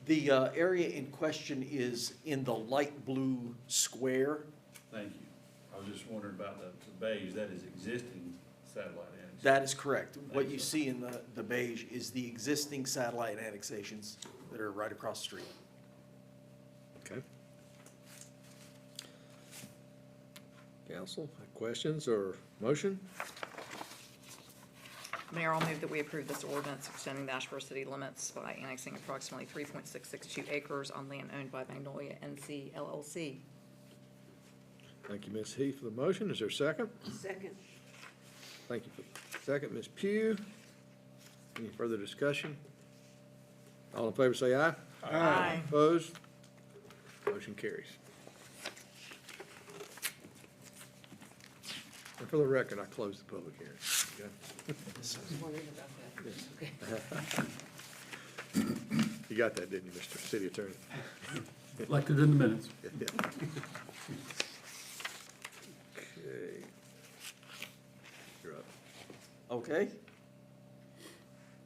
The area in question is in the light blue square. Thank you. I was just wondering about the beige, that is existing satellite annexation. That is correct. What you see in the beige is the existing satellite annexations that are right across the street. Okay. Council, questions or motion? Mayor, I'll move that we approve this ordinance extending the Asheboro city limits by annexing approximately 3.662 acres on land owned by Magnolia NC LLC. Thank you, Ms. Heath, for the motion. Is there a second? Second. Thank you for the second, Ms. Pugh. Any further discussion? All in favor say aye. Aye. Opposed? Motion carries. And for the record, I closed the public hearing. Okay? I was wondering about that. Okay. You got that, didn't you, Mr. City Attorney? Elected in the minutes. Yeah. Okay. You're up. Okay.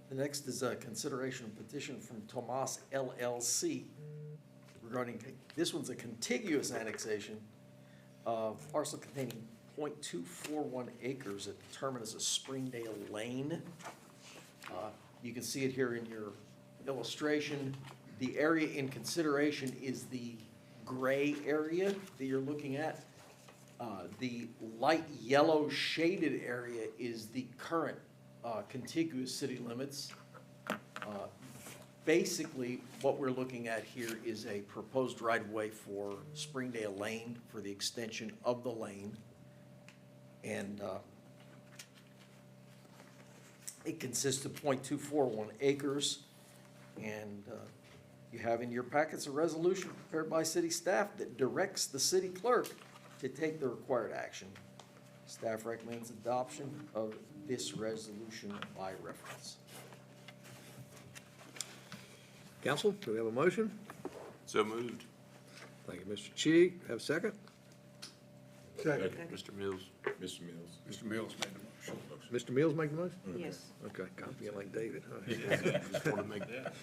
The next is a consideration of petition from Tomas LLC regarding, this one's a contiguous annexation of parcel containing .241 acres at the terminus of Springdale Lane. You can see it here in your illustration. The area in consideration is the gray area that you're looking at. The light yellow shaded area is the current contiguous city limits. Basically, what we're looking at here is a proposed right-of-way for Springdale Lane, for the extension of the lane. And it consists of .241 acres. And you have in your packets a resolution prepared by city staff that directs the city clerk to take the required action. Staff recommends adoption of this resolution by reference. Council, do we have a motion? So moved. Thank you, Mr. Cheek. Have a second? Second. Mr. Mills. Mr. Mills. Mr. Mills made the motion. Mr. Mills make the motion? Yes. Okay, copying like David, huh? Just want to make that.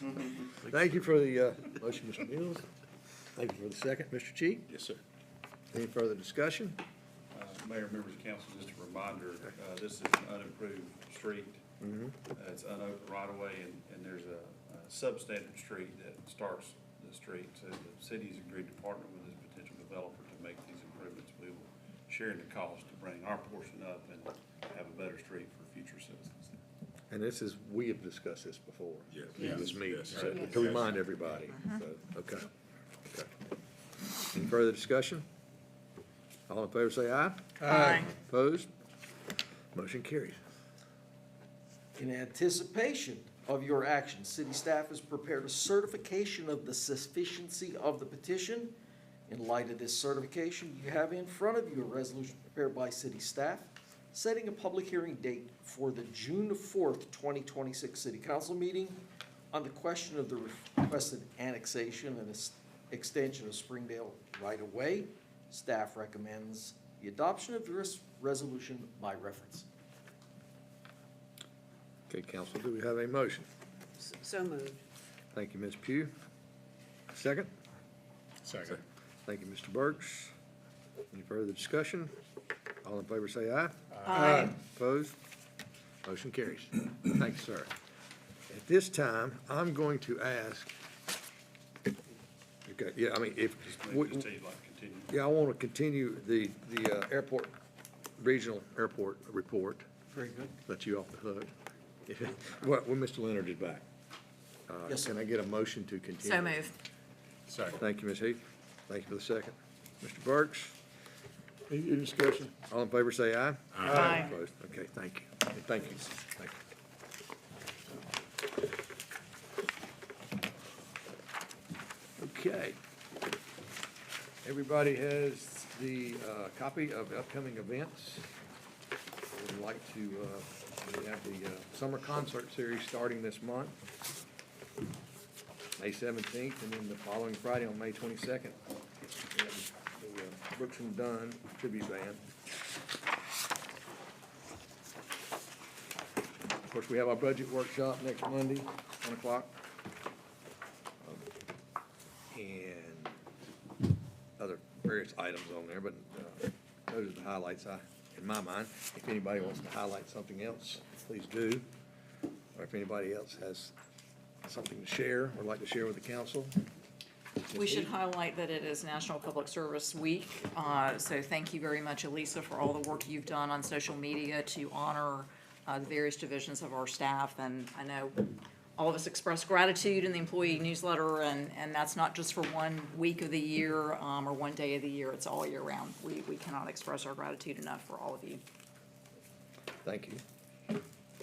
Thank you for the motion, Mr. Mills. Thank you for the second, Mr. Cheek. Yes, sir. Any further discussion? Mayor, members of council, just a reminder, this is an unimproved street. It's unopened right away, and there's a substandard street that starts the street. So the city's agreed to partner with this potential developer to make these improvements. We will share in the cost to bring our portion up and have a better street for future citizens. And this is, we have discussed this before. Yes. In this meeting, Yes. so to remind everybody. So, okay. Okay. Any further discussion? All in favor say aye. Aye. Opposed? Motion carries. In anticipation of your action, city staff has prepared a certification of the sufficiency of the petition. In light of this certification, you have in front of you a resolution prepared by city staff setting a public hearing date for the June 4th, 2026 city council meeting on the question of the requested annexation and extension of Springdale right-of-way. Staff recommends the adoption of this resolution by reference. Okay, council, do we have a motion? So moved. Thank you, Ms. Pugh. Second? Second. Thank you, Mr. Burks. Any further discussion? All in favor say aye. Aye. Opposed? Motion carries. Thank you, sir. At this time, I'm going to ask, okay, yeah, I mean, if, yeah, I want to continue the airport, regional airport report. Very good. Let you off the hook. When Mr. Leonard is back. Yes, sir. Can I get a motion to continue? So moved. Second. Thank you, Ms. Heath. Thank you for the second. Mr. Burks? Any discussion? All in favor say aye. Aye. Opposed? Okay, thank you. Thank you. Thank you. Okay. Everybody has the copy of the upcoming events. I would like to, we have the summer concert series starting this month, May 17th, and then the following Friday on May 22nd. And the Brooks and Dunn tribute band. Of course, we have our budget workshop next Monday, 1 o'clock. And other various items on there, but those are the highlights in my mind. If anybody wants to highlight something else, please do. Or if anybody else has something to share or like to share with the council. We should highlight that it is National Public Service Week, so thank you very much, Elisa, for all the work you've done on social media to honor the various divisions of our staff, and I know all of us express gratitude in the employee newsletter, and that's not just for 1 week of the year or 1 day of the year, it's all year round. We cannot express our gratitude enough for all of you. Thank you.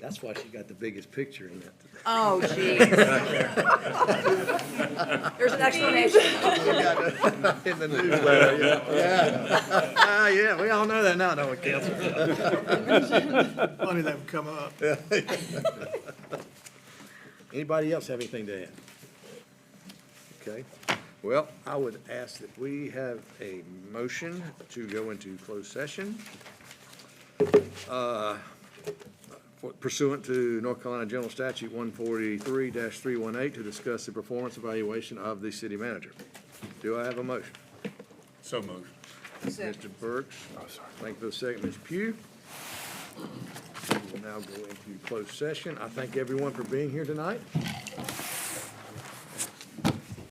That's why she got the biggest picture in that. Oh, geez. There's an explanation. In the newsletter, yeah. Yeah, we all know that now, don't we, Council? Funny that would come up. Anybody else have anything to add? Okay, well, I would ask that we have a motion to go into closed session pursuant to North Carolina General Statute 143-318 to discuss the performance evaluation of the city manager. Do I have a motion? So moved. Mr. Burks. Thank you for the second, Ms. Pugh. We will now go into closed session. I thank everyone for being here tonight.